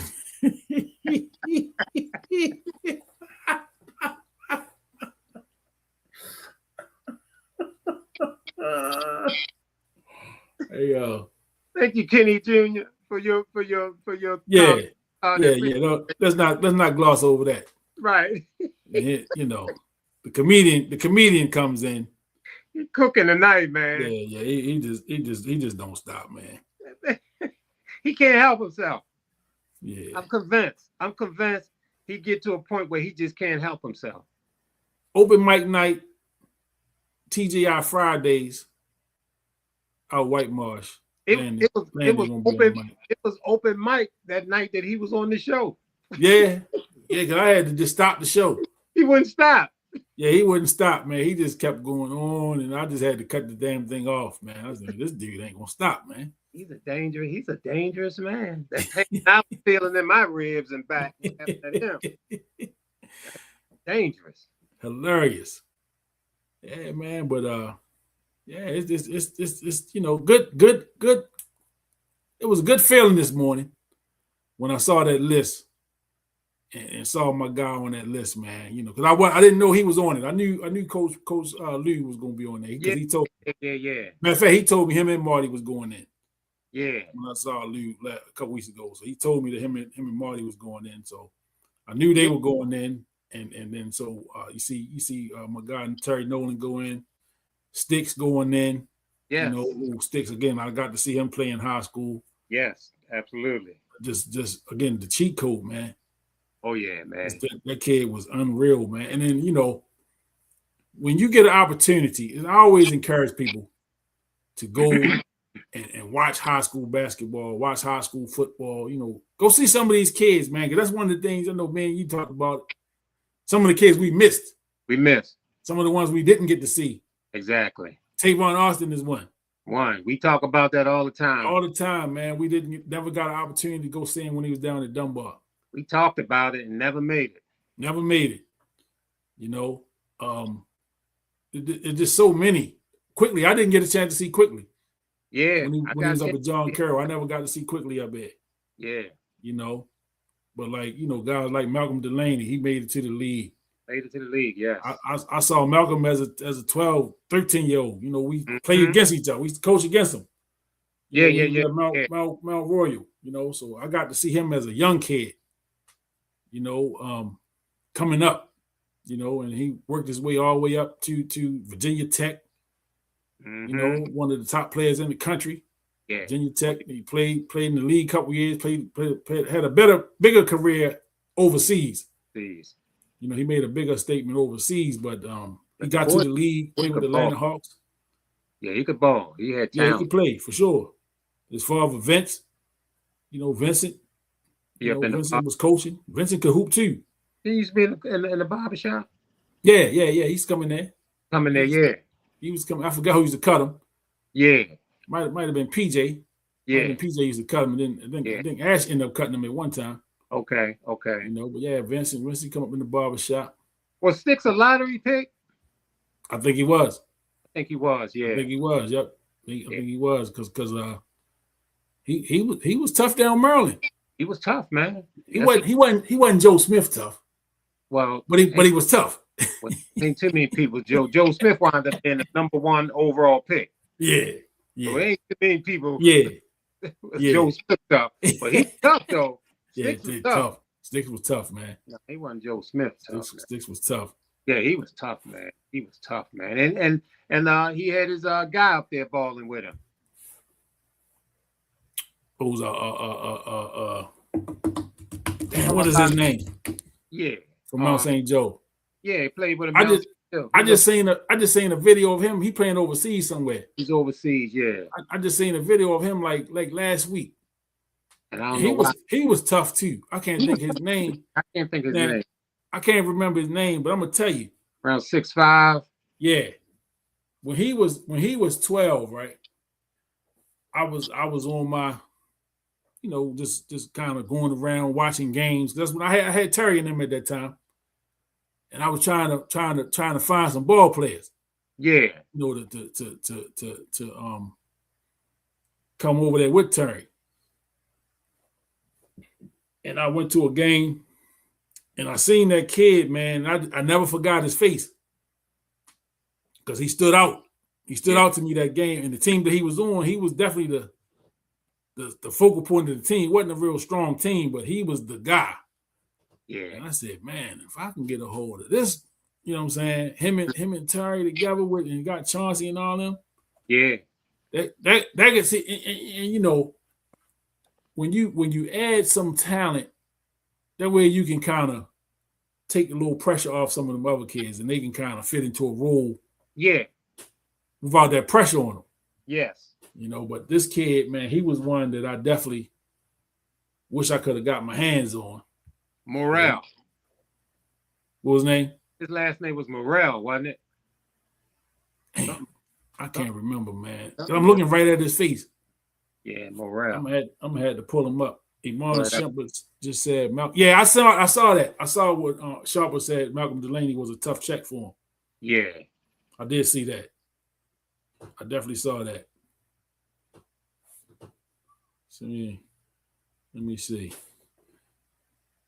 Hey, thank you, Kenny Jr. for your yeah. No, let's not gloss over that. Right. The comedian comes in. He's cooking tonight, man. Yeah. He just don't stop, man. He can't help himself. Yeah. I'm convinced he get to a point where he just can't help himself. Open mic night, TGI Fridays, out White Marsh. It was open mic that night that he was on the show. Yeah, because I had to just stop the show. He wouldn't stop. Yeah, he wouldn't stop, man. He just kept going on, and I just had to cut the damn thing off, man. I was like, this dude ain't gonna stop, man. He's a dangerous man. That pain I'm feeling in my ribs and back at him. Dangerous. Hilarious. Yeah, man. But it's good it was a good feeling this morning when I saw that list and saw my guy on that list, man. You know, because I didn't know he was on it. I knew Coach Lee was going to be on there because he told. Yeah. Matter of fact, he told me him and Marty was going in. Yeah. When I saw Lou a couple weeks ago, so he told me that him and Marty was going in. So I knew they were going in, and then so you see my guy Terry Nolan go in, Sticks going in. Yes. You know, Sticks again. I got to see him play in high school. Yes, absolutely. Just again the cheat code, man. Oh yeah, man. That kid was unreal, man. And then, you know, when you get an opportunity, and I always encourage people to go and watch high school basketball, watch high school football, you know, go see some of these kids, man. Because that's one of the things I know, man, you talked about some of the kids we missed. We missed. Some of the ones we didn't get to see. Exactly. Tavon Austin is one. We talk about that all the time. All the time, man. We never got an opportunity to go see him when he was down at Dunbar. We talked about it and never made it. Never made it. You know, it's just so many. Quickly, I didn't get a chance to see Quickly. Yeah. When he was up at John Carroll, I never got to see Quickly up there. Yeah. You know, but like, you know, guys like Malcolm Delaney, he made it to the league. Made it to the league, yes. I saw Malcolm as a 12, 13-year-old. You know, we played against each other. We used to coach against him. Mount Royal, you know, so I got to see him as a young kid, you know, coming up, you know, and he worked his way all the way up to Virginia Tech, you know, one of the top players in the country. Yeah. Virginia Tech. He played in the league a couple years, had a bigger career overseas. You know, he made a bigger statement overseas, but he got to the league, played with the Atlanta Hawks. Yeah, he could ball. He had talent. Yeah, he could play for sure. As far as Vince, you know, Vincent, Vincent was coaching. Vincent could hoop too. He used to be in the barbershop. Yeah. He's coming there. He was coming. I forgot who used to cut him. Yeah. Might have been PJ. Yeah. PJ used to cut him, and then I think Ash ended up cutting him at one time. Okay. You know, but yeah, Vincent come up in the barbershop. Was Sticks a lottery pick? I think he was. Yeah. I think he was, yep. I think he was because he was tough down Maryland. He was tough, man. He wasn't Joe Smith tough. Well, but he was tough. Ain't too many people. Joe Smith wound up being the number 1 overall pick. Yeah. So ain't too many people. Yeah. Joe Smith tough, but he's tough though. Sticks was tough. Sticks was tough, man. No, he wasn't Joe Smith tough. Sticks was tough. Yeah, he was tough, man. And he had his guy up there balling with him. Who's damn, what is his name? Yeah, from Mount St. Joe. Yeah, he played with him. I just seen a video of him. He playing overseas somewhere. He's overseas, yeah. I just seen a video of him like last week. And I don't know he was tough too. I can't think his name. I can't think his name. I can't remember his name, but I'm gonna tell you. Around 6'5". Yeah. When he was 12, right? I was on my, you know, just kind of going around watching games. That's when I had Terry and them at that time. And I was trying to find some ball players. Yeah. You know, to come over there with Terry. And I went to a game and I seen that kid, man. I never forgot his face. Because he stood out. He stood out to me that game. And the team that he was on, he was definitely the focal point of the team. It wasn't a real strong team, but he was the guy. Yeah. And I said, man, if I can get a hold of this, you know what I'm saying? Him and Terry together with, and got Chauncey and all them. Yeah. That can see, and you know, when you add some talent, that way you can kind of take a little pressure off some of them other kids, and they can kind of fit into a role. Yeah. Without that pressure on them. Yes. You know, but this kid, man, he was one that I definitely wish I could have got my hands on. Morrell. What was his name? His last name was Morrell, wasn't it? Damn, I can't remember, man. I'm looking right at his face. Yeah, Morrell. I'm gonna have to pull him up. Iman Shumpert just said Malcolm. Yeah, I saw that. I saw what Sharper said. Malcolm Delaney was a tough check for him. Yeah, I did see that. I definitely saw that. So yeah, let me see.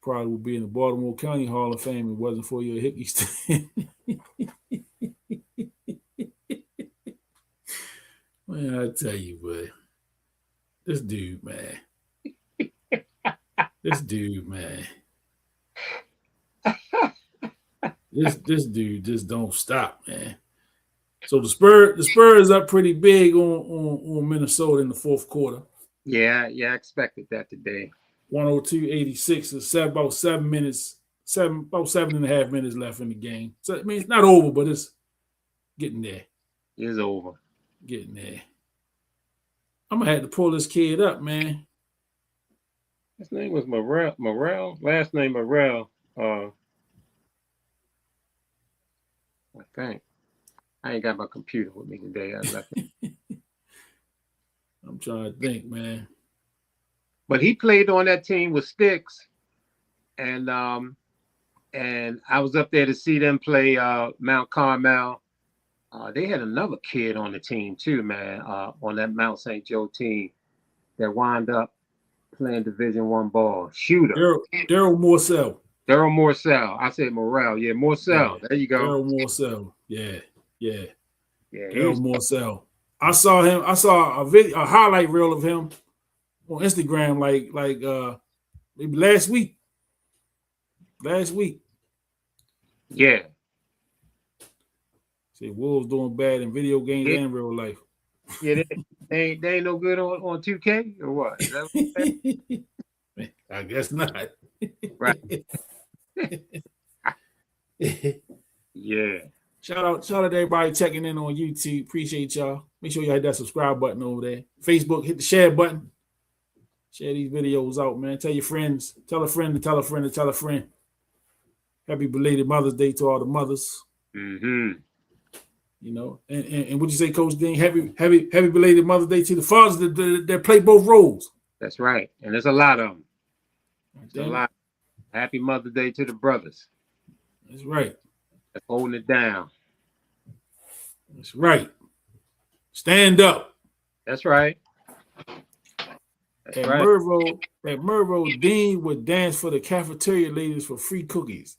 Probably would be in the Baltimore County Hall of Fame if it wasn't for your Hickey stand. Man, I tell you, boy, this dude, man. This dude, man. This dude just don't stop, man. So the Spurs up pretty big on Minnesota in the fourth quarter. Yeah, I expected that today. 102-86. It's about 7 minutes, about 7.5 minutes left in the game. So I mean it's not over, but it's getting there. It's over. Getting there. I'm gonna have to pull this kid up, man. His name was Morrell. Last name Morrell. I think. I ain't got my computer with me today. I left it. I'm trying to think, man. But he played on that team with Sticks, and I was up there to see them play Mount Carmel. They had another kid on the team too, man. On that Mount St. Joe team that wound up playing Division I ball. Shooter. Daryl Morcell. Daryl Morcell. I said Morrell. Yeah, Morcell. There you go. Daryl Morcell. Yeah. Daryl Morcell. I saw him. I saw a highlight reel of him on Instagram, like maybe last week. Yeah. See, Wolves doing bad in video games and real life. Yeah, they ain't no good on 2K or what? Is that what I guess not. right. Yeah. Shout out to everybody checking in on YouTube. Appreciate y'all. Make sure you hit that subscribe button over there. Facebook, hit the share button. Share these videos out, man. Tell your friends. Tell a friend to tell a friend to tell a friend. Happy belated Mother's Day to all the mothers. Mm-hmm. You know, and what you say, Coach Dean? Happy belated Mother's Day to the fathers that play both roles. That's right, and there's a lot of them. There's a lot. Happy Mother's Day to the brothers. That's right. That's holding it down. That's right. Stand up. That's right. At Mervo, Dean would dance for the cafeteria ladies for free cookies.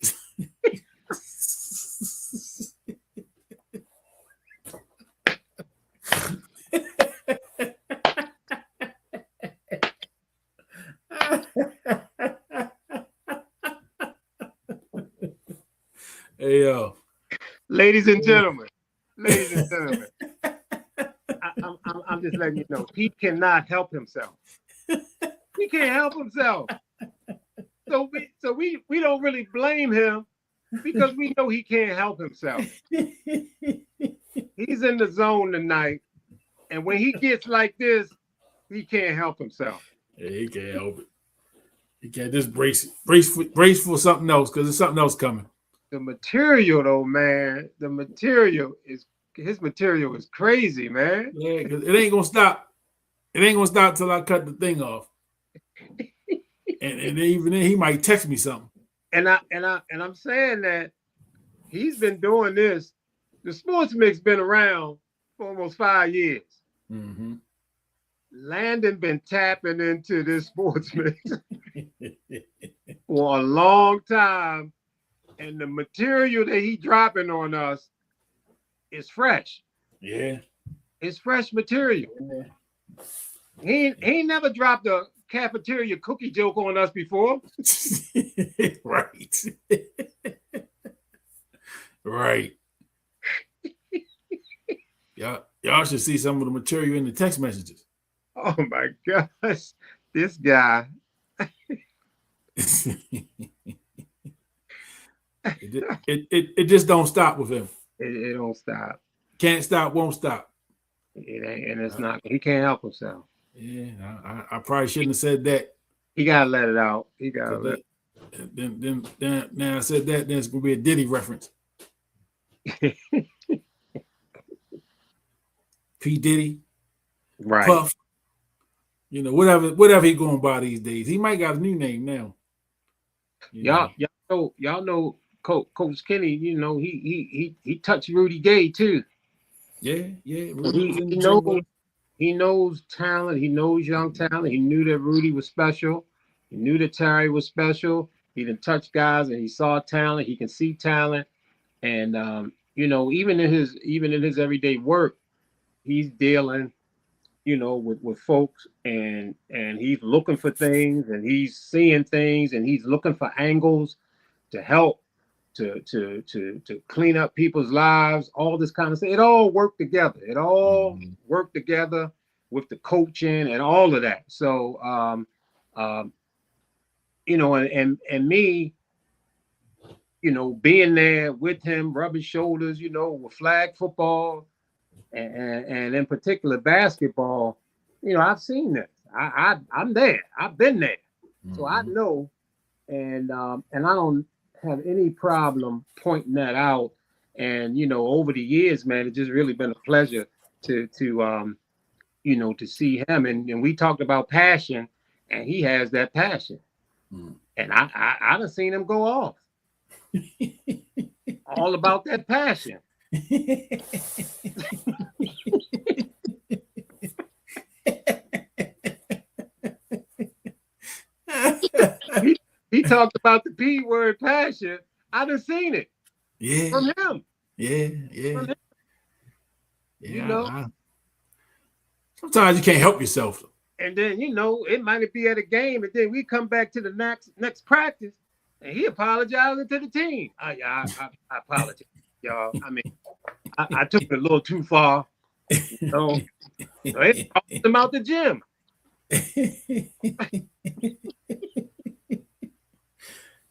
Hey, yo. Ladies and gentlemen, I'm just letting you know, he cannot help himself. He can't help himself. So we don't really blame him because we know he can't help himself. He's in the zone tonight, and when he gets like this, he can't help himself. Yeah, he can't help it. He can't just brace for something else because there's something else coming. The material, though, man, his material is crazy, man. Yeah, because it ain't gonna stop. It ain't gonna stop till I cut the thing off. and even then, he might text me something. And I'm saying that he's been doing this. The Sports Mix been around for almost 5 years. Mm-hmm. Landon been tapping into this Sports Mix for a long time. And the material that he dropping on us is fresh. Yeah. It's fresh material. Yeah. He never dropped a cafeteria cookie joke on us before. Right. Right. Y'all should see some of the material in the text messages. Oh my gosh. This guy. It just don't stop with him. It don't stop. Can't stop, won't stop. It ain't, and it's not. He can't help himself. Yeah, I probably shouldn't have said that. He gotta let it out. He gotta let. Then now I said that. Then it's gonna be a Diddy reference. P Diddy, right? Puff. You know, whatever he going by these days. He might got a new name now. Y'all know Coach Kenny. You know he touched Rudy Gay too. Yeah. he knows talent. He knows young talent. He knew that Rudy was special. He knew that Terry was special. He didn't touch guys, and he saw talent. He can see talent, and even in his everyday work, he's dealing, with folks, and he's looking for things, and he's seeing things, and he's looking for angles to help to clean up people's lives, all this kind of stuff. It all worked together. It all worked together with the coaching and all of that. So, and me, being there with him, rubbing shoulders, with flag football and in particular basketball, I've seen this. I'm there. I've been there. So I know, and I don't have any problem pointing that out. And over the years, man, it's just really been a pleasure to see him. And we talked about passion, and he has that passion. And I done seen him go off. All about that passion. He talked about the P word, passion. I done seen it. Yeah. From him. Yeah. From him. Yeah. Sometimes you can't help yourself. And then, it might be at a game, and then we come back to the next practice, and he apologizing to the team. I apologize, y'all. I mean, I took it a little too far. So it tossed him out the gym.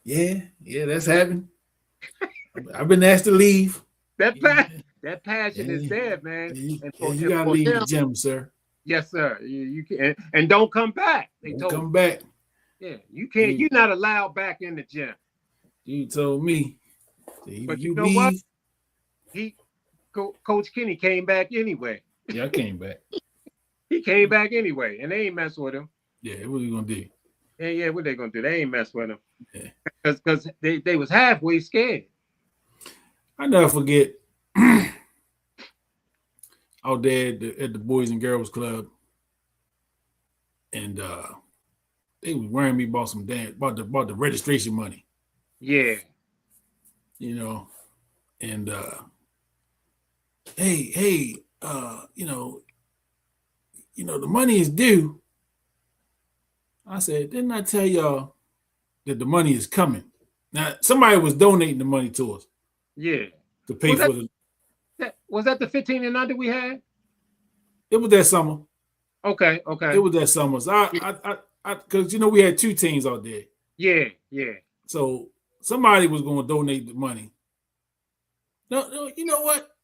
Yeah, that's happened. I've been asked to leave. That passion is there, man. You gotta leave the gym, sir. Yes, sir. You can, and don't come back. Don't come back. Yeah, you can't. You're not allowed back in the gym. You told me. But you know what? Coach Kenny came back anyway. Yeah, I came back. He came back anyway, and they ain't mess with him. Yeah, what are you gonna do? Yeah, what they gonna do? They ain't mess with him. Yeah. Because they was halfway scared. I never forget out there at the Boys and Girls Club, and they was worrying me about about the registration money. Yeah. And hey, the money is due. I said, didn't I tell y'all that the money is coming? Now, somebody was donating the money to us. Yeah. To pay for the. Was that the 15 and under we had? It was that summer. Okay. It was that summer. So because we had two teams out there. Yeah. So somebody was going to donate the money. No, you know what?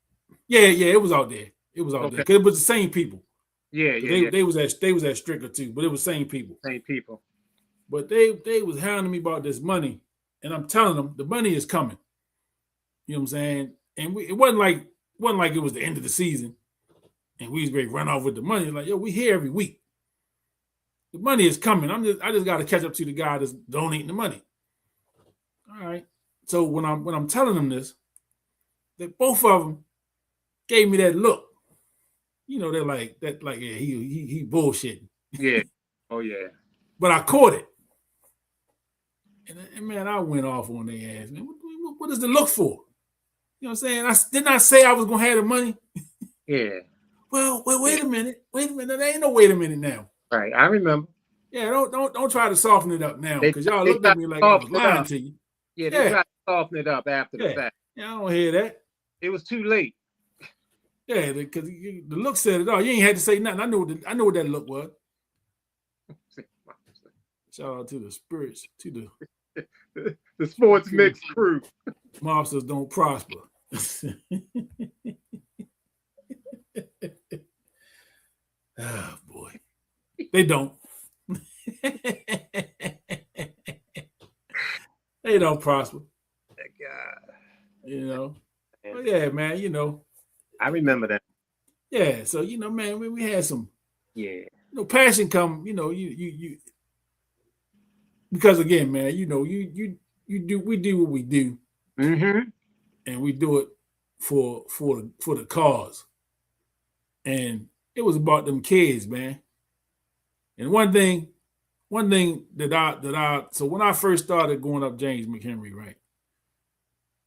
Yeah, it was out there. It was out there because it was the same people. Yeah. They was at Stricker too, but it was same people. Same people. But they was hounding me about this money, and I'm telling them the money is coming. You know what I'm saying? And it wasn't like it was the end of the season, and we was ready to run off with the money. Like, yo, we here every week. The money is coming. I just got to catch up to the guy that's donating the money. All right. So when I'm telling them this, that both of them gave me that look. They're like that. Like, yeah, he bullshitting. Yeah. Oh yeah. But I caught it. And man, I went off on their ass, man. What does it look for? You know what I'm saying? Didn't I say I was gonna have the money? Yeah. Well, wait a minute. There ain't no wait a minute now. Right. I remember. Yeah, don't try to soften it up now, because y'all looked at me like I was lying to you. Yeah, they tried to soften it up after the fact. Yeah, I don't hear that. It was too late. Yeah, because the look said it all. You ain't had to say nothing. I know what that look was. Shout out to the spirits, to the sports mix crew. Mobsters don't prosper. Oh boy, they don't. They don't prosper. God. But yeah, man. I remember that. Yeah, so man, we had some. Yeah. Passion come. You. Because again, man, we do what we do, and we do it for the cause, and it was about them kids, man. And one thing that I so when I first started going up James McHenry, right?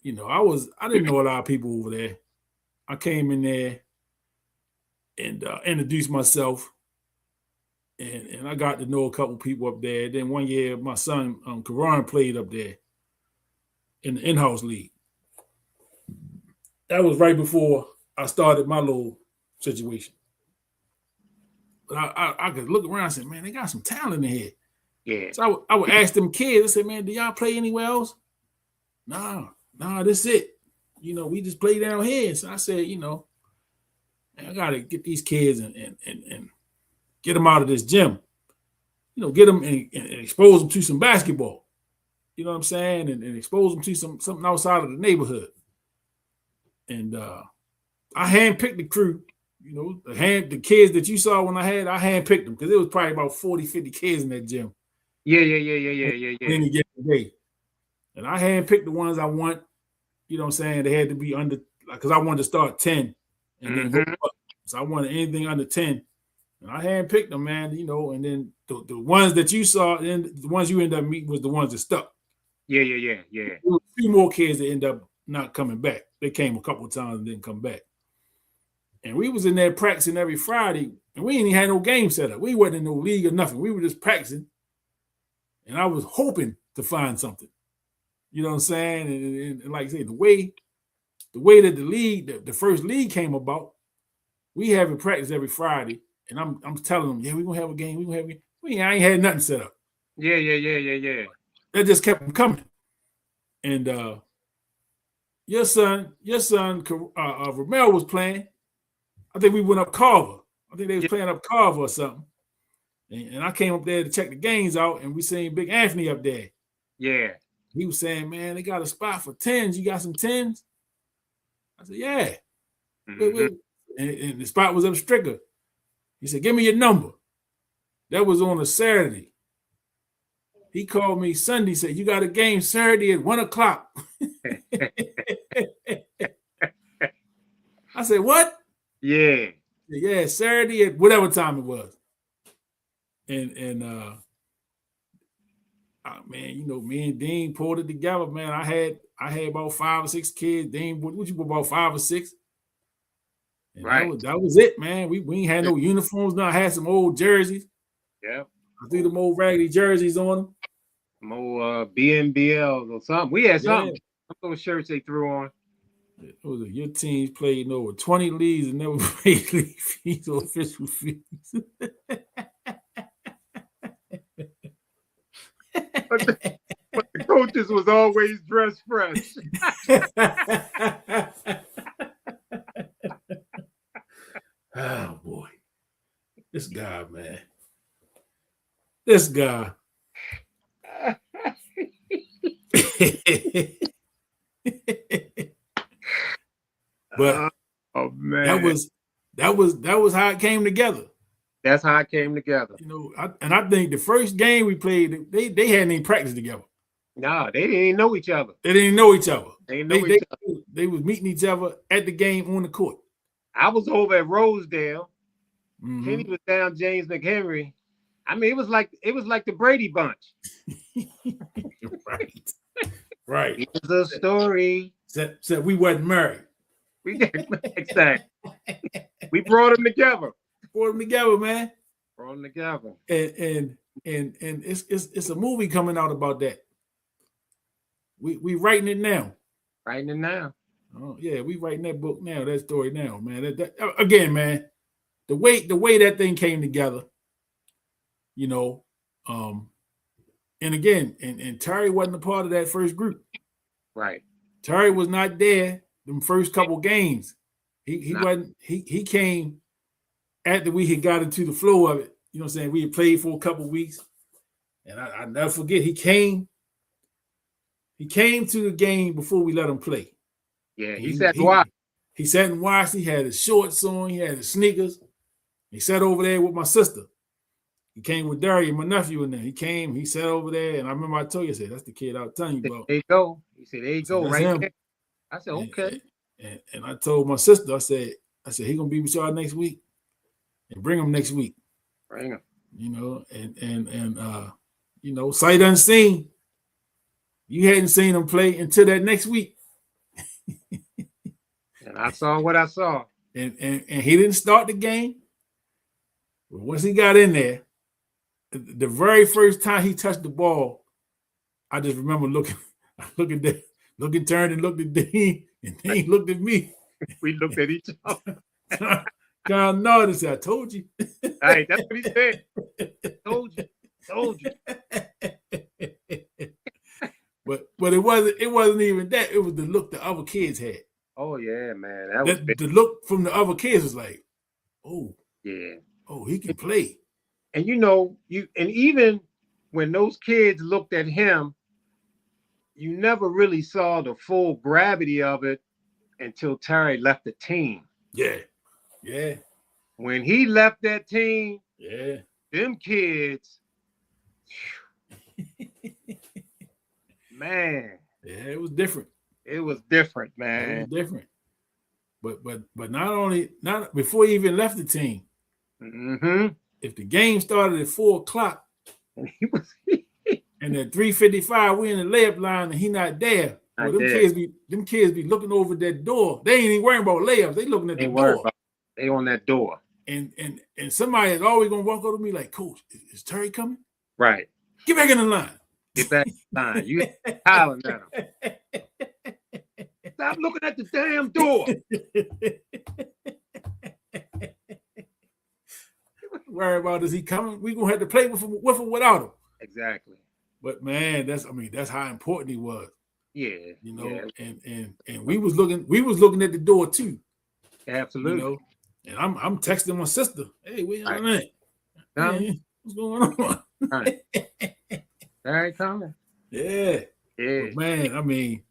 You know, I didn't know a lot of people over there. I came in there and introduced myself, and I got to know a couple people up there. Then one year, my son Karan played up there in the in-house league. That was right before I started my little situation. But I could look around and say, man, they got some talent in here. Yeah. So I would ask them kids, I said, man, do y'all play anywhere else? Nah, this is it. You know, we just play down here. So I said, you know, man, I gotta get these kids and get them out of this gym. You know, get them and expose them to some basketball. You know what I'm saying? And expose them to something outside of the neighborhood. And I handpicked the crew. You know, the kids that you saw when I handpicked them because it was probably about 40, 50 kids in that gym. Yeah. Any given day. And I handpicked the ones I want. You know what I'm saying? They had to be under, because I wanted to start 10 and then go up. So I wanted anything under 10. And I handpicked them, man, you know, and then the ones that you saw, and the ones you ended up meeting was the ones that stuck. Yeah. There were a few more kids that ended up not coming back. They came a couple of times and didn't come back. And we was in there practicing every Friday, and we ain't even had no game set up. We wasn't in no league or nothing. We were just practicing. And I was hoping to find something. You know what I'm saying? And like I say, the way that the league, the first league came about, we have it practice every Friday. And I'm telling them, yeah, we're gonna have a game. I ain't had nothing set up. Yeah. That just kept them coming. And your son, Romero was playing. I think we went up Carver. I think they was playing up Carver or something. And I came up there to check the games out, and we seen Big Anthony up there. Yeah. He was saying, man, they got a spot for 10s. You got some 10s? I said, yeah. And the spot was up Stricker. He said, give me your number. That was on a Saturday. He called me Sunday, said, you got a game Saturday at 1 o'clock. I said, what? Yeah. Yeah, Saturday at whatever time it was. And man, you know, me and Dean pulled it together, man. I had about 5 or 6 kids. Dean, what you put about 5 or 6? And right. That was it, man. We ain't had no uniforms. No, I had some old jerseys. Yeah. I threw them old raggedy jerseys on them. Some old BNBLs or something. We had something. Some those shirts they threw on. It was your teams played in over 20 leagues and never paid league fees or official fees. But the coaches was always dressed fresh. Oh boy, this guy, man, this guy. But oh man, that was how it came together. That's how it came together. You know, I think the first game we played, they hadn't even practiced together. No, they didn't even know each other. They didn't know each other. They was meeting each other at the game on the court. I was over at Rosedale. Kenny was down James McHenry. I mean, it was like the Brady Bunch. Right. It's a story. Said we wasn't married. Exactly. We brought them together. Brought them together, man. Brought them together. And it's a movie coming out about that. We writing it now. Writing it now. Oh yeah, we writing that book now, that story now, man. That again, man, the way that thing came together, you know, and again, and Terry wasn't a part of that first group. Right. Terry was not there them first couple games. He wasn't, he came after we had got into the flow of it. You know what I'm saying? We had played for a couple of weeks. And I never forget, he came to the game before we let him play. Yeah, he sat and watched. He sat and watched. He had his shorts on. He had his sneakers. He sat over there with my sister. He came with Darian, my nephew, in there. He came. He sat over there, and I remember I told you, I said, "That's the kid I was telling you about." There you go. He said, "There you go, right him. there." I said, "Okay." And I told my sister, I said, he gonna be with y'all next week. and bring them next week. Bring them. You know, and you know, sight unseen. You hadn't seen him play until that next week. And I saw what I saw. And he didn't start the game. But once he got in there, the very first time he touched the ball, I just remember looking, turned and looked at Dean, and Dean looked at me. We looked at each other. Kind of nodded and said, "I told you." Hey, that's what he said. Told you. But it wasn't even that. It was the look the other kids had. Oh yeah, man. That was the look from the other kids was like, oh yeah, oh, he can play. And you know, and even when those kids looked at him, you never really saw the full gravity of it until Terry left the team. Yeah. When he left that team, them kids, man. Yeah, it was different. It was different, man. It was different. But not before he even left the team. Mm-hmm. If the game started at 4:00 and he was and at 3:55 we in the layup line and he not there, them kids be looking over that door. They ain't even worrying about layups. They looking at the door. They on that door. And somebody is always gonna walk over to me like, "Coach, is Terry coming?" Right. Get back in the line. Get back in the line. You hollering at him. Stop looking at the damn door. Worry about is he coming? We gonna have to play with him without him. Exactly. But man, that's how important he was. Yeah. You know, and we was looking at the door too. Absolutely. You know? And I'm texting my sister. Hey, where y'all at? Hey, what's going on? Right. Terry coming. Yeah. But man, I mean,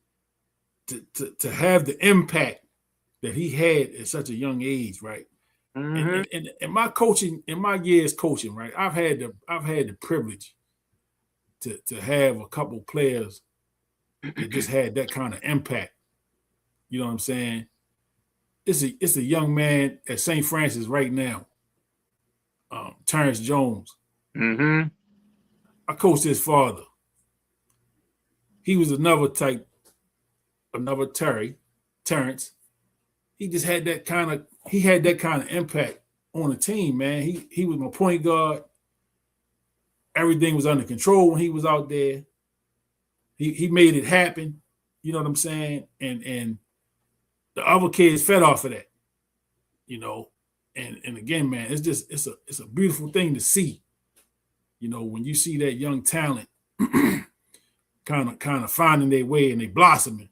to have the impact that he had at such a young age, right? Mm-hmm. And my coaching, in my years coaching, right? I've had the privilege to have a couple players that just had that kind of impact. You know what I'm saying? It's a young man at St. Francis right now, Terrence Jones. Mm-hmm. I coached his father. He was another Terrence. He just had that kind of impact on the team, man. He was my point guard. Everything was under control when he was out there. He made it happen. You know what I'm saying? And the other kids fed off of that. You know, and again, man, it's a beautiful thing to see. You know, when you see that young talent kind of finding their way and they blossoming,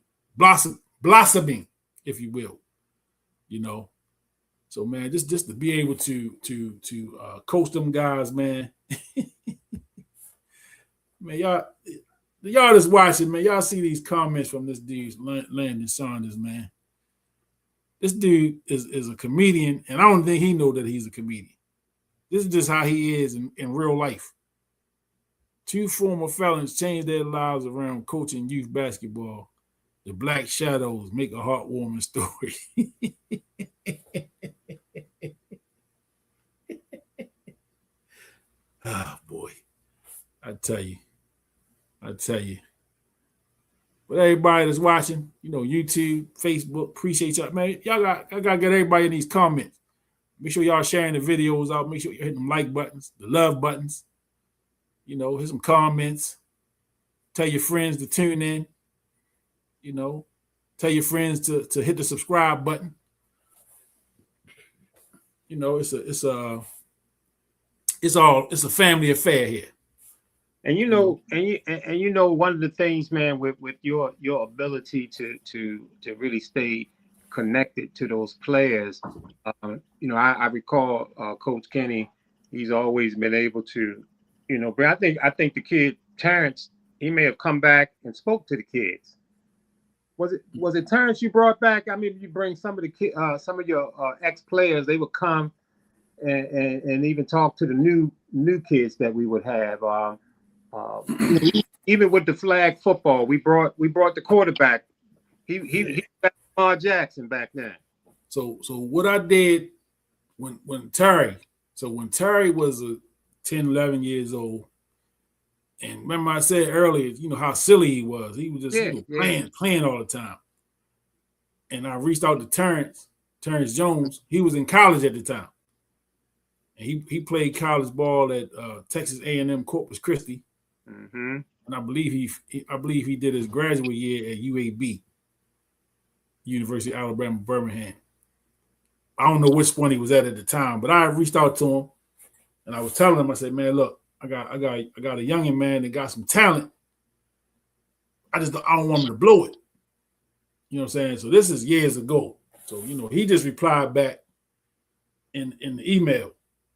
if you will. You know, so man, just to be able to coach them guys, man. Man, y'all that's watching, man, y'all see these comments from this dude, Landon Saunders, man. This dude is a comedian, and I don't think he know that he's a comedian. This is just how he is in real life. 2 former felons changed their lives around coaching youth basketball. The Black Shadows make a heartwarming story. Oh, boy. I tell you. But everybody that's watching, you know, YouTube, Facebook, appreciate y'all. Man, I gotta get everybody in these comments. Make sure y'all sharing the videos out. Make sure you're hitting them like buttons, the love buttons. You know, hit some comments. Tell your friends to tune in. You know, tell your friends to hit the subscribe button. You know, it's a family affair here. And you know, and you know, one of the things, man, with your ability to really stay connected to those players, you know, I recall Coach Kenny. He's always been able to, you know, but I think the kid Terrence, he may have come back and spoke to the kids. Was it Terrence you brought back? I mean, you bring some of the some of your ex-players, they would come and even talk to the new kids that we would have. Even with the flag football, we brought the quarterback. He Lamar Jackson back then. So what I did when Terry So when Terry was 10, 11 years old, and remember I said earlier, you know, how silly he was. He was just playing all the time. And I reached out to Terrence Jones. He was in college at the time. And he played college ball at Texas A&M Corpus Christi. Mm-hmm. And I believe he did his graduate year at UAB, University of Alabama, Birmingham. I don't know which one he was at the time, but I reached out to him and I was telling him, I said, man, look, I got a youngin' man that got some talent. I don't want him to blow it. You know what I'm saying? So this is years ago. So, you know, he just replied back in the email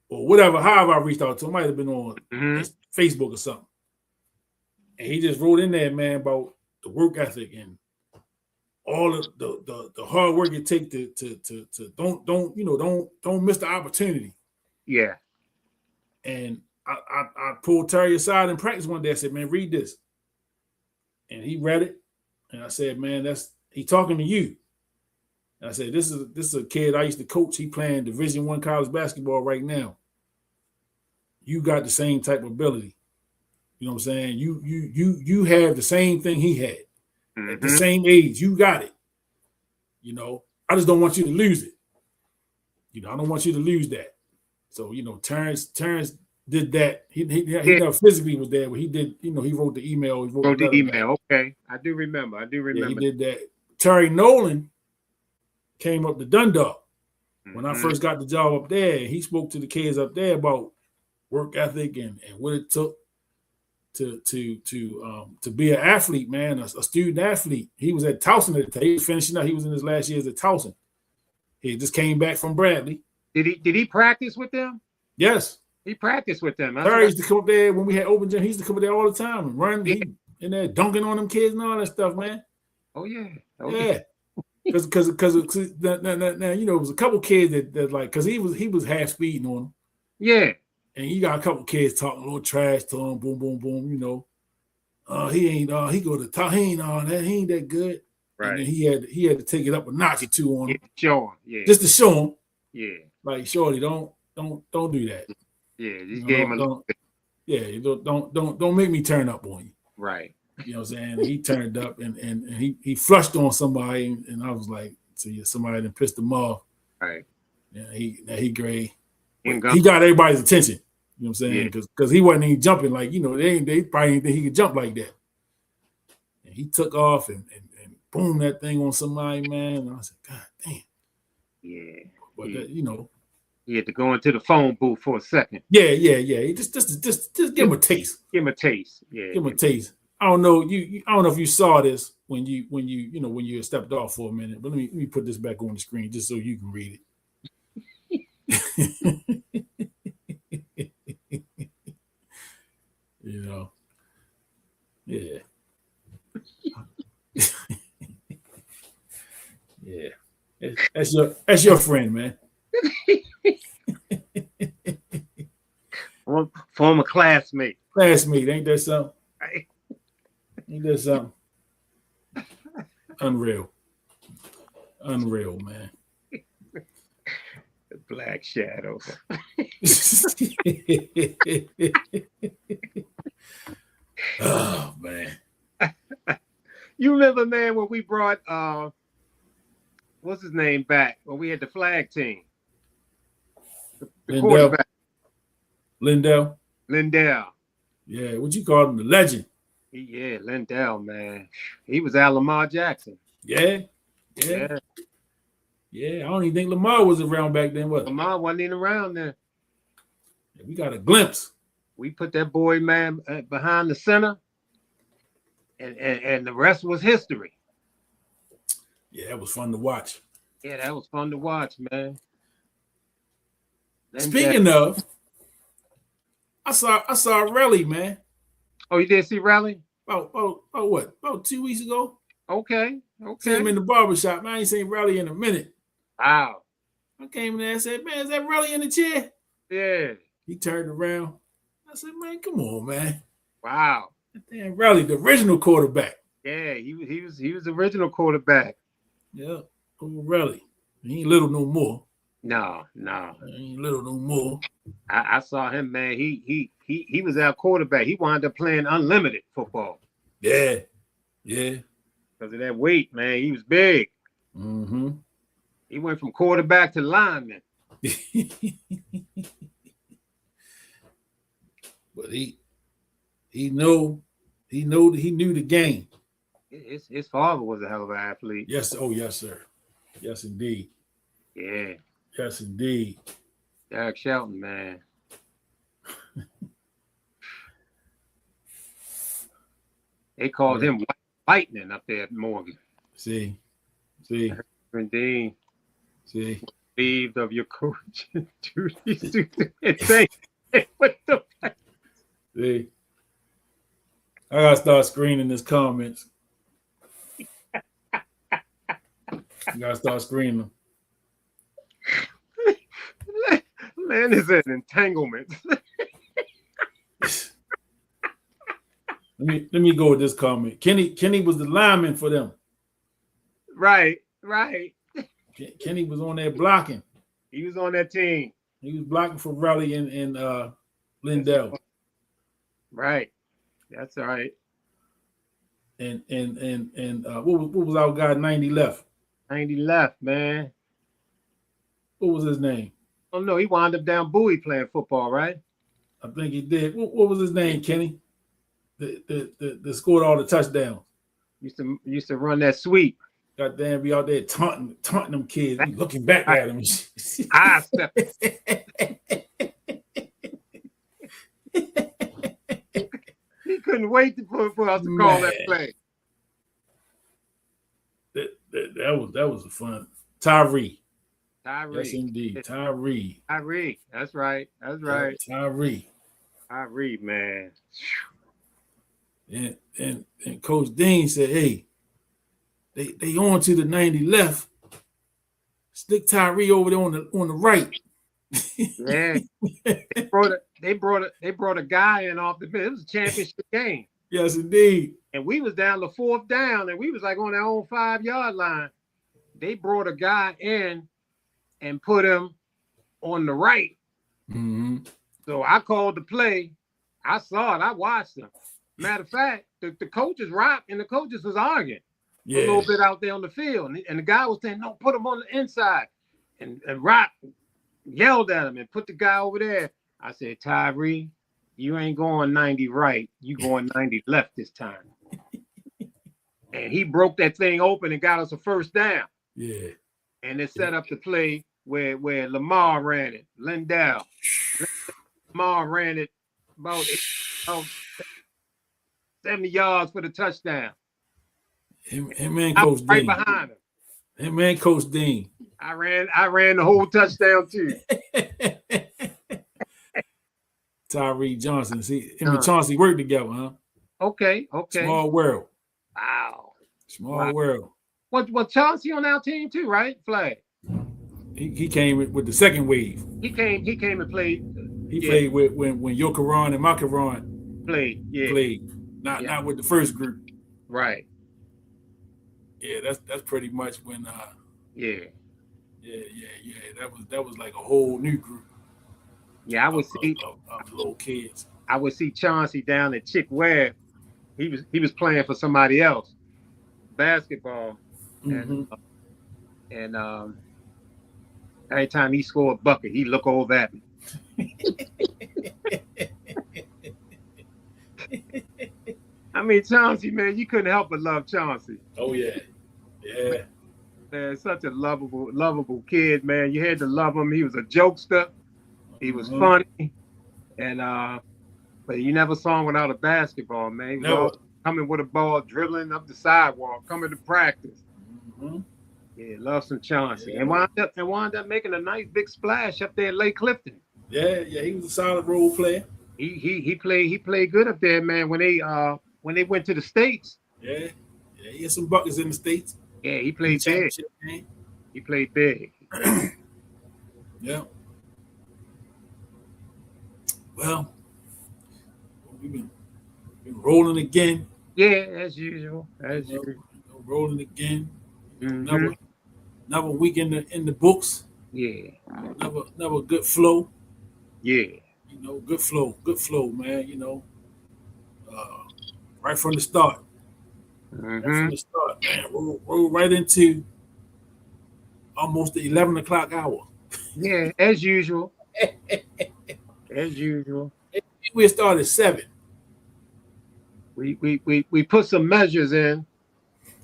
or whatever, however I reached out to him. Might have been on Facebook or something. And he just wrote in there, man, about the work ethic and all of the hard work it takes to don't miss the opportunity. Yeah. And I pulled Terry aside in practice one day. I said, man, read this. And he read it. And I said, man, he talking to you. And I said, this is a kid I used to coach. He playing Division I college basketball right now. You got the same type of ability. You know what I'm saying? You have the same thing he had. At the same age. You got it. You know, I just don't want you to lose it. You know, I don't want you to lose that. So, you know, Terrence did that. He never physically was there, but he did, you know, he wrote the email. He wrote the email. Okay. I do remember. Yeah, he did that. Terry Nolan came up to Dundalk when I first got the job up there. He spoke to the kids up there about work ethic and what it took to be an athlete, man, a student athlete. He was at Towson at the time. He was finishing up. He was in his last years at Towson. He just came back from Bradley. Did he practice with them? Yes. He practiced with them. Terry used to come up there when we had open gym. He used to come up there all the time and run. He in there dunking on them kids and all that stuff, man. Oh yeah. Yeah. Because now you know it was a couple kids that like because he was half speeding on them. Yeah. And you got a couple kids talking a little trash to him, boom, boom, boom, you know. He ain't he go to top, he ain't that good. Right. And then he had to take it up a notch or two on him. Show him, yeah. Just to show him. Yeah. Like, shorty, don't do that. Yeah, this game don't make me turn up on you. Right. You know what I'm saying? He turned up and he flushed on somebody and I was like, so somebody that pissed him off. Right. Yeah, he great. He got everybody's attention. You know what I'm saying? Because he wasn't even jumping like, you know, they probably didn't think he could jump like that. And he took off and boom that thing on somebody, man. And I said, God damn. Yeah. But that, you know. He had to go into the phone booth for a second. Yeah. Just give him a taste. Give him a taste. Yeah. Give him a taste. I don't know. I don't know if you saw this when you stepped off for a minute, but let me put this back on the screen just so you can read it. You know, yeah. Yeah. That's your friend, man. Former classmate. Ain't that something? Ain't that something? Unreal, man. The Black Shadow. Oh man. You remember, man, when we brought what's his name back when we had the flag team? The quarterback. Lindell. Yeah, what you call him? The legend. Yeah, Lindell, man. He was at Lamar Jackson. Yeah. I don't even think Lamar was around back then, was Lamar wasn't even around then. Yeah, we got a glimpse. We put that boy, man, behind the center, and the rest was history. Yeah, that was fun to watch. Yeah, that was fun to watch, man. Speaking of, I saw Relly, man. Oh, you did see Relly? Oh, what? About 2 weeks ago. Okay. See him in the barbershop. Man, I ain't seen Relly in a minute. Wow. I came in there and said, man, is that Relly in the chair? Yeah. He turned around. I said, man, come on, man. Wow. Damn, Relly, the original quarterback. Yeah, he was the original quarterback. Yeah, old Relly. He ain't little no more. No. Ain't little no more. I saw him, man. He was our quarterback. He wound up playing unlimited football. Yeah. Because of that weight, man. He was big. Mm-hmm. He went from quarterback to lineman. But he knew the game. His father was a hell of an athlete. Yes. Oh, yes, sir. Yes, indeed. Yeah. Yes, indeed. Derek Shelton, man. They called him Lightning up there at Morgan. See. Indeed. See. Relieved of your coach duties to say what the fuck? See. I gotta start screening his comments. You gotta start screening them. Man, is an entanglement. Let me go with this comment. Kenny was the lineman for them. Right. Kenny was on there blocking. He was on that team. He was blocking for Raleigh and Lindell. Right. That's all right. And what was our guy 90 left? 90 left, man. What was his name? Oh no, he wound up down Bowie playing football, right? I think he did. What was his name, Kenny? The scored all the touchdowns. Used to run that sweep. Goddamn, be out there taunting them kids, be looking back at them. I step. He couldn't wait for us to call that play. That was a fun. Tyree. Yes, indeed. Tyree. That's right. Tyree, man. And Coach Dean said, "Hey, they on to the 90 left. Stick Tyree over there on the right." Yeah. They brought a guy in off the bench. It was a championship game. Yes, indeed. And we was down the fourth down, and we was like on our own 5-yard line. They brought a guy in and put him on the right. Mm-hmm. So I called the play. I saw it. I watched him. Matter of fact, the coaches rocked and the coaches was arguing a little bit out there on the field. And the guy was saying, no, put him on the inside. And Rock yelled at him and put the guy over there. I said, Tyree, you ain't going 90 right. You going 90 left this time. And he broke that thing open and got us a first down. Yeah. And it set up the play where Lamar ran it. Lindell. Lamar ran it about 70 yards for the touchdown. Him and Coach Dean. Right behind him. Him and Coach Dean. I ran the whole touchdown too. Tyree Johnson. See, him and Chauncey work together, huh? Okay. Small world. Wow. Small world. Was Chauncey on our team too, right? Flag. He came with the second wave. He came and played. He played with when Yokaran and Makaran played. Yeah. Played. Not with the first group. Right. Yeah, that's pretty much when Yeah. That was like a whole new group. Yeah, I would see of little kids. I would see Chauncey down at Chick Webb. He was playing for somebody else, basketball, mm-hmm. and every time he scored a bucket, he look over at me. I mean, Chauncey, man, you couldn't help but love Chauncey. Oh yeah. Man, such a lovable kid, man. You had to love him. He was a jokester. He was funny, and but you never saw him without a basketball, man. He was always coming with a ball, dribbling up the sidewalk, coming to practice. Mm-hmm. Yeah, love some Chauncey, and wound up making a nice big splash up there at Lake Clifton. Yeah, he was a solid role player. He played good up there, man. When they went to the States. Yeah, he had some buckets in the States. Yeah, he played big. He played big. Yeah. Well, we've been rolling again. Yeah, as usual. Rolling again. Mm-hmm. Another week in the books. Yeah. Never good flow. Yeah. You know, good flow, man. You know, right from the start, Mm-hmm. man. Roll right into almost the 11 o'clock hour. Yeah, as usual. As usual. We started at 7. We put some measures in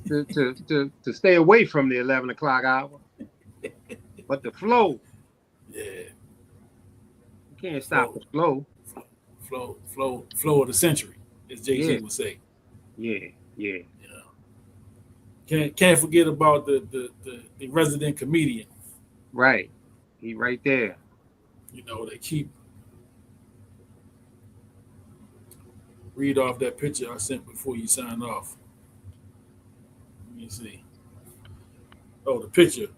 to stay away from the 11 o'clock hour. But the flow, Yeah, you can't stop flow, the flow. flow of the century, as Jay Z Yeah, would say. yeah, yeah. You know, can't forget about the resident comedian. Right. He right there. You know, they keep read off that picture I sent before you sign off. Let me see. Oh, the picture.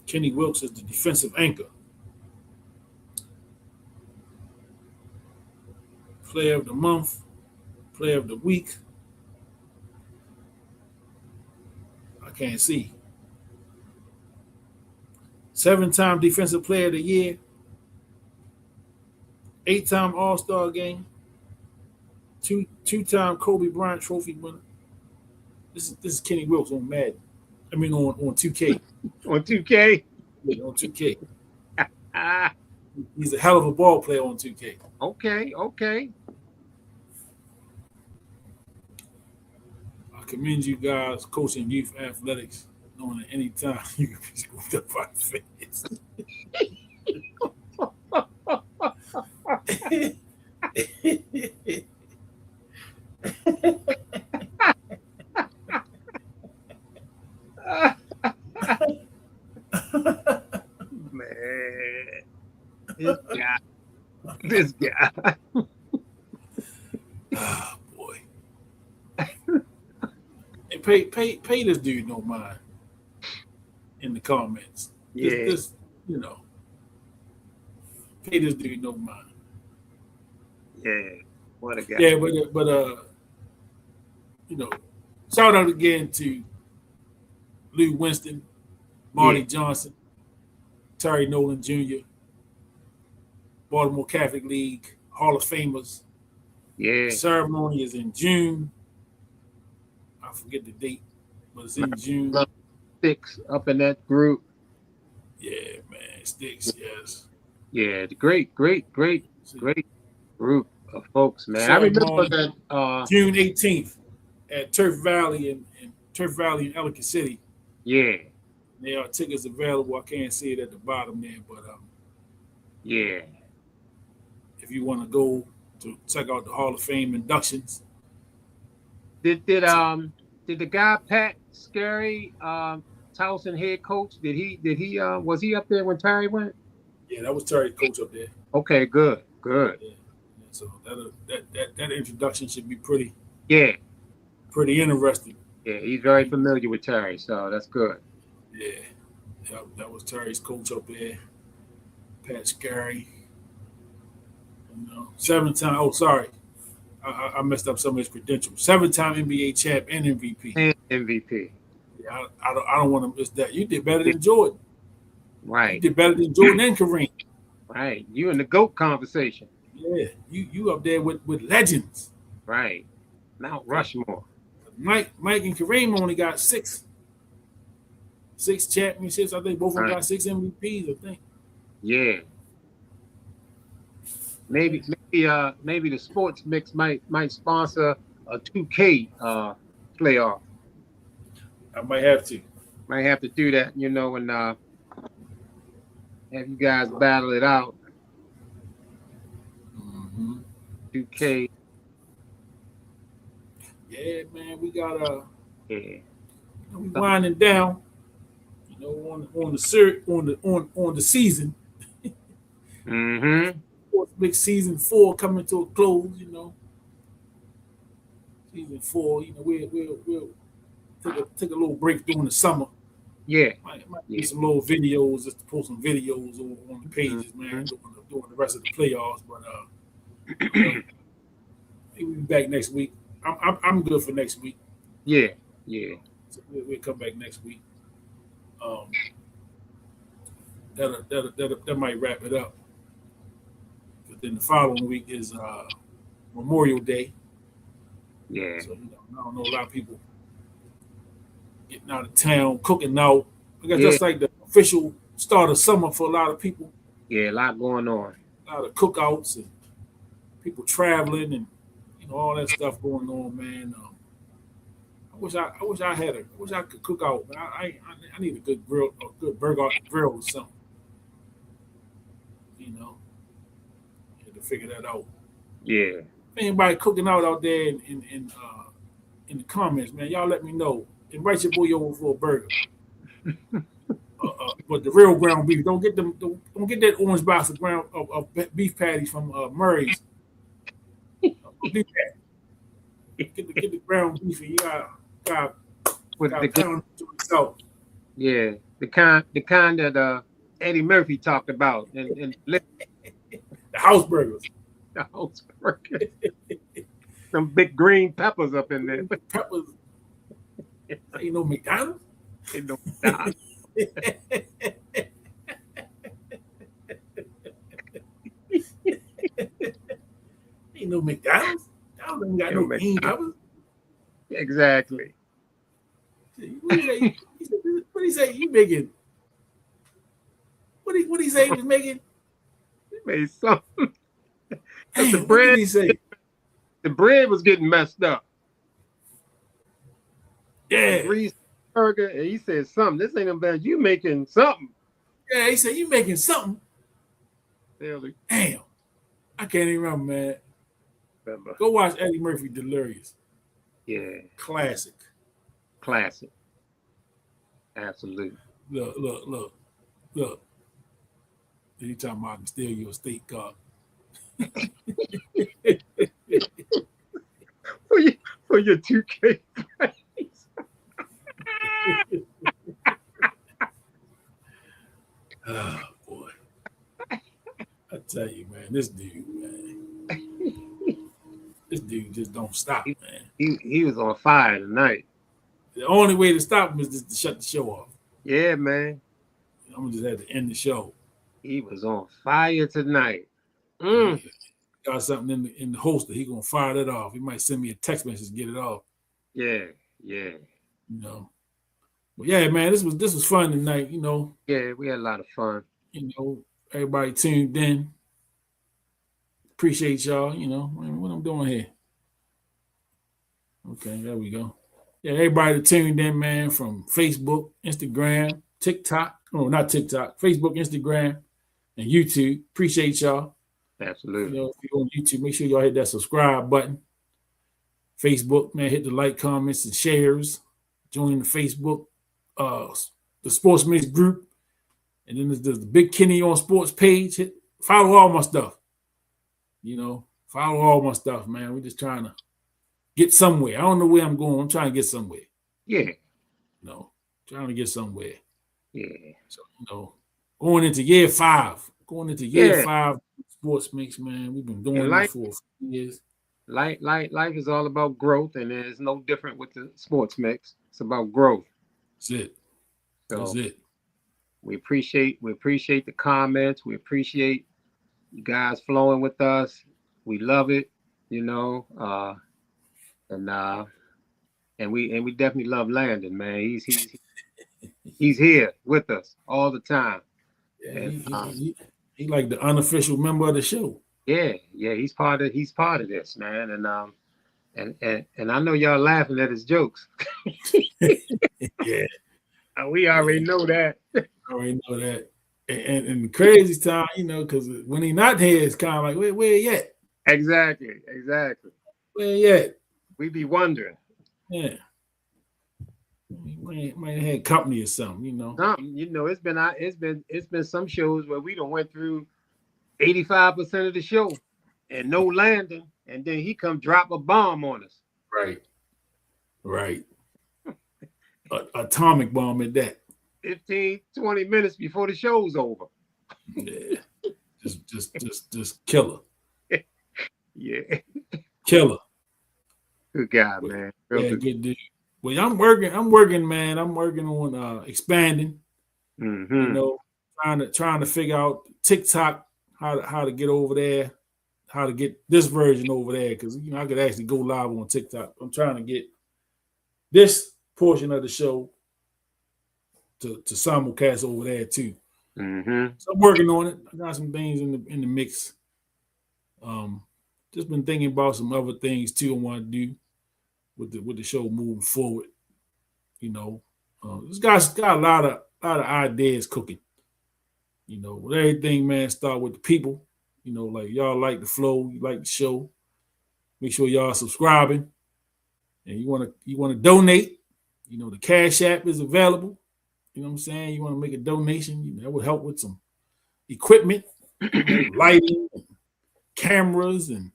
Kenny Wilkes is the defensive anchor. Player of the month, player of the week. I can't see. 7-time defensive player of the year. 8-time All-Star game. Two-time Kobe Bryant Trophy winner. This is Kenny Wilkes on Madden. I mean on 2K. On 2K. Yeah, on 2K. Ah, He's a hell of a ball player on 2K. okay. I commend you guys coaching youth athletics, knowing that any time you can be scooped up by the fans. Man. This guy. Oh boy. Hey, pay this dude no mind in the comments. Yeah. This, you know, pay this dude no mind. Yeah. What a guy. Yeah, but you know, shout out again to Lou Winston, Marty Johnson, Terry Nolan Jr., Baltimore Catholic League Hall of Famers. Yeah. The ceremony is in June. I forget the date, but it's in June. Sticks up in that group. Yeah, man, Sticks, yes. Yeah, the great group of folks, man. Ceremony, I remember that June 18th at Turf Valley in Ellicott City. Yeah. There are tickets available. I can't see it at the bottom there, but yeah. if you want to go to check out the Hall of Fame inductions. Did the guy Pat Scary, Towson head coach, was he up there when Terry went? Yeah, that was Terry's coach up there. Okay, good. Yeah. So that introduction should be pretty interesting. Yeah, he's very familiar with Terry, so that's good. Yeah, that was Terry's coach up there, Pat Scary. You know, 7-time. Oh, sorry, I messed up some of his credentials. 7-time NBA champ and MVP. And MVP. Yeah, I don't want to miss that. You did better than Jordan. Right. You did better than Jordan and Kareem. Right. You in the GOAT conversation. Yeah, you up there with legends. Right. Mount Rushmore. Mike and Kareem only got 6 championships. I think both of them got 6 MVPs, I think. Yeah. Maybe the sports mix might sponsor a 2K playoff. I might have to. Might have to do that, you know, and have you guys battle it out. 2K. Yeah, man, we got we winding down. You know, on the season. Sports Mix season 4 coming to a close. You know, season 4. You know, we'll take a little break during the summer. Yeah, might do some little videos, just to post some videos on the pages, man, during the rest of the playoffs. But maybe we'll be back next week. I'm good for next week. Yeah, yeah, So we'll come back next week. Um, that might wrap it up. But then the following week is Memorial Day. yeah, So I don't know, a lot of people getting out of town, cooking out. I guess yeah, that's like the official start of summer for a lot of people. yeah. A lot going on. A lot of cookouts and people traveling and all that stuff going on, man. I wish I could cook out, but I need a good burger grill or something. Had to figure that out. Yeah, Anybody cooking out there in the comments, man, y'all let me know. Invite your boy over for a burger. But the real ground beef, don't get them. Don't get that orange box of beef patties from Murray's. Don't do that. Get the ground beef, and you got with the pound it to itself. yeah, the kind that Eddie Murphy talked about and The house burgers. the house burger. Some big green peppers up in there. Peppers. Ain't no McDonald's. Ain't no McDonald's. Ain't no McDonald's. I don't got no green peppers. Exactly. What do you say? You making? What do he say he was making? He made something. Damn, The what bread, did he say? the bread was getting messed up. Yeah. Greased burger, and he said something. This ain't about you making something. Yeah, he said you making something. Really Damn. I can't even remember, man. remember. Go watch Eddie Murphy Delirious. Yeah, Classic. classic. Absolutely. Look. He talking about I can steal your estate car. For your 2K price. Oh boy. I tell you, man, this dude, this dude just don't stop, man. He was on fire tonight. The only way to stop him is just to shut the show off. Yeah, man. I'm gonna just have to end the show. He was on fire tonight. Got something in the holster. He gonna fire that off. He might send me a text message to get it off. Yeah. But yeah, man, this was fun tonight. Yeah, we had a lot of fun. Everybody tuned in. Appreciate y'all. What I'm doing here. Okay, there we go. Yeah, everybody that tuned in, man, from Facebook, Instagram, TikTok. Oh, not TikTok. Facebook, Instagram, and YouTube. Appreciate y'all. Absolutely. If you're on YouTube, make sure y'all hit that subscribe button. Facebook, man, hit the like, comments, and shares. Join the Facebook, the Sports Mix group. And then there's the Big Kenny on Sports page. Follow all my stuff. Follow all my stuff, man. We're just trying to get somewhere. I don't know where I'm going. I'm trying to get somewhere. Yeah. Trying to get somewhere. Yeah. So, going into year 5. Going into year 5 Sports Mix, man. We've been doing this for a few years. Life is all about growth, and it's no different with the Sports Mix. It's about growth. That's it. That's it. We appreciate the comments. We appreciate you guys flowing with us. We love it, and we definitely love Landon, man. He's here with us all the time. Yeah, he like the unofficial member of the show. Yeah, he's part of this, man, and I know y'all laughing at his jokes. Yeah, we already know that. And the crazy time, because when he not here, it's kind of like, where you at? Exactly. Where you at? We be wondering. Yeah. Might have had company or something, It's been some shows where we done went through 85% of the show and no Landon, and then he come drop a bomb on us. Right. Atomic bomb at that. 15-20 minutes before the show's over. Yeah. Just killer. Yeah. Killer. Good guy, But, man. yeah, good dude. Well, I'm working, man. I'm working on expanding. You know, trying to figure out TikTok how to get over there, how to get this version over there, because I could actually go live on TikTok. I'm trying to get this portion of the show to simulcast over there too. So I'm working on it. I got some things in the mix. Just been thinking about some other things too I want to do with the show moving forward. This guy's got a lot of ideas cooking. With everything, man, start with the people. Like y'all like the flow, you like the show. Make sure y'all subscribing, and you wanna donate. The Cash App is available. You know what I'm saying? You want to make a donation, that would help with some equipment, lighting, cameras, and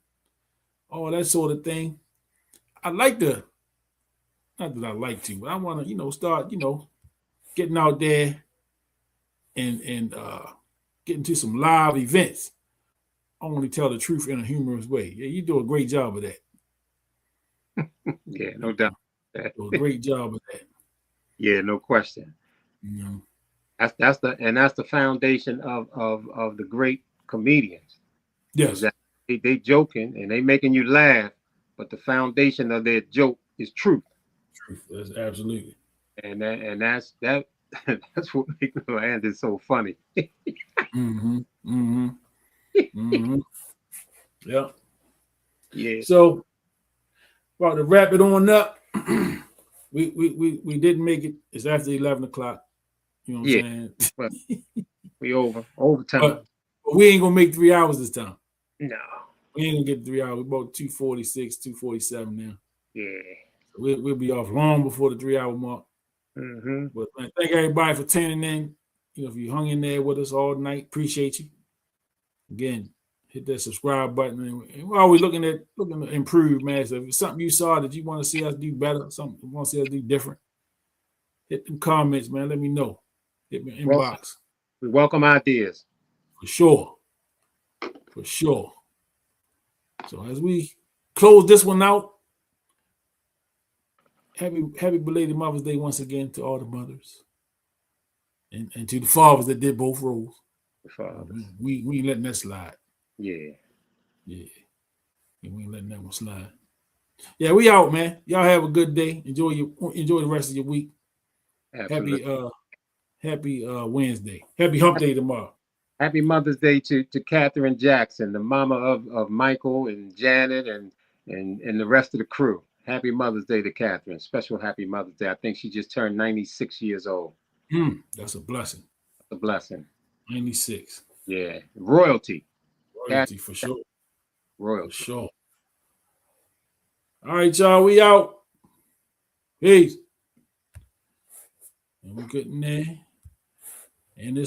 all that sort of thing. I like to, not that I like to, but I want to, start, getting out there and getting to some live events. I want to tell the truth in a humorous way. Yeah, you do a great job of that. Yeah, no doubt. Do a great job of that. Yeah, no question. That's the foundation of the great comedians. Yes. They joking and they making you laugh, but the foundation of their joke is truth. Truth. That's absolutely. And that's that's what makes Landon so funny. Yeah. Yeah. So about to wrap it on up. we didn't make it. It's after 11 o'clock. You know what I'm saying? But we overtime. But we ain't gonna make 3 hours this time. No. We ain't gonna get 3 hours. We're about 246, 247 now. Yeah. So we'll be off long before the 3 hour mark. But man, thank everybody for tuning in. If you hung in there with us all night, appreciate you. Again, hit that subscribe button. And we're always looking to improve, man. So if it's something you saw that you want to see us do better, something you want to see us do different, hit them comments, man. Let me know. Hit me inbox. We welcome ideas. For sure. For sure. So as we close this one out, happy belated Mother's Day once again to all the mothers. And to the fathers that did both roles. We ain't letting that slide. Yeah. We ain't letting that one slide. Yeah, we out, man. Y'all have a good day. Enjoy the rest of your week. Absolutely. Happy Wednesday. Happy Hump Day tomorrow. Happy Mother's Day to Catherine Jackson, the mama of Michael and Janet and the rest of the crew. Happy Mother's Day to Catherine. Special happy Mother's Day. I think she just turned 96 years old. That's a blessing. That's a blessing. 96. Yeah. Royalty. Royalty for sure. Royalty. For sure. All right, y'all. We out. Peace. And we getting there. And this